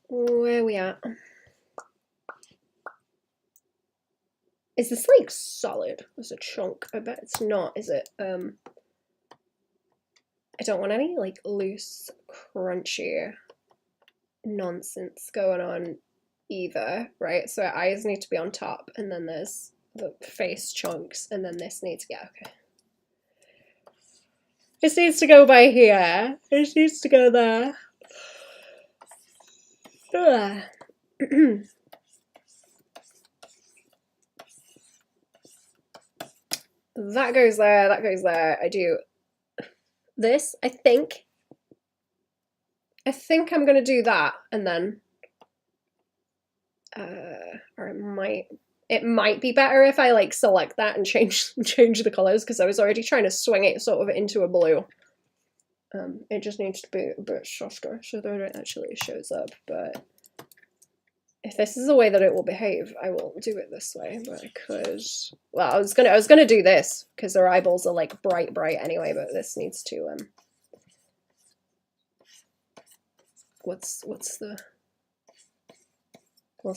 Speaker 1: Where are we at? Is this like solid as a chunk? I bet it's not, is it? I don't want any like loose, crunchy nonsense going on either, right? So eyes need to be on top, and then there's the face chunks, and then this needs to get okay. This needs to go by here. This needs to go there. That goes there, that goes there. I do this, I think I'm gonna do that, and then or it might be better if I like select that and change the colors, because I was already trying to swing it sort of into a blue. It just needs to be a bit softer so that it actually shows up. But if this is the way that it will behave, I will do it this way. But I could, well, I was gonna do this because their eyeballs are like bright anyway. But this needs to what's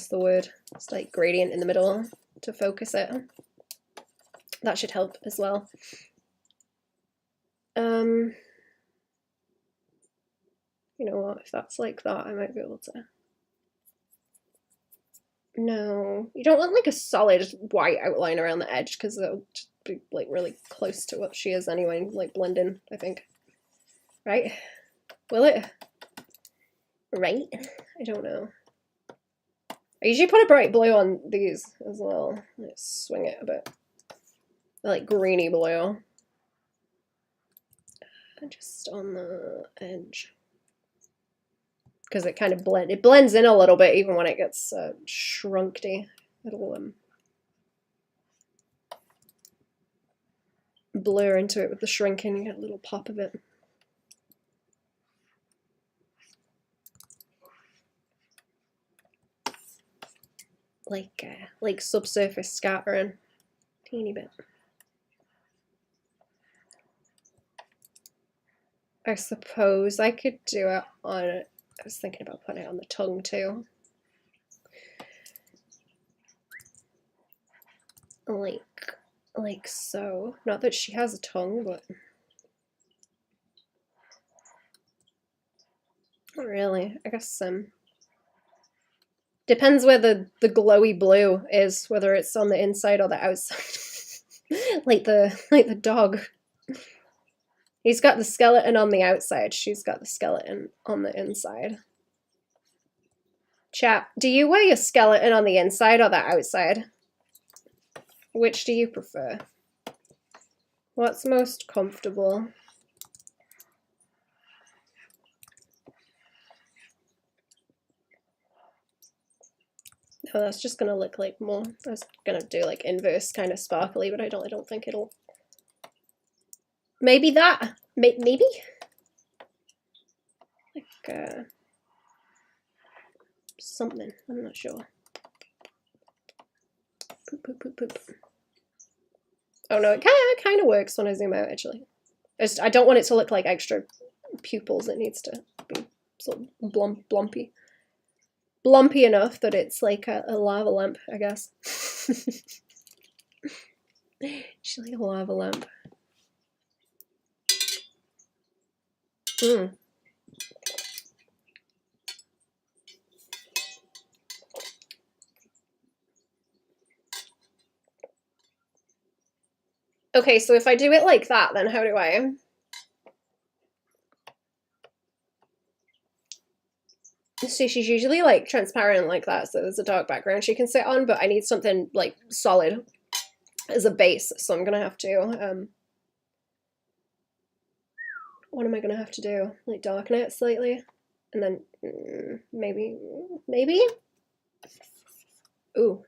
Speaker 1: the word? It's like gradient in the middle to focus it. That should help as well. You know what, if that's like that, I might be able to No, you don't want like a solid white outline around the edge because it'll just be like really close to what she is anyway, like blend in, I think. Right? Will it? Right? I don't know. I usually put a bright blue on these as well. Let's swing it a bit. Like greeny blue. Just on the edge. Because it kind of blends in a little bit even when it gets shrunky. It'll blur into it with the shrinking. You get a little pop of it. Like subsurface scattering, teeny bit. I suppose I could do it on. I was thinking about putting it on the tongue too. Like so. Not that she has a tongue, but not really. I guess depends where the glowy blue is, whether it's on the inside or the outside. like the dog. He's got the skeleton on the outside. She's got the skeleton on the inside. Chap, do you wear your skeleton on the inside or the outside? Which do you prefer? What's most comfortable? Oh, that's just gonna look like more. I was gonna do like inverse kind of sparkly, but I don't think it'll. Maybe that. Maybe. Like something. I'm not sure. Poop, poop, poop, poop. Oh no, it kind of works when I zoom out. Actually, I don't want it to look like extra pupils. It needs to be sort of blumpy. Blumpy enough that it's like a lava lamp, I guess. She's like a lava lamp. Okay, so if I do it like that, then how do I? So she's usually like transparent like that, so there's a dark background she can sit on, but I need something like solid as a base, so I'm gonna have to what am I gonna have to do? Like darken it slightly, and then maybe. Ooh,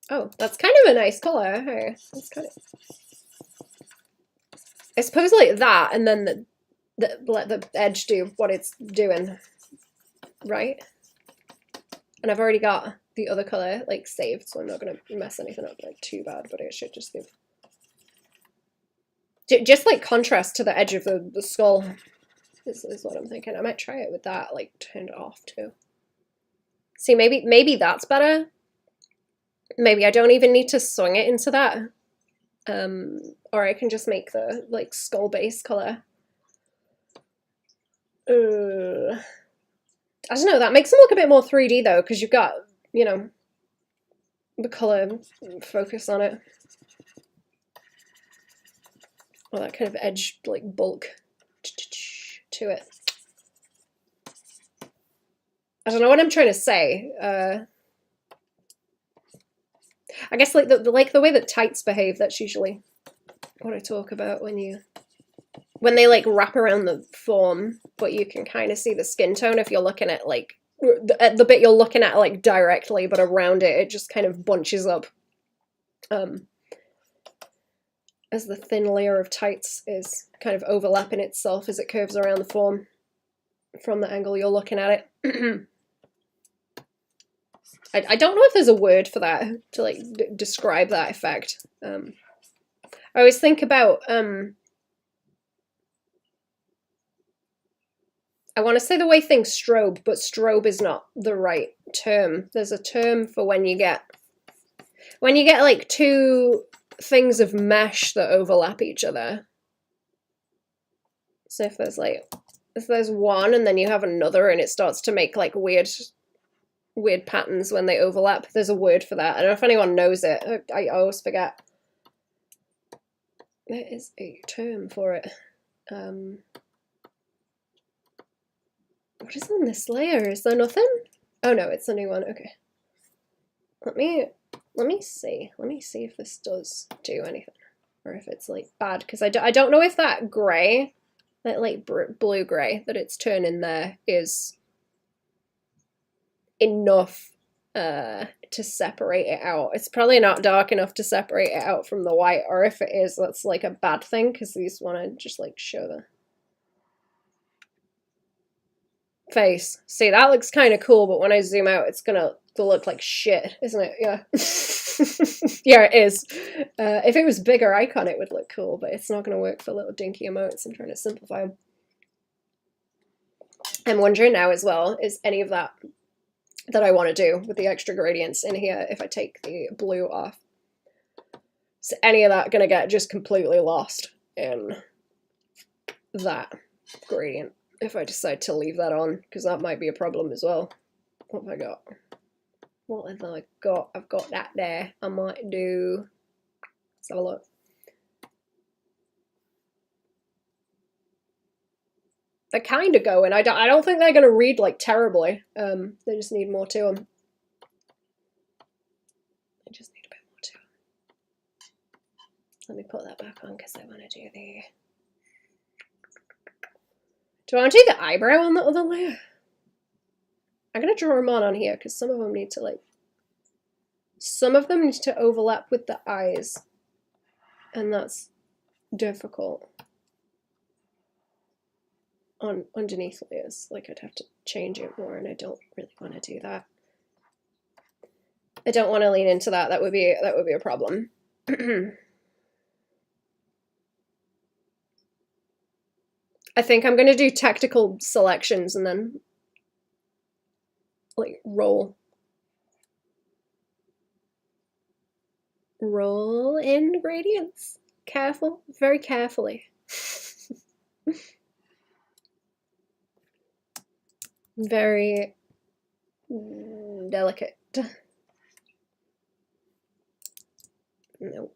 Speaker 1: oh, that's kind of a nice color. Hey, that's kind of. I suppose like that, and then let the edge do what it's doing, right? And I've already got the other color like saved, so I'm not gonna mess anything up like too bad, but it should just give. Just like contrast to the edge of the skull is what I'm thinking. I might try it with that, like turned off too. See, maybe that's better. Maybe I don't even need to swing it into that. Or I can just make the like skull base color. I don't know, that makes them look a bit more 3D though, because you've got, you know, the color focus on it. Or that kind of edge, like, bulk to it. I don't know what I'm trying to say. I guess like the way that tights behave, that's usually what I talk about when they like wrap around the form, but you can kind of see the skin tone if you're looking at like the bit you're looking at like directly, but around it just kind of bunches up. As the thin layer of tights is kind of overlapping itself as it curves around the form from the angle you're looking at it. I don't know if there's a word for that to like describe that effect. I always think about I want to say the way things strobe, but strobe is not the right term. There's a term for when you get like two things of mesh that overlap each other. So if there's one and then you have another and it starts to make like weird weird patterns when they overlap. There's a word for that. I don't know if anyone knows it. I always forget. There is a term for it. What is on this layer? Is there nothing? Oh no, it's a new one. Okay. Let me see. Let me see if this does do anything, or if it's like bad, because I don't know if that grey, that like blue grey that it's turning there is enough to separate it out. It's probably not dark enough to separate it out from the white, or if it is, that's like a bad thing, because these want to just like show the face. See, that looks kind of cool, but when I zoom out, it's gonna look like shit, isn't it? Yeah. Yeah, it is. If it was bigger icon, it would look cool, but it's not gonna work for little dinky emotes. I'm trying to simplify them. I'm wondering now as well, is any of that I want to do with the extra gradients in here, if I take the blue off, is any of that gonna get just completely lost in that gradient if I decide to leave that on? Because that might be a problem as well. What have I got? What have I got? I've got that there. I might do, let's have a look. They're kind of going. I don't think they're going to read like terribly. They just need more to them. They just need a bit more to them. Let me put that back on because I want to do the... Do I want to do the eyebrow on the other layer? I'm going to draw them on here because some of them need to like... Some of them need to overlap with the eyes. And that's difficult. On underneath layers, like I'd have to change it more, and I don't really want to do that. I don't want to lean into that. That would be a problem. I think I'm going to do tactical selections and then like roll in gradients. Careful, very carefully. Very delicate. Nope.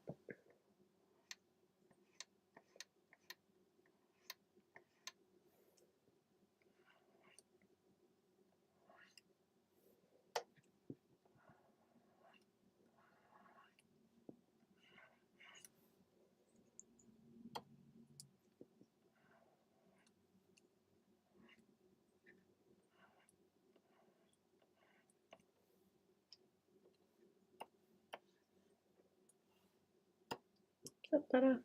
Speaker 1: Better.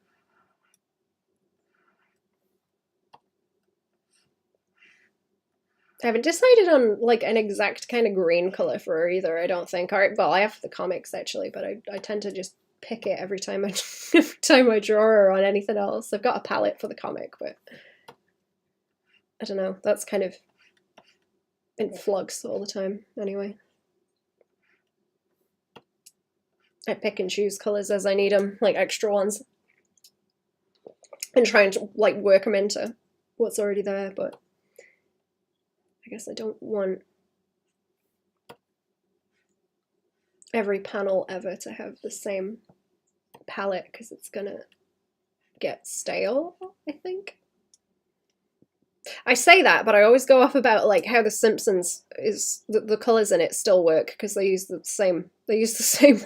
Speaker 1: I haven't decided on like an exact kind of green color for her either, I don't think. Alright, well, I have the comics actually, but I tend to just pick it every time I draw her on anything else. I've got a palette for the comic, but I don't know, that's kind of in flux all the time anyway. I pick and choose colors as I need them, like extra ones, and try and like work them into what's already there, but I guess I don't want every panel ever to have the same palette because it's gonna get stale, I think. I say that, but I always go off about like how The Simpsons is the colors in it still work because they use the same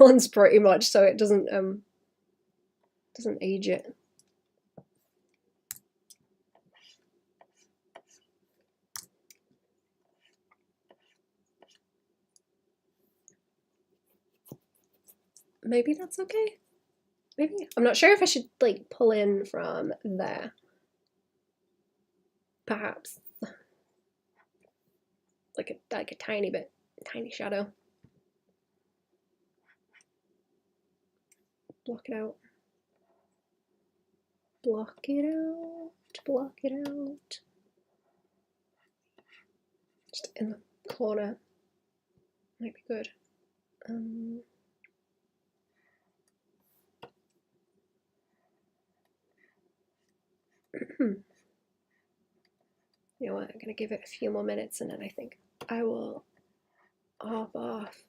Speaker 1: ones pretty much, so it doesn't age it. Maybe that's okay. Maybe. I'm not sure if I should like pull in from there. Perhaps. Like a tiny bit, tiny shadow. Block it out. Block it out. Block it out. Just in the corner. Might be good. You know what, I'm gonna give it a few more minutes and then I think I will hop off.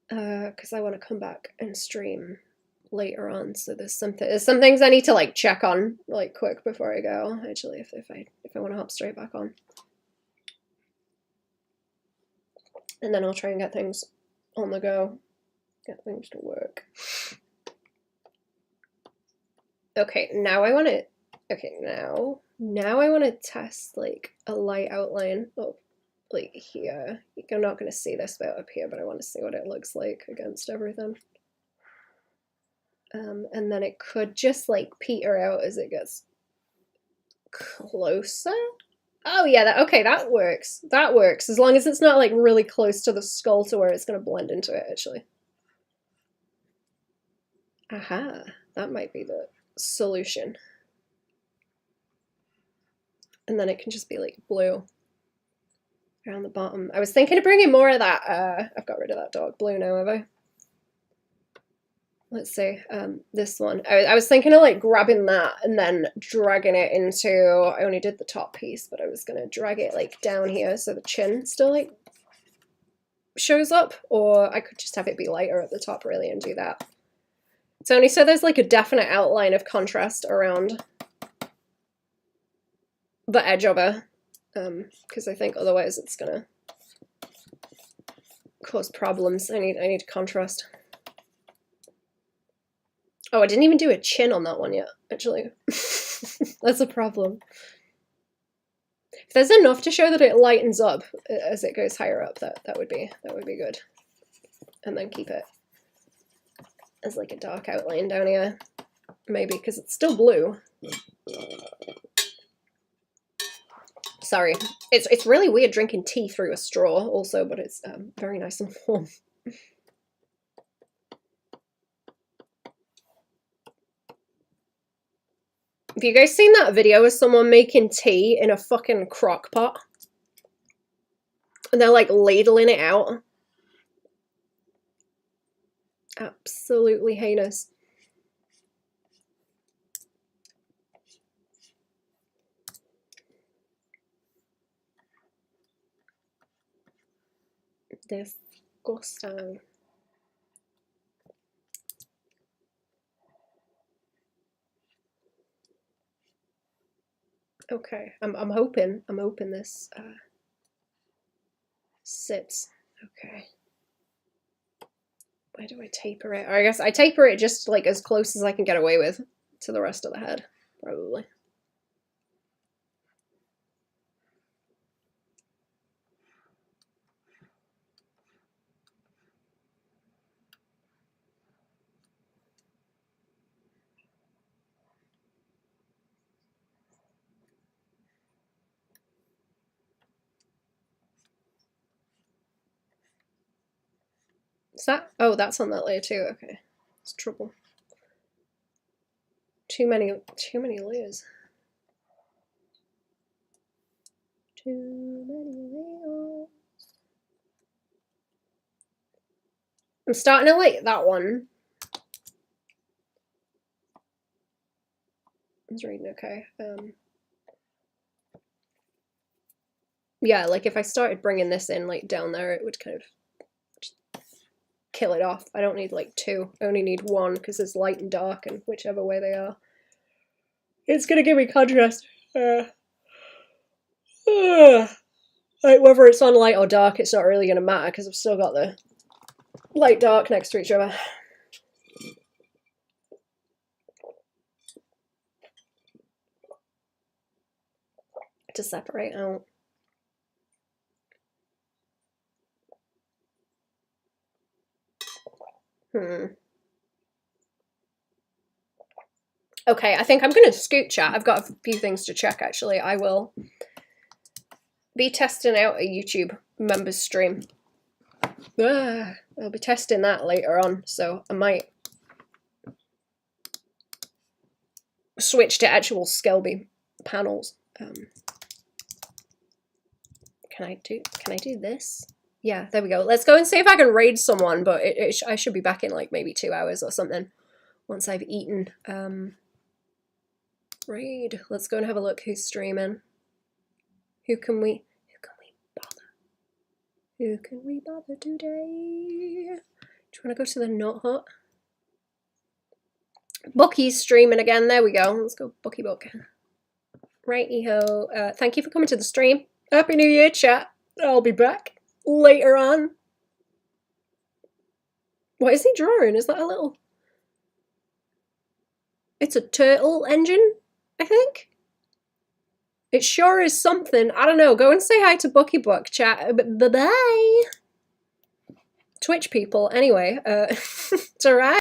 Speaker 1: Because I want to come back and stream later on, so there's some things I need to like check on like quick before I go, actually, if I want to hop straight back on. And then I'll try and get things on the go, get things to work. Okay, now I want to, now I want to test like a light outline of like here. You're not going to see this bit up here, but I want to see what it looks like against everything. And then it could just like peter out as it gets closer. Oh yeah, okay, that works. That works, as long as it's not like really close to the skull to where it's going to blend into it, actually. Aha, that might be the solution. And then it can just be like blue around the bottom. I was thinking of bringing more of that. I've got rid of that dark blue now, have I? Let's see, this one. I was thinking of like grabbing that and then dragging it into, I only did the top piece, but I was gonna drag it like down here so the chin still like shows up, or I could just have it be lighter at the top really and do that. It's only so there's like a definite outline of contrast around the edge of it, because I think otherwise it's gonna cause problems. I need contrast. Oh, I didn't even do a chin on that one yet, actually. That's a problem. If there's enough to show that it lightens up as it goes higher up, that would be good. And then keep it as like a dark outline down here, maybe, because it's still blue. Sorry, it's really weird drinking tea through a straw, also, but it's very nice and warm. Have you guys seen that video of someone making tea in a fucking crock pot? And they're like ladling it out. Absolutely heinous. Disgusting. Okay, I'm hoping this sits. Okay. Where do I taper it? Or I guess I taper it just like as close as I can get away with to the rest of the head, probably. Is that? Oh, that's on that layer too. Okay, it's trouble. Too many layers. Too many layers. I'm starting to like that one. It's reading okay. Yeah, like if I started bringing this in like down there, it would kind of kill it off. I don't need like two. I only need one because it's light and dark, and whichever way they are, it's gonna give me contrast. Like whether it's on light or dark, it's not really gonna matter because I've still got the light dark next to each other. To separate out. Okay, I think I'm gonna scoot chat. I've got a few things to check actually. I will be testing out a YouTube members stream. I'll be testing that later on, so I might switch to actual Skelby panels. Can I do this? Yeah, there we go. Let's go and see if I can raid someone, but I should be back in like maybe 2 hours or something once I've eaten. Raid. Let's go and have a look who's streaming. Who can we bother? Who can we bother today? Do you want to go to the Nut Hut? Bucky's streaming again. There we go. Let's go, Bucky Buck. Righty-ho. Thank you for coming to the stream. Happy New Year, chat. I'll be back later on. What is he drawing? Is that a little... It's a turtle engine, I think? It sure is something. I don't know. Go and say hi to Bucky Buck, chat. Bye-bye. Twitch people. Anyway, it's alright.